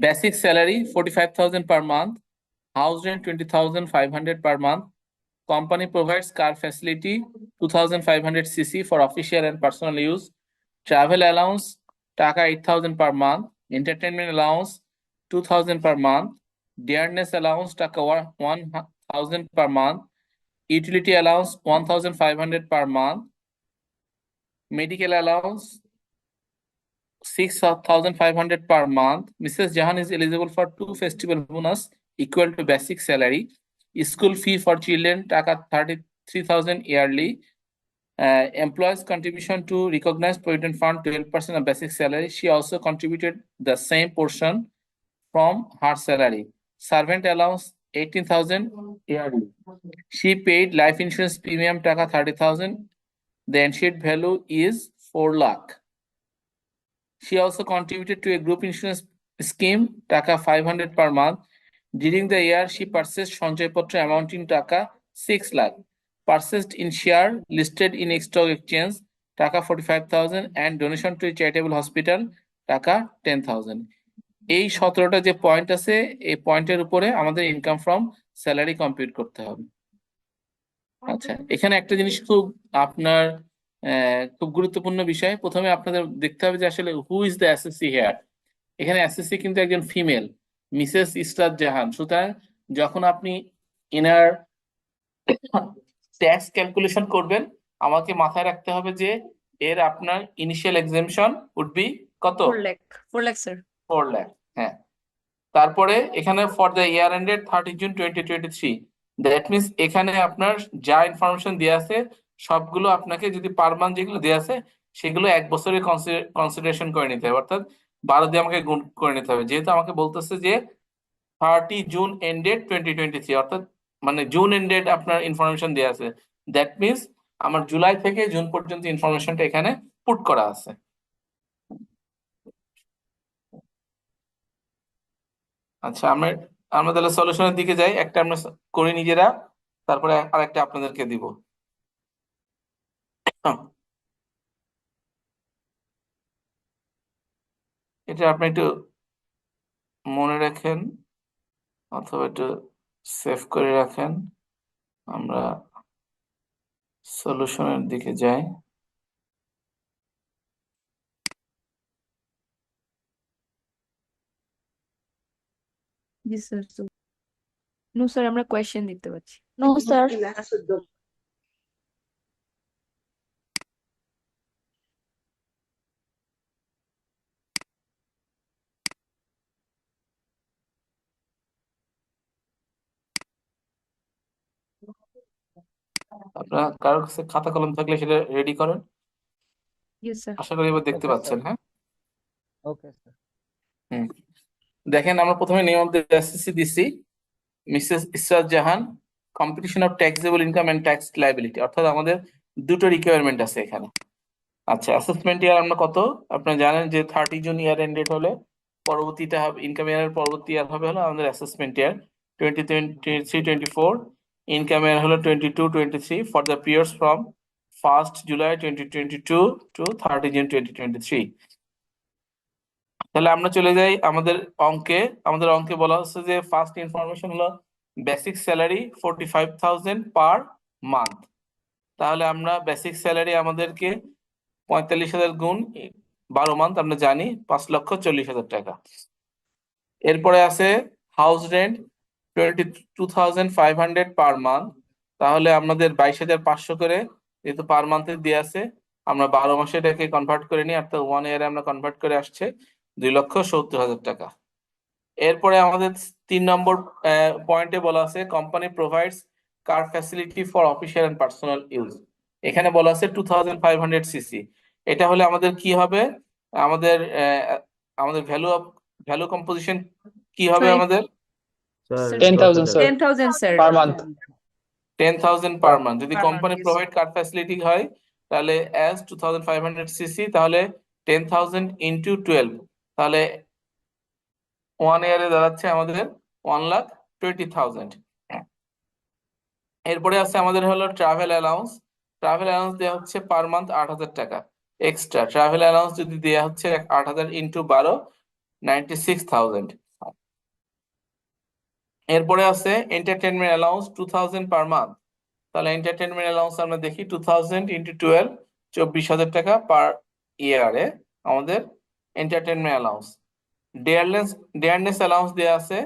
basic salary 45,000 per month, house rent 20,500 per month, company provides car facility 2,500 cc for official and personal use, travel allowance taka 8,000 per month, entertainment allowance 2,000 per month, dearness allowance taka 1,000 per month, utility allowance 1,500 per month, medical allowance 6,500 per month. Mrs. Jahan is eligible for 2 festival bonus equal to basic salary. School fee for children taka 33,000 yearly. Employees contribution to recognized provident fund 12% of basic salary. She also contributed the same portion from her salary. Servant allowance 18,000 yearly. She paid life insurance premium taka 30,000. The insured value is 4 lakh. She also contributed to a group insurance scheme taka 500 per month. During the year, she purchased Sanjay Potra amounting taka 6 lakh. Purchased in share listed in stock exchange taka 45,000 and donation to a charitable hospital taka 10,000. এই 17টা যে point আছে, এই পয়েন্টের উপরে আমাদের income from salary compute করতে হবে। আচ্ছা, এখানে একটা জিনিস আপনার খুব গুরুত্বপূর্ণ বিষয়। প্রথমে আপনাদের দেখতে হবে যে আসলে who is the assessee here. এখানে এসএসসি কিন্তু একজন ফিমেল, মিসেস ইসরাত জাহান। সুতরাং যখন আপনি ইনার ট্যাক্স ক্যালকুলেশন করবেন, আমাকে মাথায় রাখতে হবে যে এর আপনার ইনিশিয়াল এক্সামশন উড বি কত? 4 লাখ স্যার। 4 লাখ। হ্যাঁ, তারপরে এখানে for the year ended 30 June 2023, that means এখানে আপনার যা ইনফরমেশন দেওয়া আছে সবগুলো আপনাকে যদি পার মান্থ যেগুলো দেওয়া আছে সেগুলো 1 বছরের কনসিডারেশন করে নিতে হবে, অর্থাৎ 12 দিয়ে আমাকে গুণ করে নিতে হবে। যেহেতু আমাকে বলতেছে যে 30 জুন এন্ডেড 2023, অর্থাৎ মানে জুন এন্ডেড আপনার ইনফরমেশন দেওয়া আছে, দ্যাট মিনস আমার জুলাই থেকে জুন পর্যন্ত ইনফরমেশনটা এখানে পুট করা আছে। আচ্ছা, আমরা তাহলে সলিউশনের দিকে যাই। একটা আমরা করি নিজেরা, তারপরে আরেকটা আপনাদেরকে দিব। এটা আপনি একটু মনে রাখেন অথবা একটু সেভ করে রাখেন। আমরা সলিউশনের দিকে যাই। জি স্যার। নো স্যার, আমরা কোয়েশ্চেন দিতে পারছি। No sir. আপনারা কারোর কাছে খাতা কলম থাকলে সেটা রেডি করেন। Yes sir. আশা করি এবার দেখতে ওকে পাচ্ছেন। স্যার, হ্যাঁ, ওকে স্যার। হুম, দেখেন আমরা প্রথমে নেম অফ দ্য এসএসসি দিছি Mrs Israt Jahan, computation of taxable income and tax liability, অর্থাৎ আমাদের দুটো রিকোয়ারমেন্ট আছে এখানে। আচ্ছা, অ্যাসেসমেন্ট ইয়ার আমরা কত, আপনারা জানেন যে 30 জুন ইয়ার এন্ড ডেট হলে পরবর্তীটা হবে ইনকাম ইয়ারের পরবর্তী ইয়ার হবে হলো আমাদের অ্যাসেসমেন্ট ইয়ার 2023-24। ইনকাম ইয়ার হলো 22-23 for the periods from 1 July 2022 to 30 June 2023। তাহলে আমরা চলে যাই আমাদের অঙ্কে। আমাদের অঙ্কে বলা হচ্ছে যে ফার্স্ট ইনফরমেশন হলো বেসিক স্যালারি 45,000 পার মান্থ। তাহলে আমরা বেসিক স্যালারি আমাদেরকে 45,000 গুণ 12 মান্থ, আমরা জানি 5,40,000 টাকা। এরপরে আছে হাউস রেন্ট 22,500 পার মান্থ। তাহলে আমাদের 22,500 করে, যেহেতু পার মান্থে দিয়ে আছে, আমরা 12 মাসে এটাকে কনভার্ট করে নিই, অর্থাৎ 1 ইয়ারে আমরা কনভার্ট করে আসছে 2,70,000 টাকা। এরপরে আমাদের 3 নম্বর পয়েন্টে বলা আছে company provides car facility for official and personal use. এখানে বলা আছে 2,500 সিসি। এটা হলে আমাদের কি হবে, আমাদের আমাদের ভ্যালু কম্পোজিশন কি হবে সরি আমাদের? Sir 10,000 sir 10,000 sir. Per month. 10,000 per month. যদি Per month, company yes. Provide car facility হয় তাহলে অ্যাজ 2,500 সিসি, তাহলে 10,000 ইন্টু 12, তাহলে 1 ইয়ারে দাঁড়াচ্ছে আমাদের 1,20,000। এরপরে আছে আমাদের হলো ট্রাভেল অ্যালাউন্স। ট্রাভেল অ্যালাউন্স দেওয়া হচ্ছে পার মান্থ 8,000 টাকা এক্সট্রা। ট্রাভেল অ্যালাউন্স যদি দেওয়া হচ্ছে 8,000 ইন্টু 12, 96,000। এরপরে আছে এন্টারটেনমেন্ট অ্যালাউন্স 2,000 পার মান্থ। তাহলে এন্টারটেনমেন্ট অ্যালাউন্স আমরা দেখি 2,000 ইন্টু 12, 24,000 টাকা পার ইয়ারে আমাদের এন্টারটেনমেন্ট অ্যালাউন্স। ডিয়ারনেস অ্যালাউন্স দেওয়া আছে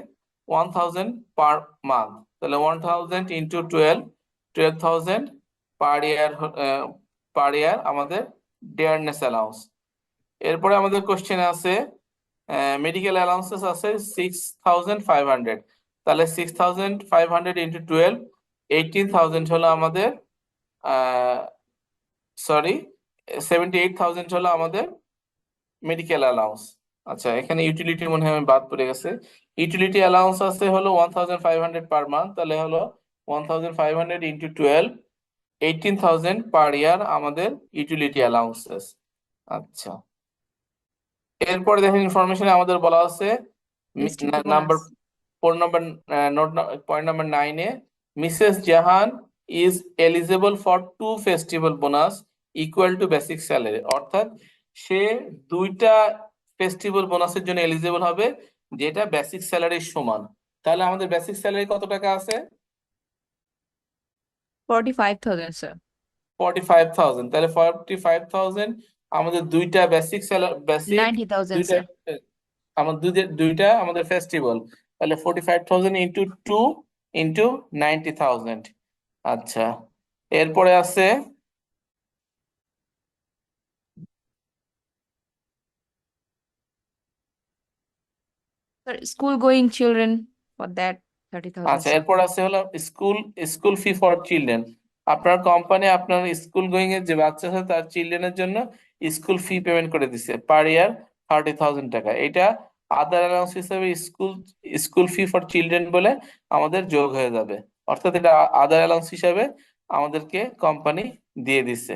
1,000 পার মান্থ। তাহলে 1,000 ইন্টু 12, 12,000 পার ইয়ার আমাদের ডিয়ারনেস অ্যালাউন্স। এরপরে আমাদের কোশ্চেন আছে মেডিকেল অ্যালাউন্সেস আছে 6,500। তাহলে 6,500 ইন্টু 12, 18,000 হলো আমাদের, সরি 78,000 হলো আমাদের মেডিকেল অ্যালাউন্স। আচ্ছা, এখানে ইউটিলিটি মনে হয় আমি বাদ পড়ে গেছে। ইউটিলিটি অ্যালাউন্স আছে হলো 1,500 পার মান্থ। তাহলে হলো 1,500 ইন্টু 12, 18,000 পার ইয়ার আমাদের ইউটিলিটি অ্যালাউন্সেস। আচ্ছা, এরপরে দেখেন ইনফরমেশনে আমাদের বলা আছে Restricted number bonus. 4 number point number 9-এ Mrs Jahan is eligible for 2 festival bonus equal to basic salary, অর্থাৎ সে 2টা ফেস্টিভ্যাল বোনাসের জন্য এলিজিবল হবে যেটা বেসিক স্যালারির সমান। তাহলে আমাদের বেসিক স্যালারি কত টাকা আছে? 45,000 স্যার। 45,000। তাহলে 45,000 আমাদের 2টা বেসিক স্যালারি, বেসিক 90,000 দুইটা, স্যার। আমার দুইটা আমাদের ফেস্টিভ্যাল। তাহলে 45,000 ইন্টু 2 ইন্টু 90,000। আচ্ছা, এরপরে আছে Sir, school going children for that 30,000 আচ্ছা sir. এরপর আছে হলো স্কুল ফি ফর চিলড্রেন। আপনার কোম্পানি আপনার স্কুল গোয়িং এর যে বাচ্চা আছে তার চিলড্রেনের জন্য স্কুল ফি পেমেন্ট করে দিছে পার ইয়ার 30,000 টাকা। এটা আদার অ্যালাউন্স হিসেবে স্কুল ফি ফর চিলড্রেন বলে আমাদের যোগ হয়ে যাবে, অর্থাৎ এটা আদার অ্যালাউন্স হিসেবে আমাদেরকে কোম্পানি দিয়ে দিছে।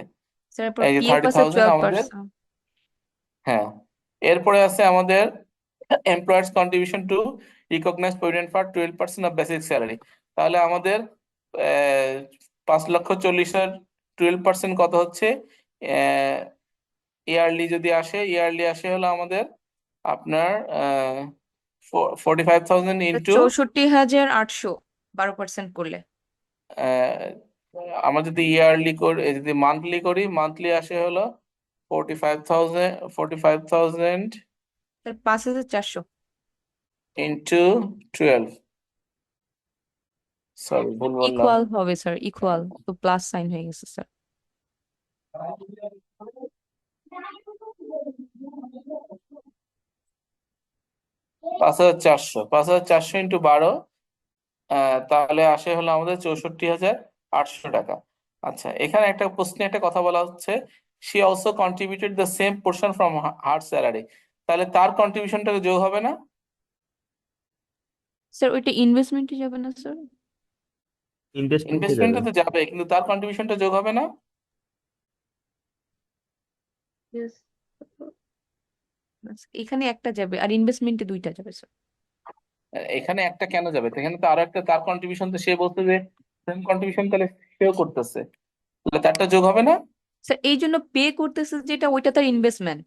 Sir, এই যে PF আছে 30,000 আমাদের, 12%. হ্যাঁ। এরপরে আছে আমাদের employer's contribution to recognise provident fund 12% of basic salary. তাহলে আমাদের 5,40,000 12% কত হচ্ছে? ইয়ারলি আসে হলো আমাদের আপনার 45,000 ইন্টু 64,800 12% করলে। আমরা যদি ইয়ারলি করি, যদি মান্থলি করি, মান্থলি আসে হলো 45,000 Sir, 5,400. ইন্টু 12, সরি ভুল বললাম। ইকুয়াল হবে স্যার, ইকুয়াল তো প্লাস সাইন হয়ে গেছে স্যার। 5,400 ইন্টু 12, তাহলে আসে হলো আমাদের 64,800 টাকা। আচ্ছা, এখানে একটা প্রশ্নে একটা কথা বলা হচ্ছে, she also contributed the same portion from her salary, তাহলে তার কন্ট্রিবিউশনটা যোগ হবে না? স্যার ওইটা ইনভেস্টমেন্টে যাবে না স্যার? ইনভেস্টমেন্টে ইনভেস্টমেন্টে যাবে। তো যাবে, কিন্তু তার কন্ট্রিবিউশনটা যোগ হবে না? Yes. এখানে একটা যাবে আর ইনভেস্টমেন্টে দুইটা যাবে স্যার। এখানে একটা কেন যাবে? এখানে তো আরো একটা, তার কন্ট্রিবিউশন তো সে বলতে যে সেম কন্ট্রিবিউশন তাহলে সেও করতেছে, তাহলে তারটা যোগ হবে না? স্যার এই জন্য পে করতেছে যেটা, ওইটা তার ইনভেস্টমেন্ট।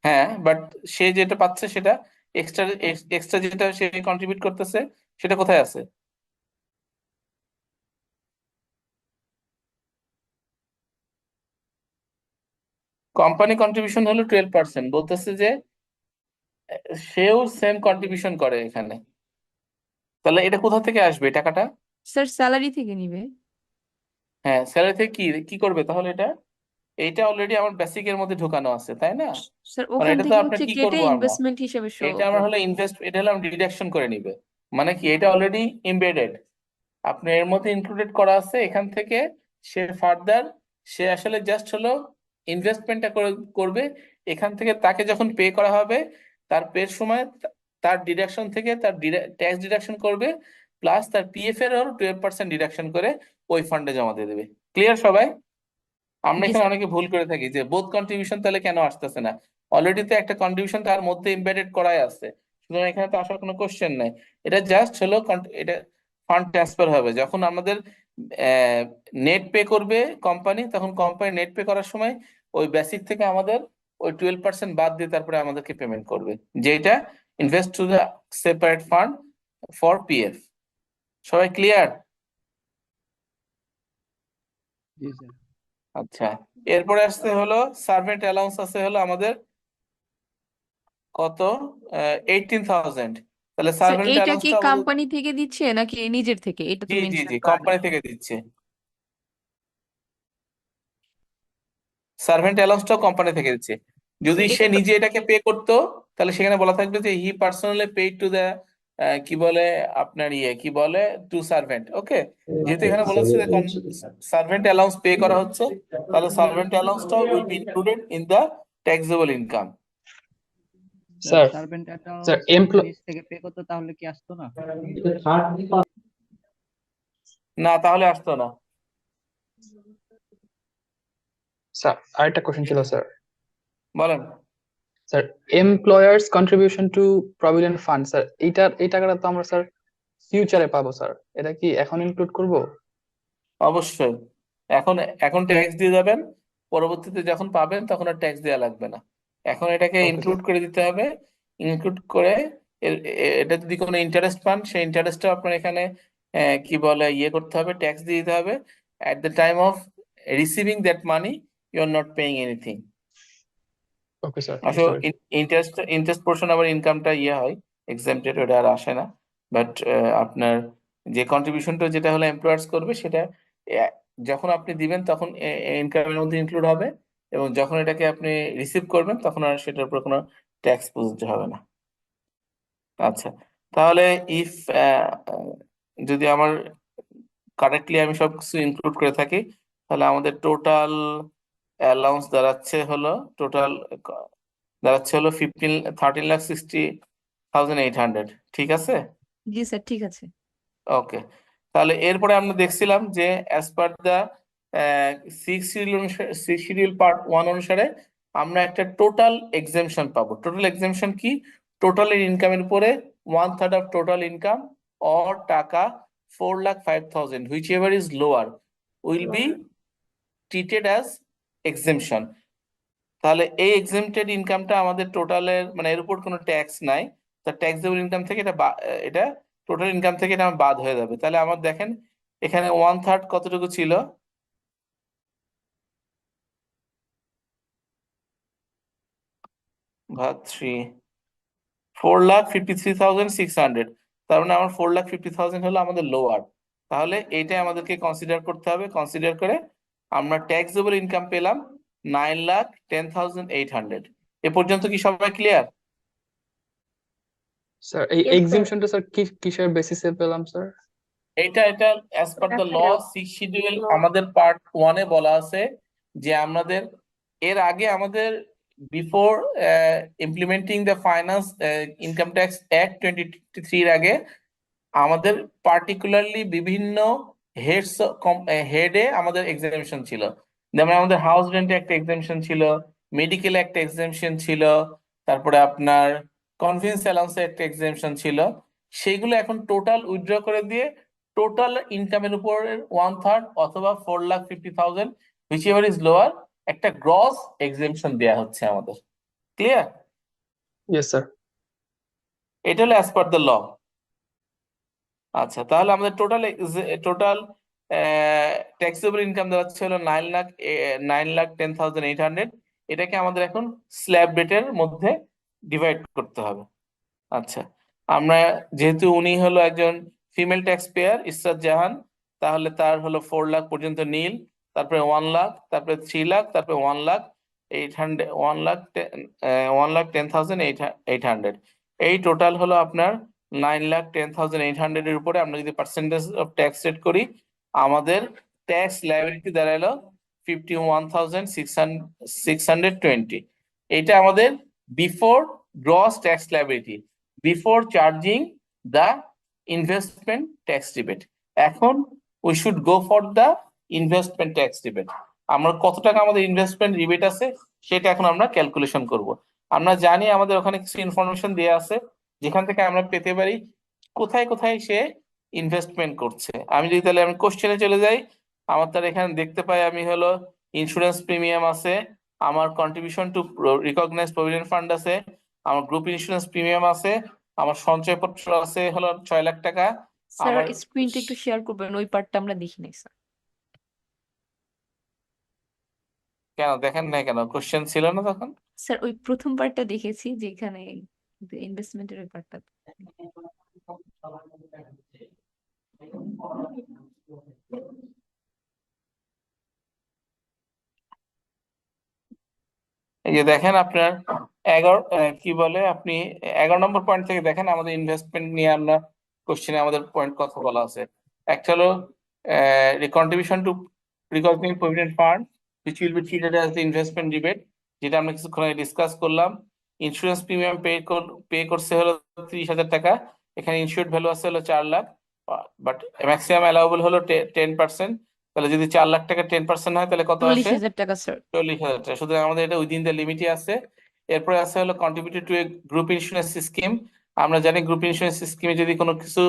হ্যাঁ, বাট সে যেটা পাচ্ছে সেটা এক্সট্রা, এক্সট্রা যেটা সে কন্ট্রিবিউট করতেছে সেটা কোথায় আছে? কোম্পানি কন্ট্রিবিউশন হলো 12%, বলতেছে যে সেও সেম কন্ট্রিবিউশন করে এখানে, তাহলে এটা কোথা থেকে আসবে এই টাকাটা? স্যার স্যালারি থেকে নিবে। হ্যাঁ, স্যালারি থেকে কি কি করবে তাহলে এটা? এইটা অলরেডি আমার বেসিকের মধ্যে ঢোকানো আছে, তাই না? স্যার মানে ওখান এটা তো থেকে আপনার হচ্ছে কি কেটে করব আমরা, ইনভেস্টমেন্ট হিসেবে শো এটা আমার করবে। হলো ইনভেস্ট, এটা হলো আমি ডিডাকশন করে নিবে। মানে কি, এটা অলরেডি এমবেডেড, আপনার এর মধ্যে ইনক্লুডেড করা আছে। এখান থেকে সে ফার্দার, সে আসলে জাস্ট হলো ইনভেস্টমেন্টটা করবে। এখান থেকে তাকে যখন পে করা হবে, তার পের সময় তার ডিডাকশন থেকে তার ট্যাক্স ডিডাকশন করবে, প্লাস তার পিএফ এর 12% ডিডাকশন করে ওই ফান্ডে জমা দিয়ে দেবে। ক্লিয়ার সবাই? আমরা জি এখানে স্যার। অনেকে ভুল করে থাকি যে বোথ কন্ট্রিবিউশন তাহলে কেন আসতেছে না, অলরেডি তো একটা কন্ট্রিবিউশন তার মধ্যে এমবেডেড করাই আছে, সুতরাং এখানে তো আসার কোনো কোশ্চেন নাই। এটা জাস্ট হলো এটা ফান্ড ট্রান্সফার হবে যখন আমাদের নেট পে করবে কোম্পানি, তখন কোম্পানি নেট পে করার সময় ওই বেসিক থেকে আমাদের ওই 12% বাদ দিয়ে তারপরে আমাদেরকে পেমেন্ট করবে, যেটা invest to the separate fund for PF. সবাই ক্লিয়ার? জি স্যার। আচ্ছা, এরপরে আসতে হলো সার্ভেন্ট অ্যালাউন্স আছে হলো আমাদের কত, 18,000। তাহলে স্যার সার্ভেন্ট এইটা কি অ্যালাউন্সটা আমাদের, কোম্পানি থেকে দিচ্ছে নাকি নিজের থেকে, এটা তো জি জি মেনশন জি, করা নেই। কোম্পানি থেকে দিচ্ছে। সার্ভেন্ট অ্যালাউন্সটাও কোম্পানি থেকে দিচ্ছে। যদি স্যার সে এটা তো নিজে এটাকে পে করতো, তাহলে সেখানে বলা থাকবে যে হি পার্সোনালি পেইড টু দ্য, কি বলে আপনার ইয়ে কি বলে, টু সার্ভেন্ট। ওকে, যেহেতু এখানে বলেছে যে সার্ভেন্ট অ্যালাউন্স পে করা হচ্ছে, তাহলে সার্ভেন্ট অ্যালাউন্সটাও will be included in the taxable income. Sir sir servant sir allowance যদি নিজ থেকে পে করতো তাহলে কি আসতো না? না, তাহলে আসতো না। স্যার আরেকটা কোশ্চেন ছিল স্যার। বলেন। Sir employers contribution two provident fund, sir এই টাকাটা তো আমরা স্যার ফিউচারে পাবো স্যার, এটা কি এখন ইনক্লুড করব? অবশ্যই, এখন এখন ট্যাক্স দিয়ে যাবেন, পরবর্তীতে যখন পাবেন তখন আর ট্যাক্স দেওয়া লাগবে না। এখন এটাকে ওকে ইনক্লুড স্যার। করে দিতে হবে। ইনক্লুড করে এটা যদি কোনো ইন্টারেস্ট পান, সেই ইন্টারেস্টটা আপনার এখানে কি বলে ইয়ে করতে হবে, ট্যাক্স দিয়ে দিতে হবে। At the time of receiving that money you are not paying anything. Okay sir, বুঝতে আসলে পেরেছি। ইন্টারেস্ট ইন্টারেস্ট পোর্শন আবার ইনকামটা ইয়ে হয়, এক্সাম্পটেড, ওটা আর আসে না। বাট আপনার যে কন্ট্রিবিউশনটা যেটা হলো এমপ্লয়ার্স করবে, সেটা আহ, যখন আপনি দিবেন তখন ইনকামের মধ্যে ইনক্লুড হবে, এবং যখন এটাকে আপনি রিসিভ করবেন তখন আর সেটার উপর কোনো ট্যাক্স প্রযোজ্য হবে না। আচ্ছা, তাহলে ইফ যদি আমার কারেক্টলি আমি সব কিছু ইনক্লুড করে থাকি, তাহলে আমাদের টোটাল অ্যালাউন্স টোটাল দাঁড়াচ্ছে হলো 13,60,800। ঠিক আছে? জি স্যার ঠিক আছে। ওকে, তাহলে এরপরে আমরা দেখছিলাম যে as per the six schedule part 1 অনুসারে আমরা একটা টোটাল এক্সেমশন পাবো। টোটাল এক্সেমশন কি? টোটালের ইনকামের উপরে 1/3 অফ টোটাল ইনকাম অর টাকা 4,05,000, which ever is lower, will be treated as exemption. তাহলে এই এক্সেমটেড ইনকামটা আমাদের টোটালের, মানে এর উপর কোনো ট্যাক্স নাই, তা ট্যাক্সেবল ইনকাম থেকে এটা টোটাল ইনকাম থেকে এটা আমার বাদ হয়ে যাবে। তাহলে আমার দেখেন এখানে 1/3 কতটুকু ছিল, ভাগ 3, 4,53,600। তার মানে আমার 4,50,000 হলো আমাদের লোয়ার। তাহলে এইটাই আমাদেরকে কনসিডার করতে হবে। কনসিডার করে আমরা ট্যাক্সেবল ইনকাম পেলাম 9,10,800। এ পর্যন্ত কি সবাই ক্লিয়ার? স্যার এই Yes, sir. এক্সিমশনটা স্যার কিসের বেসিসে পেলাম স্যার? এটা as per the law 6 schedule আমাদের পার্ট 1-এ বলা আছে যে আমাদের এর আগে আমাদের before implementing the finance income tax act 2023 এর আগে আমাদের পার্টিকুলারলি বিভিন্ন হেডস হেডে আমাদের এক্সামিশন ছিল। যেমন আমাদের হাউস রেন্টে একটা এক্সামিশন ছিল, মেডিকেলে একটা এক্সামিশন ছিল, তারপরে আপনার কনভেন্স অ্যালাউন্সে একটা এক্সামিশন ছিল। সেগুলো এখন টোটাল উইথড্র করে দিয়ে টোটাল ইনকামের উপর 1/3 অথবা 4,50,000 হুইচ এভার ইজ লোয়ার একটা গ্রস এক্সামিশন দেওয়া হচ্ছে আমাদের। ক্লিয়ার? Yes sir. এটা হলো অ্যাজ পার দ্য ল। আচ্ছা, তাহলে আমাদের টোটাল ট্যাক্সেবল ইনকাম দাঁড়াচ্ছে হলো 9,10,800। এটাকে আমাদের এখন স্ল্যাব রেটের মধ্যে ডিভাইড করতে হবে। আচ্ছা, আমরা যেহেতু উনি হলো একজন ফিমেল ট্যাক্স পেয়ার ইসরাত জাহান, তাহলে তার হলো 4 লাখ পর্যন্ত নীল, তারপরে 1 লাখ, তারপরে 3 লাখ, তারপরে 1,08,000 1,10,800। এই টোটাল হলো আপনার 9,10,800 এর উপরে আমরা যদি পার্সেন্টেজ অফ ট্যাক্স রেট করি, আমাদের ট্যাক্স লায়াবিলিটি দাঁড়ালো 51,620। এটা আমাদের before gross tax liability, before charging the investment tax rebate. এখন we should go for the investment tax rebate. আমরা কত টাকা আমাদের ইনভেস্টমেন্ট রিবেট আছে সেটা এখন আমরা ক্যালকুলেশন করব। আমরা জানি আমাদের ওখানে কিছু ইনফরমেশন দেওয়া আছে যেখান থেকে আমরা পেতে পারি কোথায় কোথায় সে ইনভেস্টমেন্ট করছে। আমি যদি তাহলে আমি কোশ্চেনে চলে যাই, আমার তার এখানে দেখতে পাই আমি হলো ইন্স্যুরেন্স প্রিমিয়াম আছে, আমার contribution to recognise provident fund আছে, আমার গ্রুপ ইন্স্যুরেন্স প্রিমিয়াম আছে, আমার সঞ্চয়পত্র আছে হলো 6 লাখ টাকা। স্যার আমার স্ক্রিনটা একটু শেয়ার করবেন, ওই পার্টটা আমরা দেখি নাই স্যার। কেন দেখেন নাই কেন? কোশ্চেন ছিল না তখন? স্যার ওই প্রথম পার্টটা দেখেছি যেখানে ইনভেস্টমেন্টের ওই পার্টটা। এই যে দেখেন আপনার 11 কি বলে আপনি 11 নম্বর পয়েন্ট থেকে দেখেন আমাদের ইনভেস্টমেন্ট নিয়ে আমরা কোশ্চেনে আমাদের পয়েন্ট কথা বলা আছে। একটা হলো contribution to recognise provident fund which will be treated as the investment rebate, যেটা আমরা কিছুক্ষণ আগে ডিসকাস করলাম। ইন্স্যুরেন্স প্রিমিয়াম পে করছে হলো 30,000 টাকা, এখানে ইনস্যুরড ভ্যালু আছে হলো 4 লাখ, বাট ম্যাক্সিমাম অ্যালাউবল হলো 10%। তাহলে যদি 4 লাখ টাকা 10% হয় তাহলে কত আসে? 40,000 টাকা স্যার। 40,000 টাকা। সুতরাং আমাদের এটা উইদিন দ্য লিমিটই আছে। এরপরে আছে হলো contributed to A group insurance scheme. আমরা জানি গ্রুপ ইন্স্যুরেন্স স্কিমে যদি কোনো কিছু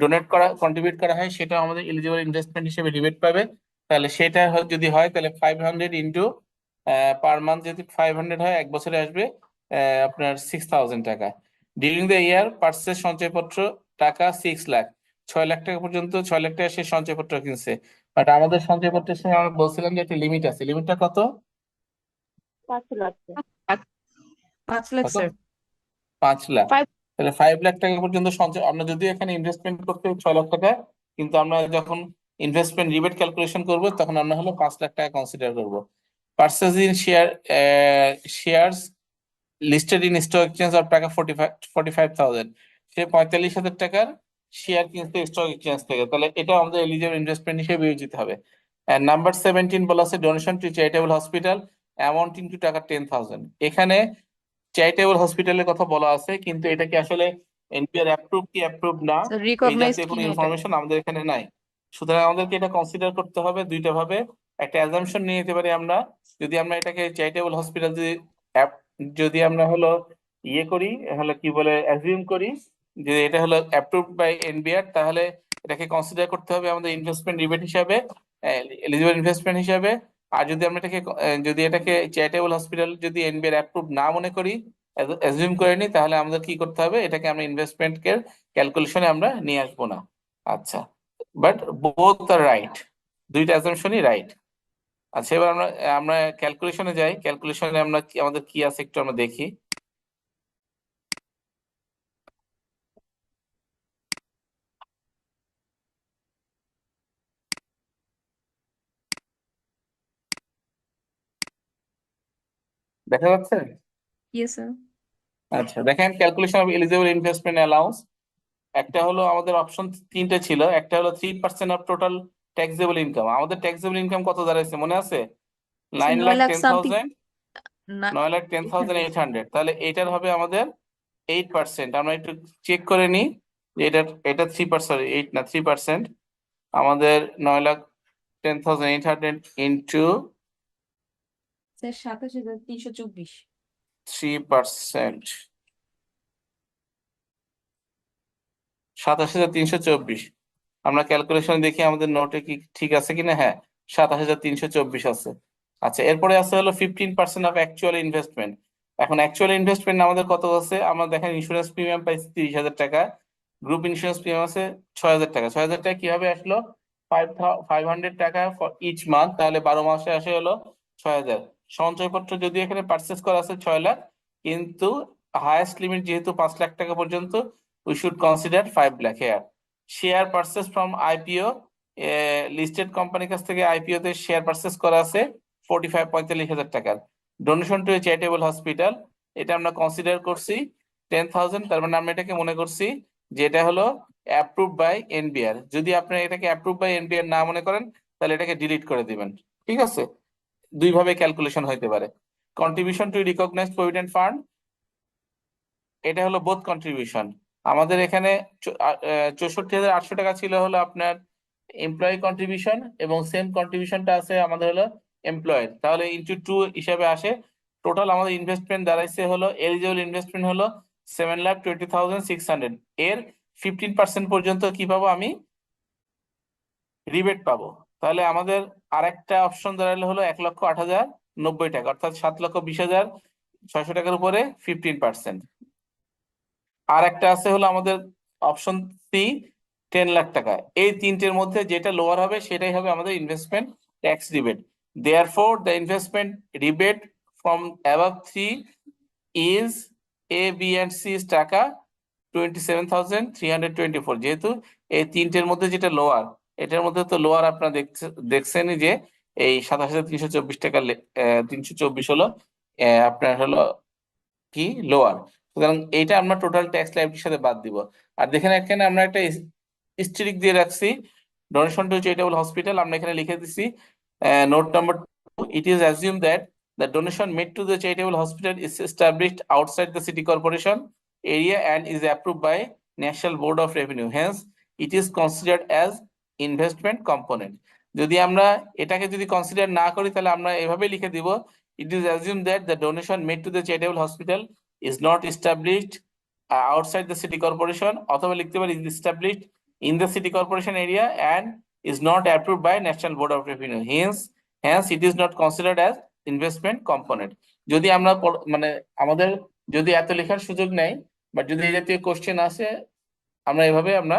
ডোনেট করা কন্ট্রিবিউট করা হয় সেটা আমাদের এলিজিবল ইনভেস্টমেন্ট হিসেবে রিবেট পাবে। তাহলে সেটা যদি হয় তাহলে 500 ইন্টু পার মান্থ যদি 500 হয়, এক বছরে আসবে আপনার 6,000 টাকা। ডিউরিং দ্য ইয়ার পার্সেস সঞ্চয়পত্র টাকা 6 লাখ, 6 লাখ টাকা পর্যন্ত 6 লাখ টাকা সে সঞ্চয়পত্র কিনছে। বাট আমাদের সঞ্চয়পত্রের সঙ্গে আমরা বলছিলাম যে একটা লিমিট আছে। লিমিটটা কত? 5 লাখ 5 লাখ কত? স্যার। 5 লাখ। 5 তাহলে 5 লাখ টাকা পর্যন্ত সঞ্চয় আমরা যদি এখানে ইনভেস্টমেন্ট করতে 6 লাখ টাকা, কিন্তু আমরা যখন ইনভেস্টমেন্ট রিবেট ক্যালকুলেশন করব তখন আমরা হলো 5 লাখ টাকা কনসিডার করব। Purchase in shares listed in stock exchange of টাকা 45,000, সে 45,000 টাকার শেয়ার কিনতে স্টক এক্সচেঞ্জ থেকে, তাহলে এটা আমাদের এলিজিবল ইনভেস্টমেন্ট হিসেবে বিবেচিত হবে। নাম্বার 17 বলা আছে donation to charitable hospital amounting to টাকা 10,000। এখানে চ্যারিটেবল হসপিটালের কথা বলা আছে, কিন্তু এটা কি আসলে এনপিআর অ্যাপ্রুভ কি অ্যাপ্রুভ না স্যার এই রিকগনাইজড জাতীয় কোনো কিনা এটা? ইনফরমেশন আমাদের এখানে নাই। সুতরাং আমাদেরকে এটা কনসিডার করতে হবে দুইটা ভাবে। একটা অ্যাজাম্পশন নিয়ে নিতে পারি আমরা, যদি আমরা এটাকে চ্যারিটেবল হসপিটাল যদি আমরা হলো ইয়ে করি, হলো কি বলে অ্যাজিউম করি যে এটা হলো অ্যাপ্রুভড বাই এনবিআর, তাহলে এটাকে কনসিডার করতে হবে আমাদের ইনভেস্টমেন্ট রিবেট হিসাবে, এলিজিবল ইনভেস্টমেন্ট হিসাবে। আর যদি আমরা এটাকে যদি এটাকে চ্যারিটেবল হসপিটাল যদি এনবিআর অ্যাপ্রুভ না মনে করি, অ্যাজিউম করে নিই, তাহলে আমাদের কি করতে হবে, এটাকে আমরা ইনভেস্টমেন্ট ক্যালকুলেশনে আমরা নিয়ে আসবো না। আচ্ছা, বাট বোথ আর রাইট, দুইটা অ্যাজাম্পশনই রাইট। আচ্ছা, এবার আমরা আমরা ক্যালকুলেশনে যাই। ক্যালকুলেশনে আমরা আমাদের কি আছে একটু আমরা দেখি। দেখা যাচ্ছে? Yes sir. আচ্ছা, দেখেন calculation of eligible investment allowance. একটা হলো আমাদের অপশন তিনটে ছিল, একটা হলো 3% অফ টোটাল ট্যাক্সেবল ইনকাম। আমাদের ট্যাক্সেবল ইনকাম কত দাঁড়াইছে মনে আছে? Nine lakh 9 lakh ten something thousand না 9,10,800। তাহলে এটার হবে আমাদের 8%। আমরা একটু চেক করে নিই যে এটা 3%, 8 না 3%। আমাদের 9,10,800 ইন্টু 27,324। 3%, 27,324। আমরা ক্যালকুলেশন দেখি আমাদের নোটে কি ঠিক আছে কিনা। হ্যাঁ, 27,324 আছে। আচ্ছা, এরপরে আছে হলো 15% অফ অ্যাকচুয়াল ইনভেস্টমেন্ট। এখন অ্যাকচুয়াল ইনভেস্টমেন্ট আমাদের কত আছে? আমরা দেখেন ইন্স্যুরেন্স প্রিমিয়াম পাইছি 30,000 টাকা, গ্রুপ ইন্স্যুরেন্স প্রিমিয়াম আছে 6,000 টাকা। 6,000 টাকা কিভাবে আসলো? 500 টাকা ফর ইচ মান্থ, তাহলে 12 মাসে আসে হলো 6,000। সঞ্চয়পত্র যদি এখানে পার্চেস করা আছে 6 লাখ, কিন্তু হায়েস্ট লিমিট যেহেতু 5 লাখ টাকা পর্যন্ত, we should consider 5 lakh here. Share purchase from IPO, listed কোম্পানির কাছ থেকে আইপিও তে শেয়ার পারচেস করা আছে 45,000 টাকার। Donation to a charitable hospital, এটা আমরা কনসিডার করছি 10,000। তার মানে আমরা এটাকে মনে করছি যে এটা হলো অ্যাপ্রুভ বাই এনবিআর। যদি আপনি এটাকে অ্যাপ্রুভ বাই এনবিআর না মনে করেন, তাহলে এটাকে ডিলিট করে দিবেন। ঠিক আছে, দুইভাবে ক্যালকুলেশন হইতে পারে। Contribution to recognised provident fund, এটা হলো বোথ কন্ট্রিবিউশন। আমাদের এখানে 64,800 টাকা ছিল হলো আপনার এমপ্লয়ি কন্ট্রিবিউশন, এবং সেম কন্ট্রিবিউশনটা আছে আমাদের হলো এমপ্লয়ের, তাহলে ইন্টু 2 হিসাবে আসে। টোটাল আমাদের ইনভেস্টমেন্ট দাঁড়াইছে হলো, এলিজিবল ইনভেস্টমেন্ট হলো 7,20,600। এর 15% পর্যন্ত কি পাবো আমি? রিবেট পাবো। তাহলে আমাদের আরেকটা অপশন দাঁড়ালো হলো 1,08,090 টাকা, অর্থাৎ 7,20,600 টাকার উপরে 15%। আর একটা আছে হলো আমাদের অপশন সি, 10 লাখ টাকা। এই তিনটের মধ্যে যেটা লোয়ার হবে সেটাই হবে আমাদের investment tax rebate. Therefore the investment rebate from above 3 is A B and C টাকা 27,324। যেহেতু এই তিনটের মধ্যে যেটা লোয়ার, এটার মধ্যে তো লোয়ার আপনারা দেখছেনই যে এই 27,324 টাকা, 324 হলো আপনার হলো কি লোয়ার। সুতরাং এইটা আমরা টোটাল ট্যাক্স লাইবিলিটির সাথে বাদ দিব। আর দেখেন এখানে আমরা একটা স্ট্রিক দিয়ে রাখছি, ডোনেশন টু চ্যারিটেবল হসপিটাল। আমরা এখানে লিখে দিছি note number 2, it is assume that the donation made to the charitable hospital is established outside the city corporation area and is approved by National Board of Revenue. Hence, it is considered as investment component. যদি আমরা এটাকে যদি consider না করি, তাহলে আমরা এভাবে লিখে দিব, it is assumed that the donation made to the charitable hospital is not established outside the city corporation, অথবা লিখতে পারি is established in the city corporation area and is not approved by National Board of Revenue. Hence it is not considered as investment component. যদি আমরা মানে আমাদের যদি এত লেখার সুযোগ নেই, বাট যদি এই জাতীয় কোশ্চেন আসে, আমরা এভাবে আমরা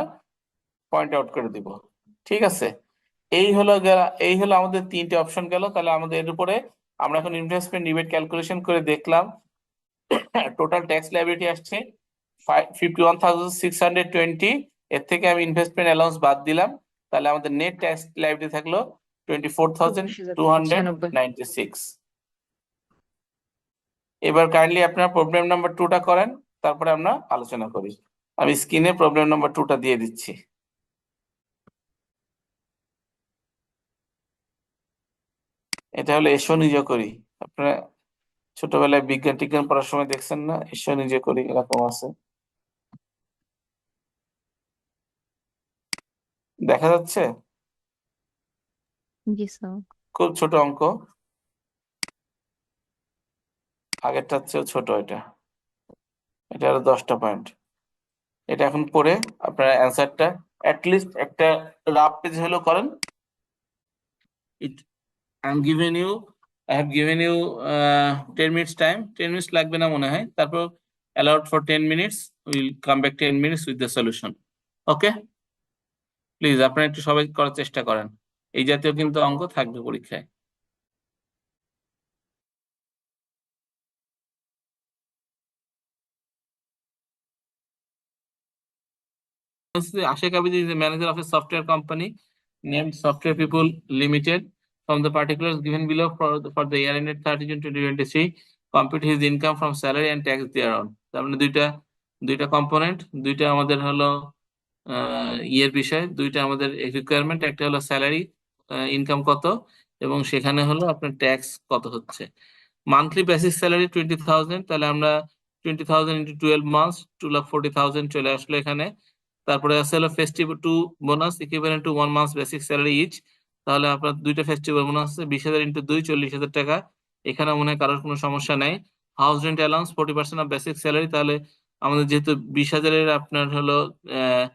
পয়েন্ট আউট করে দিব। ঠিক আছে, এই হলো আমাদের তিনটে অপশন গেল। তাহলে আমাদের এর উপরে আমরা এখন ইনভেস্টমেন্ট রিবেট ক্যালকুলেশন করে দেখলাম, টোটাল ট্যাক্স লাইবিলিটি আসছে 51,620। এর থেকে আমি ইনভেস্টমেন্ট অ্যালাউন্স বাদ দিলাম, তাহলে আমাদের নেট ট্যাক্স লাইবিলিটি থাকলো 24,296। এবার কাইন্ডলি আপনারা প্রবলেম নাম্বার 2টা করেন, তারপরে আমরা আলোচনা করি। আমি স্ক্রিনে প্রবলেম নাম্বার 2টা দিয়ে দিচ্ছি। এটা হলো এসো নিজে করি। আপনারা ছোটবেলায় বিজ্ঞান টিজ্ঞান পড়ার সময় দেখছেন না, এসো নিজে করি এরকম আছে, দেখা যাচ্ছে? জি স্যার। খুব ছোট অঙ্ক, আগেরটার চেয়েও ছোট। এটা এটা হলো 10টা পয়েন্ট। এটা এখন পড়ে আপনারা অ্যান্সারটা অ্যাটলিস্ট একটা রাফ পেজ হলো করেন। I have given you 10 minutes time. 10 minutes লাগবে না মনে হয়। তারপর allowed for 10 minutes. We'll come back 10 minutes with the solution. Okay? Please আপনারা একটু সবাই করার চেষ্টা করেন। এই জাতীয় কিন্তু অঙ্ক থাকবে পরীক্ষায়। Ashik Abidi is the manager of a software company named Software People Limited. From the particulars given below for the year ended 30 June 2023, compute his income from salary and tax thereon. তার মানে দুইটা component, দুইটা আমাদের হলো ইয়ের বিষয়, দুইটা আমাদের রিকোয়ারমেন্ট, একটা হলো স্যালারি ইনকাম কত, এবং সেখানে হলো আপনার ট্যাক্স কত হচ্ছে। মান্থলি বেসিক স্যালারি 20,000, তাহলে আমরা 20,000 ইন্টু 12 মান্থস 2,40,000 চলে আসলো এখানে। তারপরে আছে হলো festival two bonus equivalent to 1 months basic salary each, তাহলে আপনার দুইটা ফেস্টিভ্যাল বোনাস আছে 20,000 ইন্টু 2 40,000 টাকা। এখানে মনে হয় কারোর কোনো সমস্যা নাই। House rent allowance 40% of basic salary, তাহলে আমাদের যেহেতু 20,000-এর আপনার হলো আহ,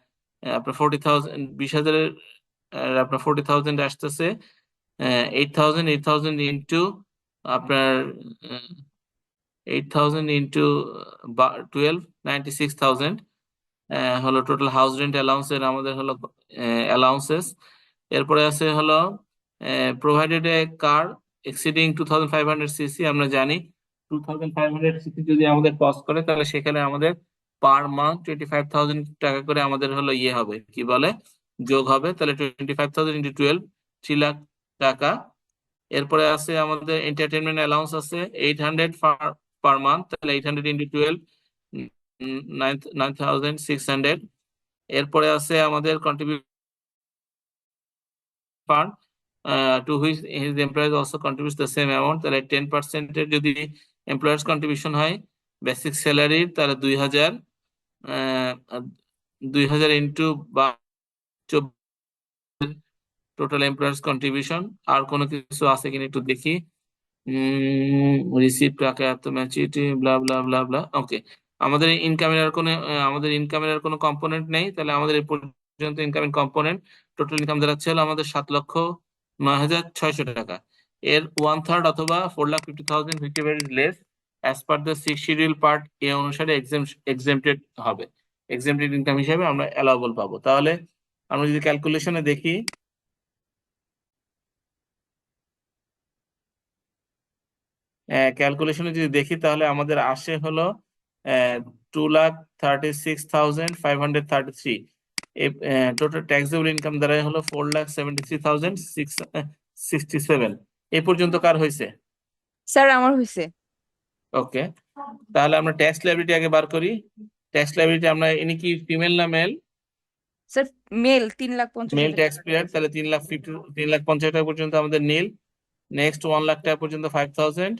আপনার 40,000, 20,000-এর আপনার 40,000 আসতেছে 8,000 ইন্টু আপনার 8,000 ইন্টু 12 96,000 হলো টোটাল হাউস রেন্ট অ্যালাউন্সের আমাদের হলো অ্যালাউন্সেস। এরপরে আছে হলো প্রোভাইডেড এ কার এক্সিডিং 2,500 সিসি, আমরা জানি 2,500 সিসি যদি আমাদের কস্ট করে তাহলে সেখানে আমাদের পার মান্থ 25,000 টাকা করে আমাদের হলো ইয়ে হবে, কি বলে, যোগ হবে। তাহলে 25,000 ইন্টু 12 3 লাখ টাকা। এরপরে আছে আমাদের এন্টারটেনমেন্ট অ্যালাউন্স আছে 800 পার মান্থ, তাহলে 800 ইন্টু 12 9,600। এরপরে আছে আমাদের contribution fund to which his employees also contribute the same amount, তাহলে 10%-এর যদি এমপ্লয়ার্স কন্ট্রিবিউশন হয় বেসিক স্যালারির, তাহলে 2,000, 2,000 ইন্টু বা টোটাল এমপ্লয়ার্স কন্ট্রিবিউশন। আর কোনো কিছু আছে কিনা একটু দেখি। রিসিভ টাকা এত ম্যাচুরিটি ব্লা ব্লা ব্লা ব্লা, ওকে। আমাদের ইনকামের আর কোনো কম্পোনেন্ট নেই, তাহলে আমাদের এই পর্যন্ত ইনকামিং কম্পোনেন্ট টোটাল ইনকাম দাঁড়াচ্ছে হলো আমাদের 7,09,600 টাকা। এর 1/3 অথবা 4,50,000 whichever is less as per the 6 schedule part A অনুসারে এক্সেমপ্টেড হবে। এক্সেমপ্টেড ইনকাম হিসাবে আমরা অ্যালাউবল পাবো। তাহলে আমরা যদি ক্যালকুলেশনে দেখি, ক্যালকুলেশনে যদি দেখি তাহলে আমাদের আসে হলো 2,36,533। টোটাল ট্যাক্সেবল ইনকাম দ্বারা হলো 4,73,667। এই পর্যন্ত কার হয়েছে? স্যার আমার হয়েছে। ওকে, তাহলে আমরা ট্যাক্স লায়াবিলিটি আগে বার করি। ট্যাক্স লায়াবিলিটি আমরা, ইনি কি ফিমেল না male? Sir male 3,50,000 male tax payer, টাকা। তাহলে 3,50,000 টাকা পর্যন্ত আমাদের নীল। নেক্সট 1,00,000 টাকা পর্যন্ত 5,000,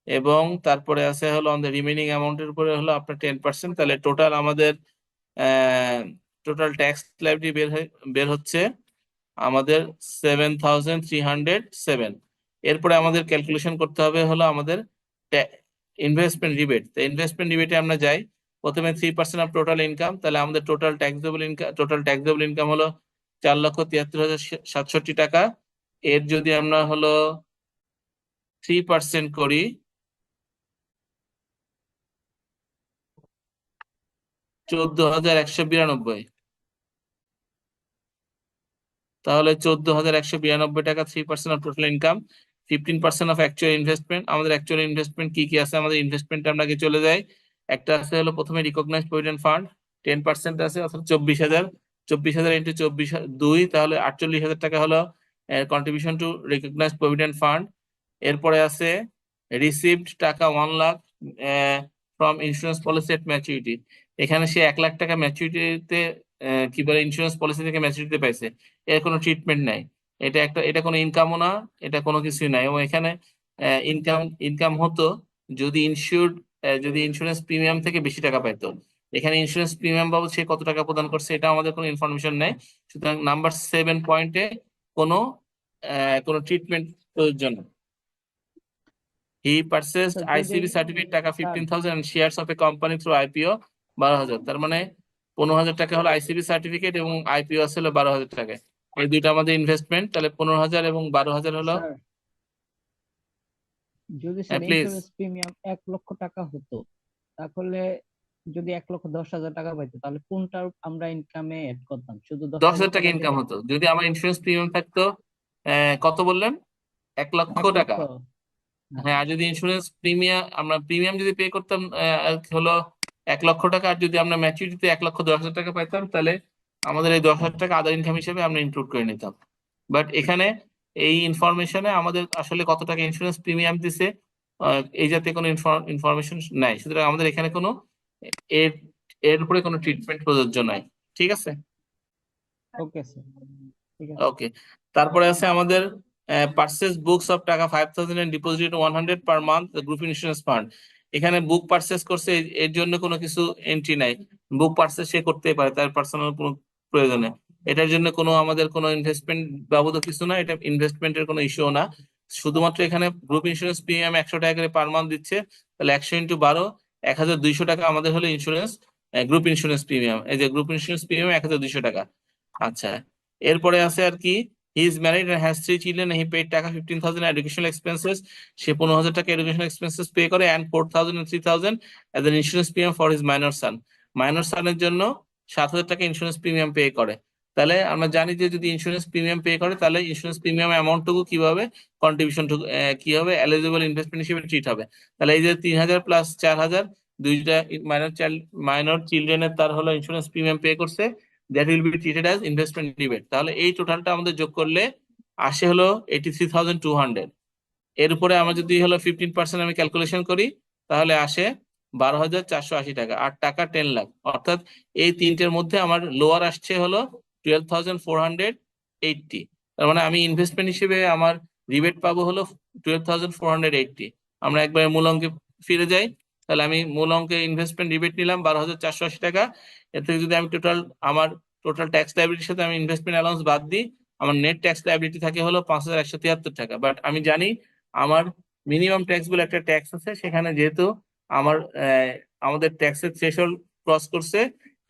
এবং তারপরে আছে হলো আমাদের রিমেনিং অ্যামাউন্টের উপরে হলো আপনার 10%, তাহলে টোটাল আমাদের টোটাল ট্যাক্স লাইবিলিটি বের হচ্ছে আমাদের 7,307। এরপরে আমাদের ক্যালকুলেশন করতে হবে হলো আমাদের ইনভেস্টমেন্ট রিবেট। তো ইনভেস্টমেন্ট রিবেটে আমরা যাই, প্রথমে 3% অফ টোটাল ইনকাম, তাহলে আমাদের টোটাল ট্যাক্সেবল ইনকাম হলো 4,73,067 টাকা। এর যদি আমরা হলো 3% করি, $14,192, তাহলে 14,192 টাকা 3% of total income, 15% of actual investment. আমাদের অ্যাকচুয়াল ইনভেস্টমেন্ট কি কি আছে? আমাদের ইনভেস্টমেন্ট আমরা আগে চলে যাই। একটা আছে হলো প্রথমে রিকগনাইজড প্রভিডেন্ট ফান্ড 10% আছে, অর্থাৎ 24,000। 24,000 ইন্টু 24 তাহলে 48,000 টাকা হলো contribution to recognised provident fund. এরপরে আছে রিসিভড টাকা 1,00,000 from insurance policy at maturity. এখানে সে 1,00,000 টাকা ম্যাচুরিটিতে কি বলে ইন্স্যুরেন্স পলিসি থেকে ম্যাচুরিটিতে পাইছে, এর কোনো ট্রিটমেন্ট নাই। এটা কোনো ইনকামও না, এটা কোনো কিছুই নাই। এবং এখানে ইনকাম ইনকাম হতো যদি যদি ইন্স্যুরেন্স প্রিমিয়াম থেকে বেশি টাকা পাইতো। এখানে ইন্স্যুরেন্স প্রিমিয়াম বাবদ সে কত টাকা প্রদান করছে এটা আমাদের কোনো ইনফরমেশন নেই। সুতরাং নাম্বার 7 পয়েন্টে কোনো কোনো ট্রিটমেন্ট প্রয়োজন না। হি পারচেজড স্যার যদি আইসিবি সার্টিফিকেট টাকা sir 15,000 and shares of a company through IPO 12,000। তার মানে 15,000 টাকা হলো আইসিবি সার্টিফিকেট এবং আইপিও আসলে 12,000 টাকা। এই দুইটা আমাদের ইনভেস্টমেন্ট, তাহলে 15,000 এবং 12,000 হলো। স্যার যদি স্যার প্লিজ। ইন্স্যুরেন্স প্রিমিয়াম 1,00,000 টাকা হতো, তাহলে যদি 1,10,000 টাকা পাইতো তাহলে কোনটা আমরা ইনকামে এড করতাম? শুধু 10,000 10,000 টাকা টাকা ইনকাম দিয়ে? হতো যদি আমার ইন্স্যুরেন্স প্রিমিয়াম থাকতো। কত বললেন? 1,00,000 1,00,000। টাকা। হ্যাঁ। হ্যাঁ, আর যদি ইন্স্যুরেন্স প্রিমিয়াম যদি পে করতাম হলো 1,00,000 টাকা, আর যদি আমরা ম্যাচুরিটিতে 1,10,000 টাকা পাইতাম, তাহলে আমাদের এই 10,000 টাকা আদার ইনকাম হিসেবে আমরা ইনক্লুড করে নিতাম। বাট এখানে এই ইনফরমেশনে আমাদের আসলে কত টাকা ইন্স্যুরেন্স প্রিমিয়াম দিছে এই জাতীয় কোনো ইনফরমেশন নাই। সুতরাং আমাদের এখানে কোনো এর এর উপরে কোনো ট্রিটমেন্ট প্রযোজ্য নাই। ঠিক আছে। ওকে স্যার, ঠিক আছে। ওকে, তারপরে আছে আমাদের পারচেজ বুকস অফ টাকা 5,000 and deposit 100 per month group insurance fund. এখানে বুক পারচেজ করছে, এর জন্য কোনো কিছু এন্ট্রি নাই। বুক পারচেজ সে করতেই পারে তার পার্সোনাল কোনো প্রয়োজনে। এটার জন্য কোনো আমাদের কোনো ইনভেস্টমেন্ট বাবদ কিছু না, এটা ইনভেস্টমেন্টের কোনো ইস্যু না। শুধুমাত্র এখানে গ্রুপ ইন্স্যুরেন্স প্রিমিয়াম 100 টাকা করে পার মান্থ দিচ্ছে, তাহলে 100 × 12 1,200 টাকা আমাদের হলো ইন্স্যুরেন্স, গ্রুপ ইন্স্যুরেন্স প্রিমিয়াম। এই যে গ্রুপ ইন্স্যুরেন্স প্রিমিয়াম 1,200 টাকা। আচ্ছা, এরপরে আছে আর কি, he is married and has 3 children, he paid taka 15,000 educational expenses, সে 15,000 টাকা এডুকেশনাল এক্সপেন্সেস পে করে, and 4,000 and 3,000 as an insurance premium for his minor son. Minor সানের জন্য 7,000 টাকা ইন্স্যুরেন্স প্রিমিয়াম পে করে। তাহলে আমরা জানি যে যদি ইন্স্যুরেন্স প্রিমিয়াম পে করে তাহলে ইন্স্যুরেন্স প্রিমিয়াম অ্যামাউন্টটুকু কিভাবে কন্ট্রিবিউশন কি হবে, এলিজিবল ইনভেস্টমেন্ট হিসেবে ট্রিট হবে। তাহলে এই যে 3,000 প্লাস 4,000, দুইটা মাইনর চিলড্রেনের তার হলো ইন্স্যুরেন্স প্রিমিয়াম পে করছে, that will be treated as investment rebate. তাহলে এই টোটালটা আমাদের যোগ করলে আসে হলো 83,200। এর উপরে আমরা যদি হলো 15% আমি ক্যালকুলেশন করি, তাহলে আসে 12,480 টাকা, আর টাকা 10 লাখ। অর্থাৎ এই তিনটের মধ্যে আমার লোয়ার আসছে হলো 12,480। তার মানে আমি ইনভেস্টমেন্ট হিসেবে আমার রিবেট পাবো হলো 12,480। আমরা একবার মূল অঙ্কে ফিরে যাই, তাহলে আমি মূল অঙ্কে ইনভেস্টমেন্ট রিবেট নিলাম 12,480 টাকা। এর থেকে যদি আমি আমার টোটাল ট্যাক্স লাইবিলিটির সাথে আমি ইনভেস্টমেন্ট অ্যালাউন্স বাদ দিই, আমার নেট ট্যাক্স লাইবিলিটি থাকে হলো 5,173 টাকা। বাট আমি জানি আমার মিনিমাম ট্যাক্স বলে একটা ট্যাক্স আছে, সেখানে যেহেতু আমার আমাদের ট্যাক্সের থ্রেশহোল্ড ক্রস করছে,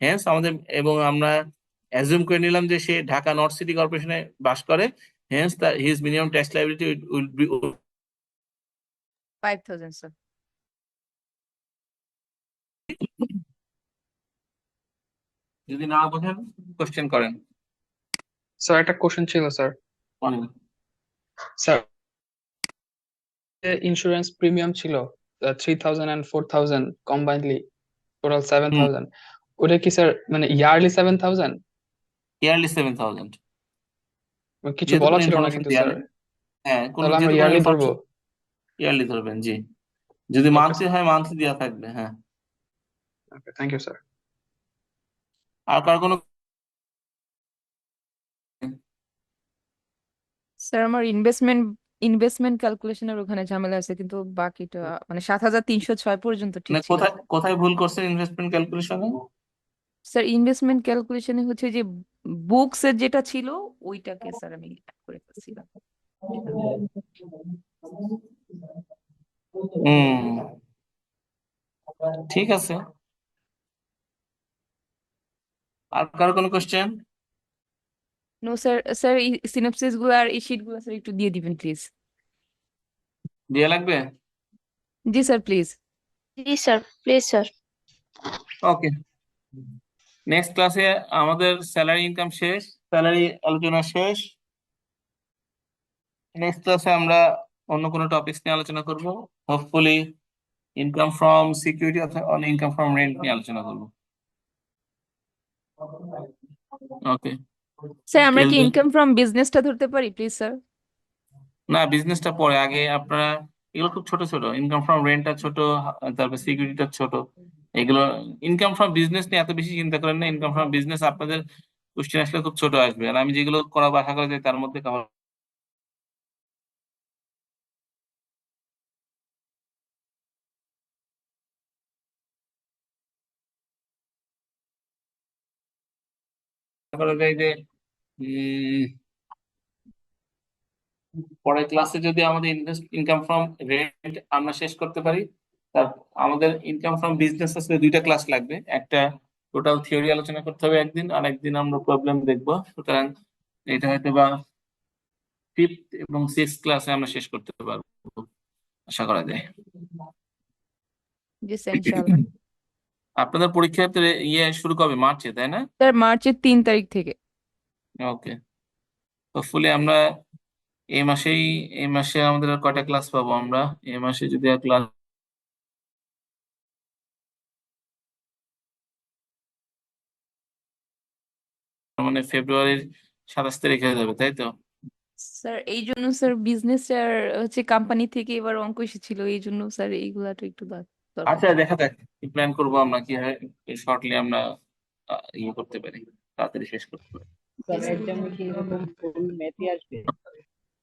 হ্যাঁ আমাদের, এবং আমরা অ্যাজিউম করে নিলাম যে সে ঢাকা নর্থ সিটি কর্পোরেশনে বাস করে, হ্যান্স তার his minimum tax liability will be. 5,000 sir. যদি না বোঝেন কোশ্চেন করেন। স্যার একটা কোশ্চেন ছিল স্যার। বলেন। স্যার ইন্স্যুরেন্স প্রিমিয়াম ছিল 3,000 and 4,000 কম্বাইনলি, টোটাল 7,000। ওটা কি স্যার মানে ইয়ারলি 7,000? ইয়ারলি 7,000। কিছু যেহেতু বলা কোনো ছিল না ইনফরমেশন কিন্তু দেওয়া স্যার। নেই, হ্যাঁ কোন তাহলে আমরা যেহেতু কোনো ইয়ারলি ধরবো? ইনফরমেশন, ইয়ারলি ধরবেন জি। যদি ওকে মান্থলি স্যার, হয় মান্থলি দেওয়া থাকবে, হ্যাঁ। ওকে, থ্যাংক ইউ স্যার। আর কার কোনো? স্যার আমার ইনভেস্টমেন্ট ক্যালকুলেশনের ওখানে ঝামেলা আছে, কিন্তু বাকিটা মানে 7,306 পর্যন্ত ঠিক মানে ছিল। কোথায় কোথায় ভুল করছেন ইনভেস্টমেন্ট ক্যালকুলেশনে? স্যার ইনভেস্টমেন্ট ক্যালকুলেশনে হচ্ছে যে বুকস এর যেটা ছিল ওইটাকে স্যার আমি add করে ফেলছিলাম। হুম, ঠিক আছে। আর কারো কোনো কোশ্চেন? নো স্যার, স্যার এই সিনপসিস গুলো আর এই শিট গুলো স্যার একটু দিয়ে দিবেন প্লিজ। দেয়া লাগবে? জি স্যার প্লিজ। জি sir, please sir. Okay, next ক্লাসে আমাদের স্যালারি ইনকাম শেষ, স্যালারি আলোচনা শেষ। নেক্সট ক্লাসে আমরা অন্য কোনো টপিকস নিয়ে আলোচনা করব, হোপফুলি ইনকাম ফ্রম সিকিউরিটি অথবা ইনকাম ফ্রম রেন্ট নিয়ে আলোচনা করব। ওকে, স্যার আমরা টিল কি দেন। ইনকাম ফ্রম বিজনেসটা ধরতে পারি প্লিজ স্যার? না, বিজনেসটা পরে, আগে আপনারা এগুলো খুব ছোট ছোট, ইনকাম ফ্রম রেন্টটা ছোট, তারপর সিকিউরিটিটা ছোট। এগুলো ইনকাম ফ্রম বিজনেস নিয়ে এত বেশি চিন্তা করেন না, ইনকাম ফ্রম বিজনেস আপনাদের কোশ্চেন আসলে খুব ছোট আসবে, আর আমি যেগুলো করাবো আশা করা যায় তার মধ্যে কভার করা যায় যে পরের ক্লাসে যদি আমাদের ইনকাম ফ্রম রেন্ট আমরা শেষ করতে পারি, তার আমাদের ইনকাম ফ্রম বিজনেস আসলে দুইটা ক্লাস লাগবে, একটা টোটাল থিওরি আলোচনা করতে হবে একদিন, আর একদিন আমরা প্রবলেম দেখবো। সুতরাং এটা হয়তো বা 5th এবং 6th ক্লাসে আমরা শেষ করতে পারবো আশা করা যায়। জি স্যার ইনশাআল্লাহ। আপনাদের পরীক্ষা ইয়ে শুরু কবে, মার্চে তাই না? স্যার মার্চের 3 তারিখ থেকে। ওকে, হোপফুলি আমরা এই মাসে আমাদের আর কয়টা ক্লাস পাবো আমরা? এই মাসে যদি ক্লাস, মানে ফেব্রুয়ারির 27 তারিখ হয়ে যাবে, তাই তো? স্যার এই জন্য স্যার বিজনেস আর হচ্ছে কোম্পানি থেকে এবার অঙ্ক এসেছিল, এই জন্য স্যার এইগুলাটা একটু দরকার আচ্ছা, ছিল। দেখা যাক কি প্ল্যান করবো আমরা, কি হয় শর্টলি আমরা ইয়ে করতে পারি, তাড়াতাড়ি শেষ করতে পারি। স্যার এক্সামে কি এরকম ফুল ম্যাথই আসবে?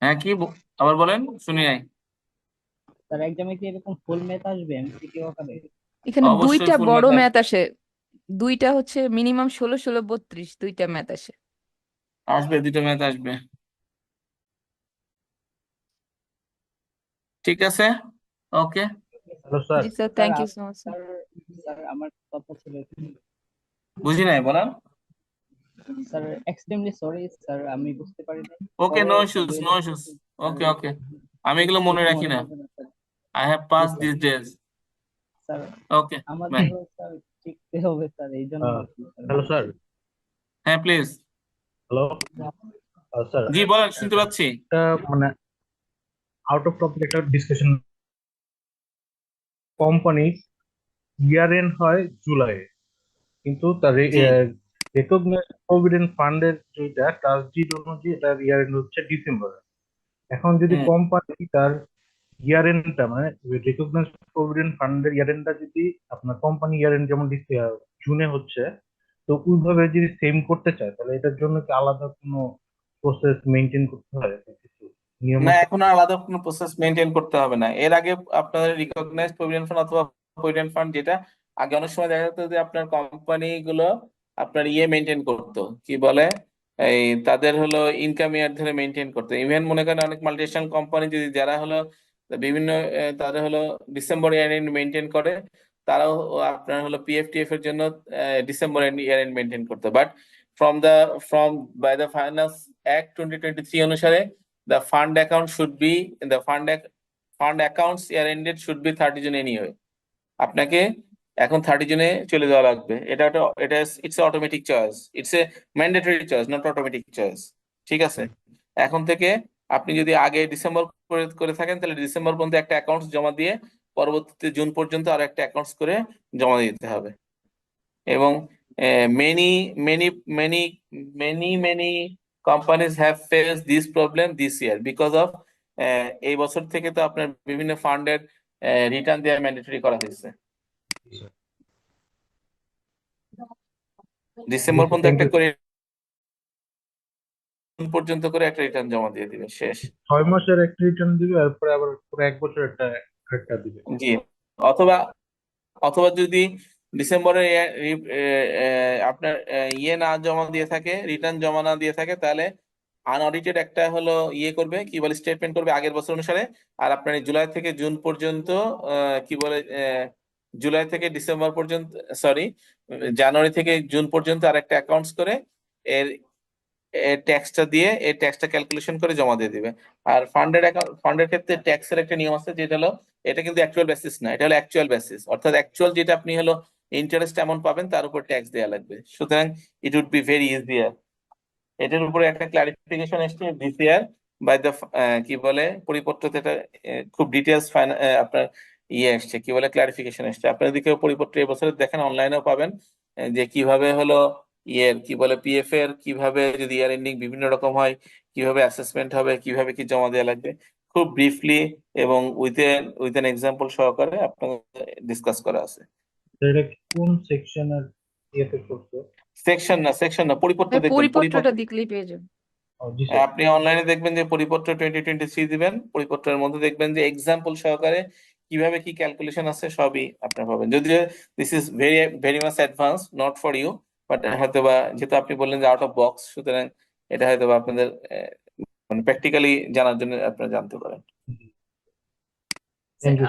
হ্যাঁ আবার বলেন, শুনি নাই। স্যার এক্সামে কি এরকম ফুল ম্যাথ আসবে এমসিকিউ আকারে? এখানে অবশ্যই দুইটা ফুল বড় ম্যাথ ম্যাথ আসবে। আসে, দুইটা হচ্ছে মিনিমাম 16 16 32, দুইটা ম্যাথ আসে। আসবে, দুটো ম্যাথ আসবে। ঠিক আছে, ওকে। Hello sir. জি sir, sir thank you so much. Sir sir আমার কথা ছিল বুঝি নাই, বলেন। স্যার, এক্সট্রিমলি সরি স্যার, আমি বুঝতে পারি নাই। ওকে, নো পরে ইস্যুস, নো দুইবার ইস্যুস। বলছি স্যার, ওকে ওকে, আমি এগুলো মনে কিছু রাখি মনে না। করবেন না স্যার। আই হ্যাভ জি pass sir. This days. Sir okay, bye. আমাদেরও স্যার শিখতে হবে স্যার, এই জন্য আহ, আর কি স্যার। Hello sir. হ্যাঁ প্লিজ। Hello sir. জি বলেন, শুনতে পাচ্ছি। একটা মানে আউট অফ টপিক একটা ডিসকাশন। কোম্পানি ইয়ার এন্ড হয় জুলাইয়ে, কিন্তু তার জি। রেকগনাইজ প্রভিডেন্ট ফান্ডের যেটা ট্রাস্ট ডিড অনুযায়ী তার ইয়ার এন্ড হচ্ছে ডিসেম্বরে। এখন যদি হুম। কোম্পানি তার ইয়ার এন্ডটা মানে রিকগনাইজ প্রভিডেন্ট ফান্ডের ইয়ার এন্ডটা যদি আপনার কোম্পানি ইয়ার এন্ড যেমন জুনে হচ্ছে, তো ওইভাবে যদি সেম করতে চায় তাহলে এটার জন্য কি আলাদা কোনো প্রসেস মেনটেন করতে হয় কিছু নিয়ম না, আছে? এখন আর আলাদা কোনো প্রসেস মেনটেন করতে হবে না। এর আগে আপনাদের রিকগনাইজড প্রভিডেন্ট ফান্ড অথবা প্রভিডেন্ট ফান্ড, যেটা আগে অনেক সময় দেখা যেত যে আপনার কোম্পানি গুলো আপনার ইয়ে মেনটেন করতো, কি বলে, এই তাদের হলো ইনকাম ইয়ার ধরে মেনটেন করতো। ইভেন মনে করেন অনেক মাল্টিনেশনাল কোম্পানি যদি যারা হলো বিভিন্ন তাদের হলো ডিসেম্বর ইয়ার এন্ড মেনটেন করে, তারাও আপনার হলো পিএফটিএফ এর জন্য ডিসেম্বর ইয়ার এন্ড মেনটেন করতো। But from the from by the finance act 2023 অনুসারে the fund account should be the fund accounts year ended should be 30 June anyway. আপনাকে এখন 30 জুনে চলে যাওয়া লাগবে। এটা it's automatic choice, it's a mandatory choice, not automatic choice. ঠিক আছে, এখন থেকে আপনি যদি আগে ডিসেম্বর করে করে থাকেন, তাহলে ডিসেম্বর পর্যন্ত একটা অ্যাকাউন্টস জমা দিয়ে পরবর্তীতে জুন পর্যন্ত আর একটা অ্যাকাউন্টস করে জমা দিতে হবে। এবং many many many many companies have face this problem this year because of এই বছর থেকে তো আপনার বিভিন্ন ফান্ডের রিটার্ন দেওয়া ম্যান্ডেটরি করা হয়েছে। ডিসেম্বর পর্যন্ত থ্যাংক একটা ইউ। করে, জুন পর্যন্ত করে একটা রিটার্ন জমা দিয়ে দিবে, শেষ। 6 মাসের একটা রিটার্ন দিবে, তারপরে আবার পুরো 1 বছর একটা একটা দিবে। জি, অথবা অথবা যদি ডিসেম্বরে আপনার ইয়ে না জমা দিয়ে থাকে, রিটার্ন জমা না দিয়ে থাকে, তাহলে আনঅডিটেড একটা হলো ইয়ে করবে, কি বলে, স্টেটমেন্ট করবে আগের বছর অনুসারে। আর আপনার এই জুলাই থেকে জুন পর্যন্ত কি বলে, জুলাই থেকে ডিসেম্বর পর্যন্ত, সরি, জানুয়ারি থেকে জুন পর্যন্ত আর একটা অ্যাকাউন্টস করে এর ট্যাক্সটা দিয়ে এই ট্যাক্সটা ক্যালকুলেশন করে জমা দিয়ে দিবে। আর ফান্ডের ক্ষেত্রে ট্যাক্সের একটা নিয়ম আছে, যেটা হলো, এটা কিন্তু অ্যাকচুয়াল বেসিস না, এটা হলো অ্যাকচুয়াল বেসিস, অর্থাৎ অ্যাকচুয়াল যেটা আপনি হলো ইন্টারেস্ট অ্যামাউন্ট পাবেন তার উপর ট্যাক্স দেওয়া লাগবে। সুতরাং it would be very easier. এটার উপরে একটা ক্লারিফিকেশন এসছে দিস ইয়ার বাই দ্য, কি বলে, পরিপত্রতে এটা খুব ডিটেলস আপনার ইয়ে এসছে, কি বলে, ক্লারিফিকেশন এসছে। আপনার দিকে পরিপত্র এবছরের দেখেন, অনলাইনেও পাবেন, যে কিভাবে হলো ইয়ের কি বলে, পিএফ এর কিভাবে যদি ইয়ার এন্ডিং বিভিন্ন রকম হয়, কিভাবে অ্যাসেসমেন্ট হবে, কিভাবে কি জমা দেওয়া লাগবে, খুব ব্রিফলি এবং উইথ এন এক্সাম্পল সহকারে আপনার ডিসকাস করা আছে। তো এটা কোন সেকশনের ইয়েতে করছে? সেকশন না, পরিপত্র দেখবেন, পরিপত্রটা দেখলেই পেয়ে যাবেন। জি স্যার। আপনি অনলাইনে দেখবেন যে পরিপত্র 2023 দিবেন, পরিপত্রের মধ্যে দেখবেন যে এক্সাম্পল সহকারে কিভাবে কি ক্যালকুলেশন আছে সবই আপনার পাবেন। যদিও this is very very much advance, not for you, but হয়তো বা যেহেতু আপনি বললেন যে আউট অফ বক্স, সুতরাং এটা হয়তো বা আপনাদের মানে প্র্যাকটিক্যালি জানার জন্য আপনারা জানতে পারেন। Sir, thank you.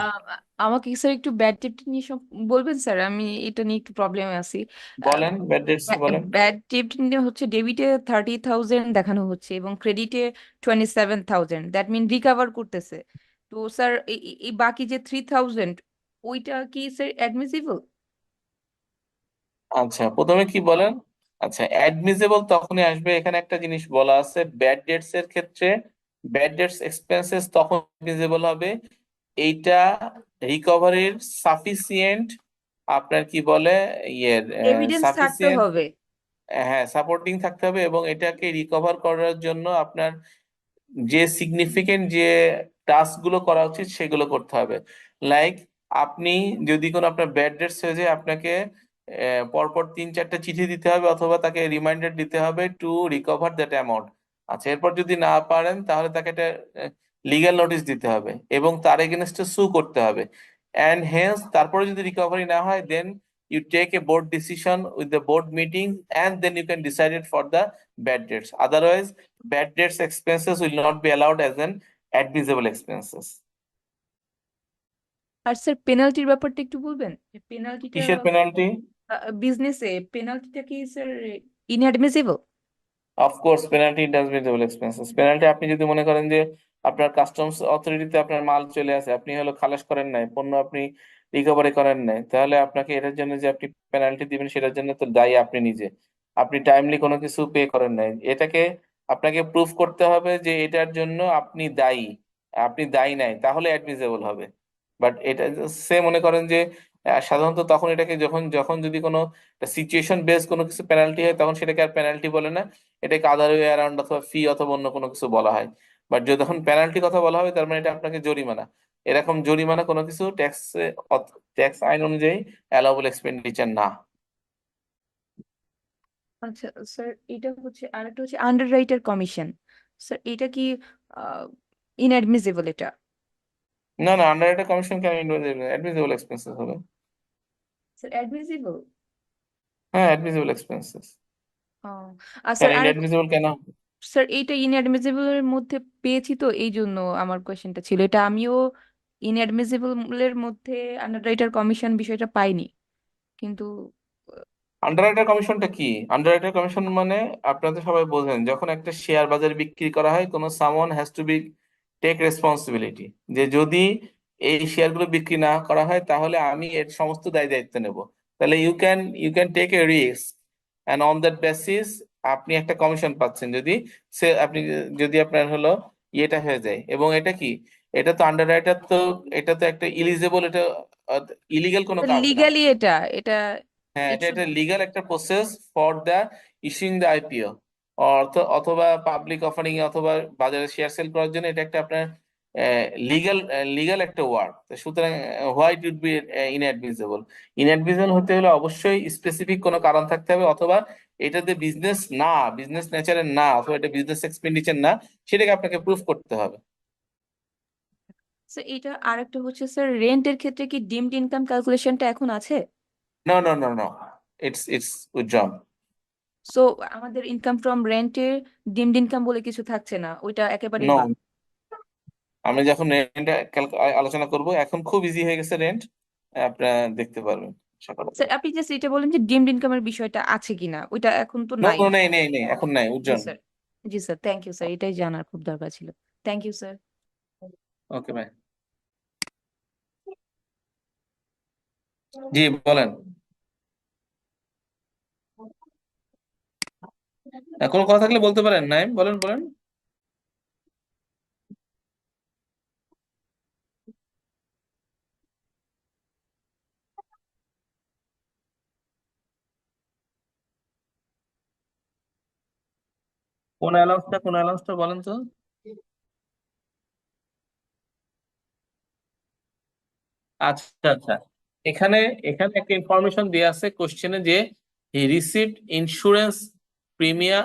আমাকে স্যার একটু ব্যাড ডেট নিয়ে সব বলবেন স্যার, আমি এটা নিয়ে একটু প্রবলেমে আছি। বলেন, ব্যাড ডেটস বলেন। ব্যাড ডেট নিয়ে হচ্ছে ডেবিটে 30,000 দেখানো হচ্ছে এবং ক্রেডিটে 27,000, দ্যাট মিন রিকভার করতেছে। তো স্যার এই বাকি যে 3,000, ওইটা কি স্যার অ্যাডমিসিবল? আচ্ছা, প্রথমে কি বলেন। আচ্ছা, অ্যাডমিসেবল তখনই আসবে, এখানে একটা জিনিস বলা আছে, ব্যাড ডেটস এর ক্ষেত্রে ব্যাড ডেটস এক্সপেন্সেস তখন অ্যাডমিসেবল হবে এইটা রিকভারির সাফিসিয়েন্ট, আপনার কি বলে, ইয়ের এভিডেন্স থাকতে সাফিসিয়েন্ট, হবে। হ্যাঁ, সাপোর্টিং থাকতে হবে, এবং এটাকে রিকভার করার জন্য আপনার যে সিগনিফিকেন্ট যে টাস্ক গুলো করা উচিত সেগুলো করতে হবে। লাইক আপনি যদি কোনো আপনার ব্যাড ডেটস হয়ে যায়, আপনাকে পরপর 3-4টা চিঠি দিতে হবে অথবা তাকে রিমাইন্ডার দিতে হবে টু রিকভার দ্যাট অ্যামাউন্ট। আচ্ছা, এরপর যদি না পারেন তাহলে তাকে একটা লিগ্যাল নোটিশ দিতে হবে এবং তার এগেনস্টে সু করতে হবে। অ্যান্ড হেন্স তারপরে যদি রিকভারি না হয়, দেন you take a board decision with the board meeting and then you can decide it for the bad debts. Otherwise, bad debts expenses will not be allowed as an admissible expenses. আর sir পেনাল্টির ব্যাপারটা একটু বলবেন? পেনাল্টিটা কিসের penalty? বিজনেসে পেনাল্টিটা কি sir inadmissible? Of course penalty inadmissible expenses. Penalty আপনি যদি মনে করেন যে আপনার কাস্টমস অথরিটিতে আপনার মাল চলে আসে, আপনি হলো খালাস করেন নাই, পণ্য আপনি রিকভারি করেন নাই, তাহলে আপনাকে এটার জন্য যে আপনি পেনাল্টি দিবেন সেটার জন্য তো দায়ী আপনি নিজে। আপনি টাইমলি কোনো কিছু পে করেন নাই, এটাকে আপনাকে প্রুফ করতে হবে যে এটার জন্য আপনি দায়ী, আপনি দায়ী নাই, তাহলে অ্যাডমিসেবল হবে। বাট এটা সে মনে করেন যে সাধারণত তখন এটাকে যখন যখন যদি কোনো সিচুয়েশন বেস কোনো কিছু পেনাল্টি হয় তখন সেটাকে আর পেনাল্টি বলে না, এটাকে আদার ওয়ে অ্যারাউন্ড অথবা ফি অথবা অন্য কোনো কিছু বলা হয়। বাট যখন পেনাল্টি কথা বলা হবে তার মানে এটা আপনাকে জরিমানা। এরকম জরিমানা কোনো কিছু ট্যাক্স আইন অনুযায়ী অ্যালাউবল এক্সপেন্ডিচার না। আচ্ছা স্যার, এটা হচ্ছে আর একটা হচ্ছে আন্ডাররাইটার কমিশন। স্যার এটা কি ইনঅ্যাডমিসিবল এটা? না না, আন্ডার একটা কমিশন কেন অ্যাডমিসিবল এক্সপেন্সেস হবে? Sir admissible? হ্যাঁ, অ্যাডমিসিবল এক্সপেন্সেস। আর কেন স্যার আর ইনঅ্যাডমিসিবল কেন? স্যার এইটা ইনঅ্যাডমিসিবল এর মধ্যে পেয়েছি, তো এই জন্য আমার কোয়েশ্চেনটা ছিল এটা। আমিও ইনঅ্যাডমিসিবল এর মধ্যে আন্ডাররাইটার কমিশন বিষয়টা পাইনি, কিন্তু আন্ডাররাইটার কমিশনটা কি? আন্ডাররাইটার কমিশন মানে আপনারা তো সবাই বোঝেন, যখন একটা শেয়ার বাজারে বিক্রি করা হয় কোনো someone has to be take responsibility, যে যদি এই শেয়ারগুলো বিক্রি না করা হয় তাহলে আমি এর সমস্ত দায় দায়িত্ব নেব। তাহলে you can take a risk and on that basis আপনি একটা কমিশন পাচ্ছেন যদি আপনি যদি আপনার হলো ইয়েটা হয়ে যায়। এবং এটা কি, এটা তো আন্ডাররাইটার তো, এটা তো একটা ইলিজেবল, এটা ইলিগাল কোনো কাজ না। লিগালি এটা এটা হ্যাঁ, ইট এটা শুড। একটা লিগ্যাল একটা process for the issuing the IPO অথবা পাবলিক অফারিং অথবা বাজারে শেয়ার সেল করার জন্য এটা একটা আপনার লিগ্যাল লিগ্যাল একটা ওয়ার্ড। সুতরাং what would be inadmissible? Inadmissible হতে হলে অবশ্যই স্পেসিফিক কোনো কারণ থাকতে হবে, অথবা এটাতে বিজনেস না, বিজনেস নেচারের না, অথবা এটা বিজনেস এক্সপেন্ডিচার না, সেটাকে আপনাকে প্রুফ করতে হবে। স্যার এটা আরেকটা হচ্ছে স্যার, রেন্টের ক্ষেত্রে কি ডিমড ইনকাম ক্যালকুলেশনটা এখন আছে? No no no no, it's withdrawn. So আমাদের ইনকাম ফ্রম রেন্টের ডিমড ইনকাম বলে কিছু থাকছে না, ওইটা একেবারেই নো, বাদ। আমি যখন রেন্ট আলোচনা করব, এখন খুব ইজি হয়ে গেছে রেন্ট, আপনারা দেখতে পারবেন আশা করা স্যার যায়। আপনি জাস্ট এটা বলেন যে ডিমড ইনকামের বিষয়টা আছে কিনা, ওইটা এখন তো নো নাই। নো, নেই নেই নেই, এখন নাই, জি উজ্জ্বল। স্যার। জি স্যার, থ্যাংক ইউ স্যার, এটাই জানার খুব দরকার ছিল। Thank you sir. ওকে ভাই, জি বলেন। কোনো কথা থাকলে বলতে পারেন, নাই বলেন বলেন। কোন অ্যালাউন্সটা বলেন তো? আচ্ছা আচ্ছা, এখানে এখানে একটা ইনফরমেশন দেওয়া আছে কোশ্চেনে যে হি রিসিভড ইন্স্যুরেন্স প্রিমিয়াম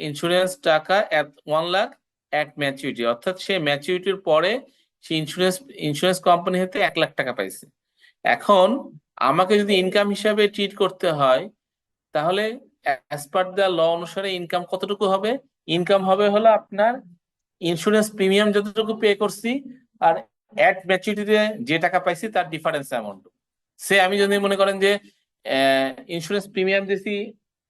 ইন্স্যুরেন্স টাকা এট 1 লাখ এট ম্যাচুরিটি, অর্থাৎ সে ম্যাচুরিটির পরে সে ইন্স্যুরেন্স কোম্পানি হতে 1 লাখ টাকা পাইছে। এখন আমাকে যদি ইনকাম হিসাবে ট্রিট করতে হয় তাহলে অ্যাজ পার দ্য ল অনুসারে ইনকাম কতটুকু হবে? ইনকাম হবে হলো আপনার ইন্স্যুরেন্স প্রিমিয়াম যতটুকু পে করছি আর অ্যাট ম্যাচুরিটিতে যে টাকা পাইছি তার ডিফারেন্স অ্যামাউন্ট। সে আমি যদি মনে করেন যে ইন্স্যুরেন্স প্রিমিয়াম দিছি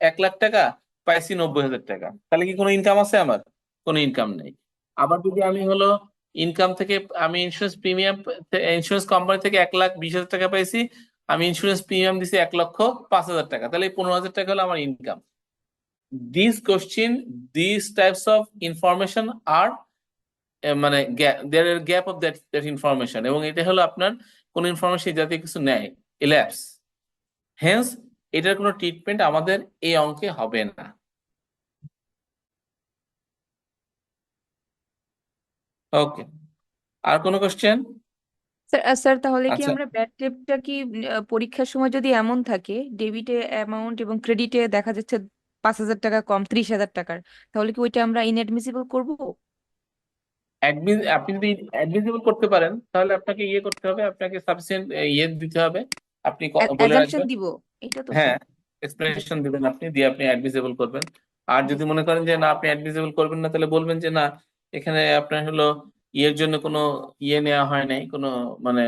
1 লাখ টাকা, পাইছি 90,000 টাকা, তাহলে কি কোনো ইনকাম আছে আমার? কোনো ইনকাম নেই। আবার যদি আমি হলো ইনকাম থেকে আমি ইন্স্যুরেন্স কোম্পানি থেকে 1,20,000 টাকা পাইছি, আমি ইন্স্যুরেন্স প্রিমিয়াম দিছি 1,05,000 টাকা, তাহলে এই 15,000 টাকা হলো আমার income. This question, this types of information আর মানে দেয়ার এর গ্যাপ অফ দ্যাট ইনফরমেশন, এবং এটা হলো আপনার কোন ইনফরমেশন জাতীয় কিছু নেয় ইল্যাপস, হেন্স এটার কোনো ট্রিটমেন্ট আমাদের এই অঙ্কে হবে না। ওকে, আর কোনো কোশ্চেন? স্যার তাহলে কি আচ্ছা, আমরা ব্যাড ডেটটা কি পরীক্ষার সময় যদি এমন থাকে ডেবিটে অ্যামাউন্ট এবং ক্রেডিটে দেখা যাচ্ছে 5,000 টাকা কম 30,000 টাকার, তাহলে কি ওইটা আমরা ইনএডমিসিবল করব? আপনি যদি অ্যাডমিসিবল করতে পারেন তাহলে আপনাকে ইয়ে করতে হবে, আপনাকে সাফিসিয়েন্ট ইয়ে দিতে হবে। আপনি বলে অ্যাজাম্পশন রাখবেন। দিব, এটা তো হ্যাঁ, স্যার। জি এক্সপ্লেনেশন স্যার। দিবেন আপনি, দিয়ে আপনি অ্যাডমিসেবল করবেন। আর জি যদি স্যার। মনে করেন যে না আপনি অ্যাডমিসেবল করবেন না, তাহলে বলবেন যে না, এখানে আপনার হলো ইয়ের জন্য কোনো ইয়ে নেওয়া হয় নাই, কোনো মানে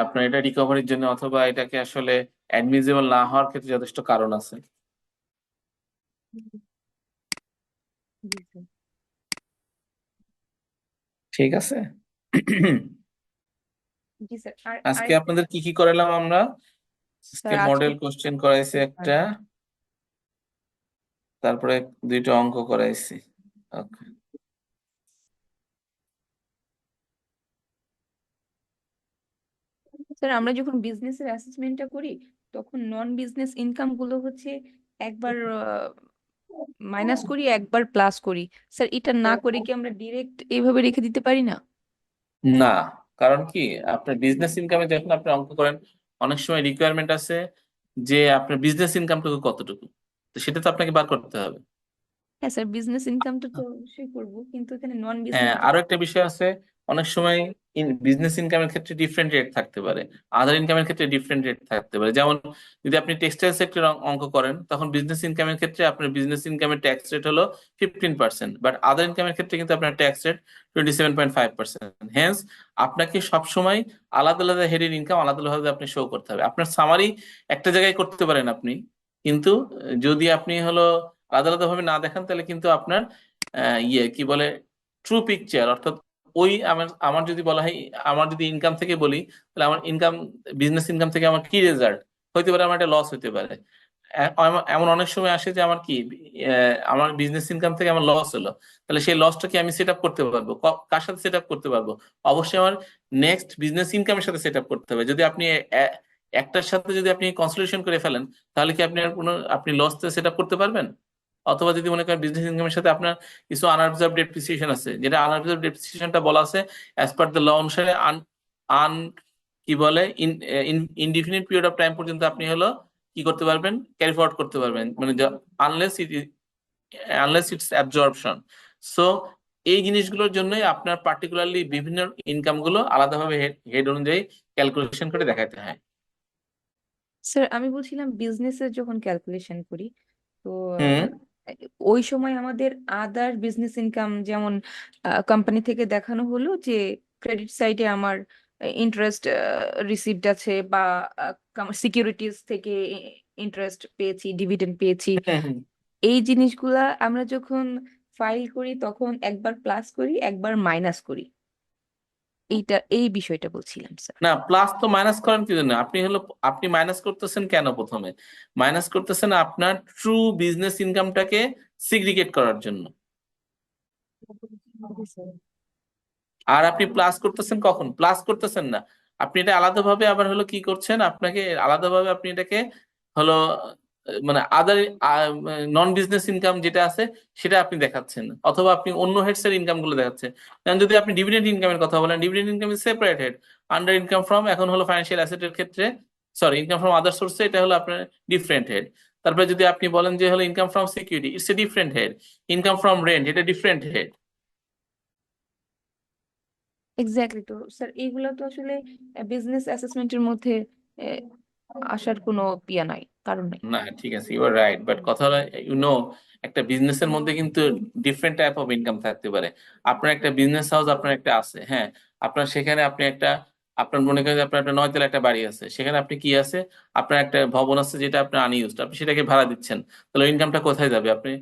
আপনার এটা রিকভারির জন্য, অথবা এটাকে আসলে অ্যাডমিসেবল না হওয়ার ক্ষেত্রে যথেষ্ট কারণ আছে। জি স্যার। ঠিক আছে। জি স্যার। আর আজকে আরেকটা আপনাদের কি কি করালাম আমরা? আজকে স্যার আজকে মডেল কোশ্চেন করাইছি একটা, তারপরে দুইটা অঙ্ক করাইছি। ওকে। স্যার আমরা যখন বিজনেসের অ্যাসেসমেন্টটা করি তখন নন বিজনেস ইনকাম গুলো হচ্ছে একবার মাইনাস করি একবার প্লাস করি। স্যার এটা না করে কি আমরা ডিরেক্ট এইভাবে রেখে দিতে পারি না? না, কারণ কি, আপনার বিজনেস ইনকামে যখন আপনি অঙ্ক করেন, অনেক সময় রিকোয়ারমেন্ট আছে যে আপনার বিজনেস ইনকামটুকু কতটুকু, তো সেটা তো আপনাকে বার করতে হবে। হ্যাঁ স্যার, বিজনেস ইনকামটা তো অবশ্যই করবো, কিন্তু এখানে নন হ্যাঁ, বিজনেস আরো একটা বিষয় আছে, অনেক সময় বিজনেস ইনকামের ক্ষেত্রে ডিফারেন্ট রেট থাকতে পারে, আদার ইনকামের ক্ষেত্রে ডিফারেন্ট রেট থাকতে পারে। যেমন যদি আপনি টেক্সটাইল সেক্টর অঙ্ক করেন, তখন বিজনেস ইনকামের ক্ষেত্রে আপনার বিজনেস ইনকামের ট্যাক্স রেট হলো 15%, বাট আদার ইনকামের ক্ষেত্রে কিন্তু আপনার ট্যাক্স রেট 27.5%। হেন্স আপনাকে সবসময় আলাদা আলাদা হেডের ইনকাম আলাদা আলাদা আপনি শো করতে হবে। আপনার সামারি একটা জায়গায় করতে পারেন আপনি, কিন্তু যদি আপনি হলো আলাদা আলাদা ভাবে না দেখান, তাহলে কিন্তু আপনার ইয়ে কি বলে, ট্রু পিকচার, অর্থাৎ ওই আমার আমার যদি বলা হয়, আমার যদি ইনকাম থেকে বলি, তাহলে আমার ইনকাম, বিজনেস ইনকাম থেকে আমার কি রেজাল্ট হইতে পারে, আমার একটা লস হইতে পারে। এমন অনেক সময় আসে যে আমার কি, আমার বিজনেস ইনকাম থেকে আমার লস হলো, তাহলে সেই লসটা কি আমি সেট আপ করতে পারবো? কার সাথে সেট আপ করতে পারবো? অবশ্যই আমার নেক্সট বিজনেস ইনকামের সাথে সেট আপ করতে হবে। যদি আপনি একটার সাথে যদি আপনি কনসলিডেশন করে ফেলেন, তাহলে কি আপনি আর কোনো আপনি লস সেট আপ করতে পারবেন? অথবা যদি মনে করেন বিজনেস ইনকামের সাথে আপনার কিছু আনঅবজার্ভড ডেপ্রিসিয়েশন আছে, যেটা আনঅবজার্ভড ডেপ্রিসিয়েশনটা বলা আছে অ্যাজ পার দ্য ল অনুসারে আন আন কি বলে, ইনডিফিনিট পিরিয়ড অফ টাইম পর্যন্ত আপনি হলো কি করতে পারবেন, ক্যারি ফরওয়ার্ড করতে পারবেন, মানে unless it unless it's absorption. So এই জিনিসগুলোর জন্যই আপনার পার্টিকুলারলি বিভিন্ন ইনকাম গুলো আলাদাভাবে হেড অনুযায়ী ক্যালকুলেশন করে দেখাতে হয়। স্যার আমি বলছিলাম বিজনেসের যখন ক্যালকুলেশন করি তো হুম। ওই সময় আমাদের আদার বিজনেস ইনকাম যেমন কোম্পানি থেকে দেখানো হলো যে ক্রেডিট সাইডে আমার ইন্টারেস্ট রিসিভড আছে, বা সিকিউরিটিজ থেকে ইন্টারেস্ট পেয়েছি, ডিভিডেন্ড পেয়েছি, হুম, হুম। এই জিনিসগুলা আমরা যখন ফাইল করি তখন একবার প্লাস করি একবার মাইনাস করি, এই বিষয়টা বলছিলাম স্যার। না, প্লাস তো মাইনাস করেন কি জন্য? আপনি হলো আপনি মাইনাস করতেছেন কেন? প্রথমে মাইনাস করতেছেন আপনার ট্রু বিজনেস ইনকামটাকে সিগ্রিগেট করার জন্য। জি স্যার। আর আপনি প্লাস করতেছেন কখন? প্লাস করতেছেন না, আপনি এটা আলাদাভাবে আবার হলো কি করছেন, আপনাকে আলাদাভাবে আপনি এটাকে হলো মানে আদার নন বিজনেস ইনকাম যেটা আছে সেটা আপনি দেখাচ্ছেন, অথবা আপনি অন্য হেডস এর ইনকাম গুলো দেখাচ্ছেন। কারণ যদি আপনি ডিভিডেন্ড ইনকামের কথা বলেন, dividend income is separate head. Under income from এখন হলো ফাইন্যান্সিয়াল অ্যাসেটের ক্ষেত্রে, সরি, ইনকাম ফ্রম আদার সোর্সে এটা হলো আপনার ডিফারেন্ট হেড। তারপরে যদি আপনি বলেন যে হলো income from security, it's a different head. Income from rent, এটা ডিফারেন্ট হেড। এক্স্যাক্টলি, তো স্যার এইগুলা তো আসলে বিজনেস অ্যাসেসমেন্টের মধ্যে আহ, আসার কোনো নাই, কারণ নাই। না, ঠিক আছে, ইউ আর রাইট, বাট কথা হলো, একটা বিজনেসের মধ্যে কিন্তু ডিফারেন্ট টাইপ অফ ইনকাম থাকতে পারে। আপনার একটা বিজনেস হাউস আপনার একটা আছে, হ্যাঁ, আপনার সেখানে আপনি একটা, আপনার মনে করেন যে আপনার একটা 9 তলা একটা বাড়ি আছে, সেখানে আপনি কি আছে, আপনার একটা ভবন আছে যেটা আপনার আনইউজড, আপনি সেটাকে ভাড়া দিচ্ছেন, তাহলে ইনকামটা কোথায় যাবে? আপনি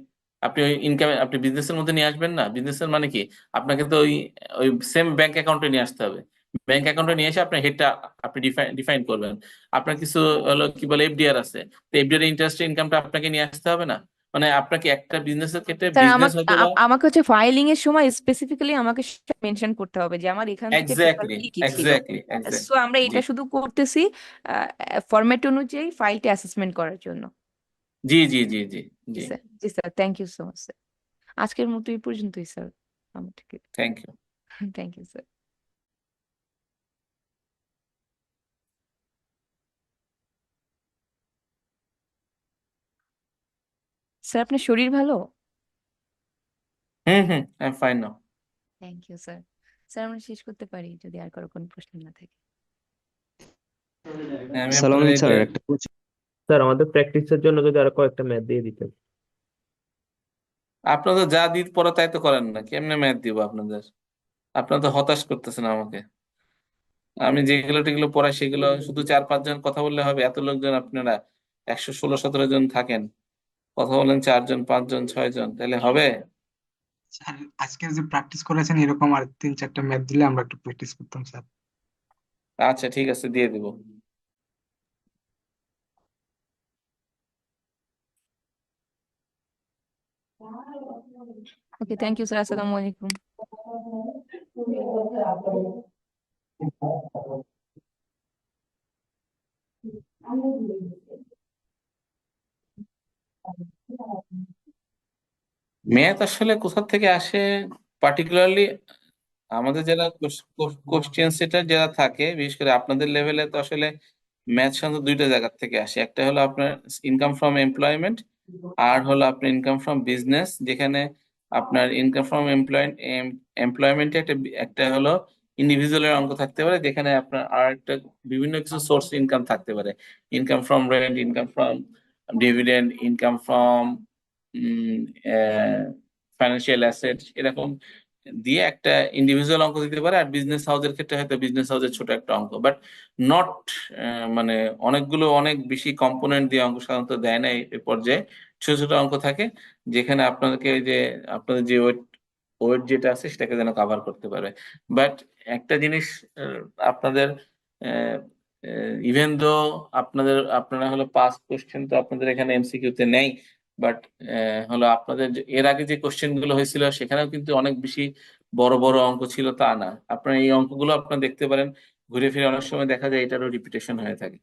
আপনি ওই ইনকাম আপনি বিজনেসের মধ্যে নিয়ে আসবেন না। বিজনেসের মানে কি, আপনাকে তো ওই ওই সেম ব্যাংক অ্যাকাউন্টে নিয়ে আসতে হবে। ব্যাংক অ্যাকাউন্টে নিয়ে এসে আপনার হেডটা আপনি ডিফাইন করবেন। আপনার কিছু হলো কি বলে এফডিআর আছে, তো এফডিআর ইন্টারেস্ট ইনকামটা আপনাকে নিয়ে আসতে হবে না? মানে আপনাকে একটা বিজনেসের ক্ষেত্রে স্যার বিজনেস আমাকে হয়তো বা, আমাকে হচ্ছে ফাইলিং এর সময় স্পেসিফিক্যালি আমাকে মেনশন করতে হবে যে আমার এখান থেকে টোটাল এক্স্যাক্টলি কি কি ছিল। এক্স্যাক্টলি সো আমরা জি, এটা শুধু করতেছি ফরম্যাট অনুযায়ী ফাইলটা অ্যাসেসমেন্ট করার জন্য। জি, জি, জি, জি, জি জি। স্যার, জি sir, thank you so much sir. আজকের মতো এই পর্যন্তই স্যার আমার থেকে। Thank you. Thank you sir. Sir আপনার শরীর ভালো? Hmm, I am fine now. Thank you sir. Sir আমরা শেষ করতে পারি যদি আর কারো কোনো প্রশ্ন না থাকে। আমি সালাম আপনার আলাইকুম এটা স্যার, একটা স্যার আমাদের প্র্যাকটিসের জন্য যদি আরো কয়েকটা ম্যাথ দিয়ে দিতেন। আপনাদের যা দিত পড়া তাই তো করেন না, কেমনে ম্যাথ দিব আপনাদের? আপনারা তো হতাশ করতেছেন আমাকে। আমি যেগুলো টেগুলো পড়াই সেগুলো শুধু 4-5 জন কথা বললে হবে? এত লোকজন আপনারা 116-17 জন থাকেন, কথা বলেন 4 জন 5 জন 6 জন, তাহলে হবে? স্যার আজকে যে প্র্যাকটিস করেছেন এরকম আর 3-4টা ম্যাথ দিলে আমরা একটু প্র্যাকটিস করতাম স্যার। আচ্ছা ঠিক আছে, দিয়ে দিব। ওকে, থ্যাংক ইউ স্যার। আসসালামু আলাইকুম। ম্যাথ আসলে কোথা থেকে আসে পার্টিকুলারলি? আমাদের যারা কোশ্চেন সেটার যারা থাকে, বিশেষ করে আপনাদের লেভেলে, তো আসলে ম্যাথ সাধারণত দুইটা জায়গা থেকে আসে। একটা হলো আপনার ইনকাম ফ্রম এমপ্লয়মেন্ট, আর হলো আপনার ইনকাম ফ্রম বিজনেস। যেখানে আপনার ইনকাম ফ্রম এমপ্লয়মেন্টে একটা একটা হলো ইন্ডিভিজুয়ালের অঙ্ক থাকতে পারে, যেখানে আপনার আর একটা বিভিন্ন কিছু সোর্স ইনকাম থাকতে পারে। Income from rent, income from dividend, income from financial asset, এরকম দিয়ে একটা ইন্ডিভিজুয়াল অঙ্ক দিতে পারে। আর বিজনেস হাউসের ক্ষেত্রে হয়তো বিজনেস হাউসের ছোট একটা অঙ্ক, বাট নট মানে অনেকগুলো অনেক বেশি কম্পোনেন্ট দিয়ে অঙ্ক সাধারণত দেয় না এই পর্যায়ে। ছোট ছোট অঙ্ক থাকে, যেখানে আপনাদেরকে যে আপনাদের যে ওয়েট ওয়েট যেটা আছে সেটাকে যেন কাভার করতে পারবে। বাট একটা জিনিস আপনাদের, ইভেন দো আপনারা হলো পাস কোশ্চেন তো আপনাদের এখানে এমসিকিউ তে নেই, বাট হলো আপনাদের এর আগে যে কোশ্চেন গুলো হয়েছিল সেখানেও কিন্তু অনেক বেশি বড় বড় অঙ্ক ছিল তা না। আপনার এই অঙ্কগুলো আপনারা দেখতে পারেন, ঘুরে ফিরে অনেক সময় দেখা যায় এটারও রিপিটেশন হয়ে থাকে।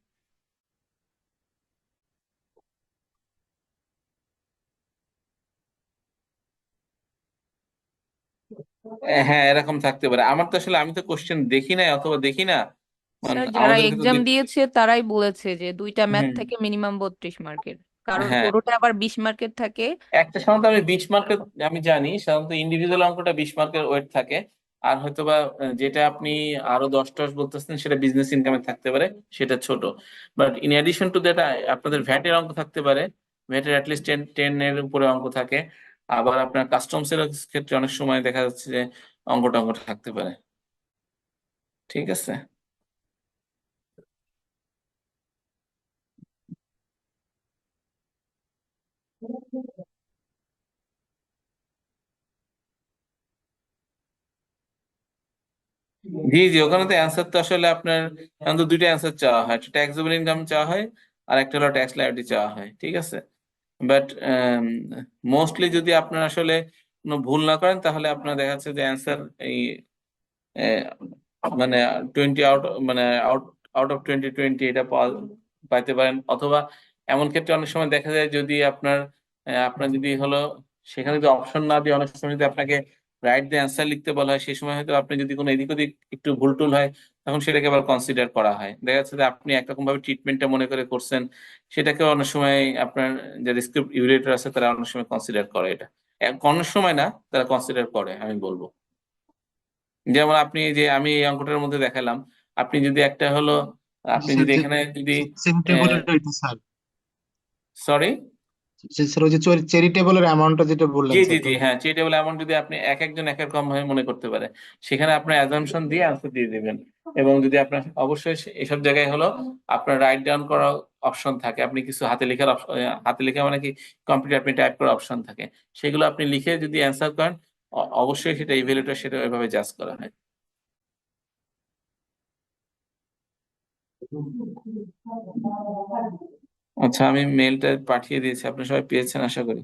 হ্যাঁ, এরকম থাকতে পারে। আমার তো আসলে আমি তো কোশ্চেন দেখি নাই অথবা দেখি না, মানে স্যার যারা আমাদেরকে তো এক্সাম দিয়েছে তারাই বলেছে যে দুইটা ম্যাথ হুম, থেকে মিনিমাম 32 মার্কের, কারোর হ্যাঁ, কোনোটা আবার 20 মার্কের থাকে। একটা সাধারণত আমি 20 মার্কের, আমি জানি সাধারণত ইন্ডিভিজুয়াল অঙ্কটা 20 মার্কের ওয়েট থাকে। আর হয়তোবা যেটা আপনি আরো 10-10 বলতেছেন সেটা বিজনেস ইনকামে থাকতে পারে, সেটা ছোট। But in addition to that আপনাদের ভ্যাটের অঙ্ক থাকতে পারে, ভ্যাটের অ্যাটলিস্ট 10 এর উপরে অঙ্ক থাকে। আবার আপনার কাস্টমস এর ক্ষেত্রে অনেক সময় দেখা যাচ্ছে যে অঙ্ক থাকতে পারে। ঠিক আছে। জি জি, ওখানে তো অ্যান্সার তো আসলে আপনার এখন তো দুইটা অ্যান্সার চাওয়া হয়, একটা ট্যাক্সেবল ইনকাম চাওয়া হয়, আর একটা হলো ট্যাক্স লায়াবিলিটি চাওয়া হয়। ঠিক আছে। বাট মোস্টলি যদি আপনার আসলে কোনো ভুল না করেন তাহলে আপনার দেখা যাচ্ছে যে অ্যান্সার এই মানে 20 আউট, মানে আউট আউট অফ 20 এটা পাইতে পারেন। অথবা এমন ক্ষেত্রে অনেক সময় দেখা যায় যদি আপনার যদি হলো সেখানে যদি অপশন না দিয়ে অনেক সময় যদি আপনাকে রাইট দ্য অ্যান্সার লিখতে বলা হয়, সেই সময় হয়তো আপনি যদি কোনো এদিক ওদিক একটু ভুল টুল হয়, তখন সেটাকে আবার কনসিডার করা হয়। দেখা যাচ্ছে যে আপনি একরকম ভাবে ট্রিটমেন্টটা মনে করে করছেন, সেটাকে অনেক সময় আপনার যে স্ক্রিপ্ট ইভ্যালুয়েটর আছে তারা অনেক সময় কনসিডার করে এটা। অনেক সময় না, তারা কনসিডার করে আমি বলবো। যেমন আপনি যে আমি এই অঙ্কটার মধ্যে দেখালাম, আপনি যদি একটা হলো আপনি স্যার যদি যে এখানে যদি চ্যারিটেবলের ওইটা স্যার, সরি, স্যার ওই যে চ্যারিটেবলের অ্যামাউন্টটা যেটা জি বললেন জি স্যার। জি, হ্যাঁ, চেটেবল অ্যামাউন্ট যদি আপনি এক একজন এক এক রকম ভাবে মনে করতে পারে, সেখানে আপনার অ্যাজাম্পশন দিয়ে আনসার দিয়ে দিবেন। এবং যদি আপনার অবশ্যই এসব জায়গায় হলো আপনার রাইট ডাউন করার অপশন থাকে, আপনি কিছু হাতে লেখার হাতে লেখা মানে কি, কম্পিউটার আপনি টাইপ করার অপশন থাকে, সেগুলো আপনি লিখে যদি অ্যান্সার করেন, অবশ্যই সেটা ইভ্যালুয়েটর সেটা ওইভাবে জাজ করা হয়। আচ্ছা, আমি মেলটা পাঠিয়ে দিয়েছি, আপনি সবাই পেয়েছেন আশা করি।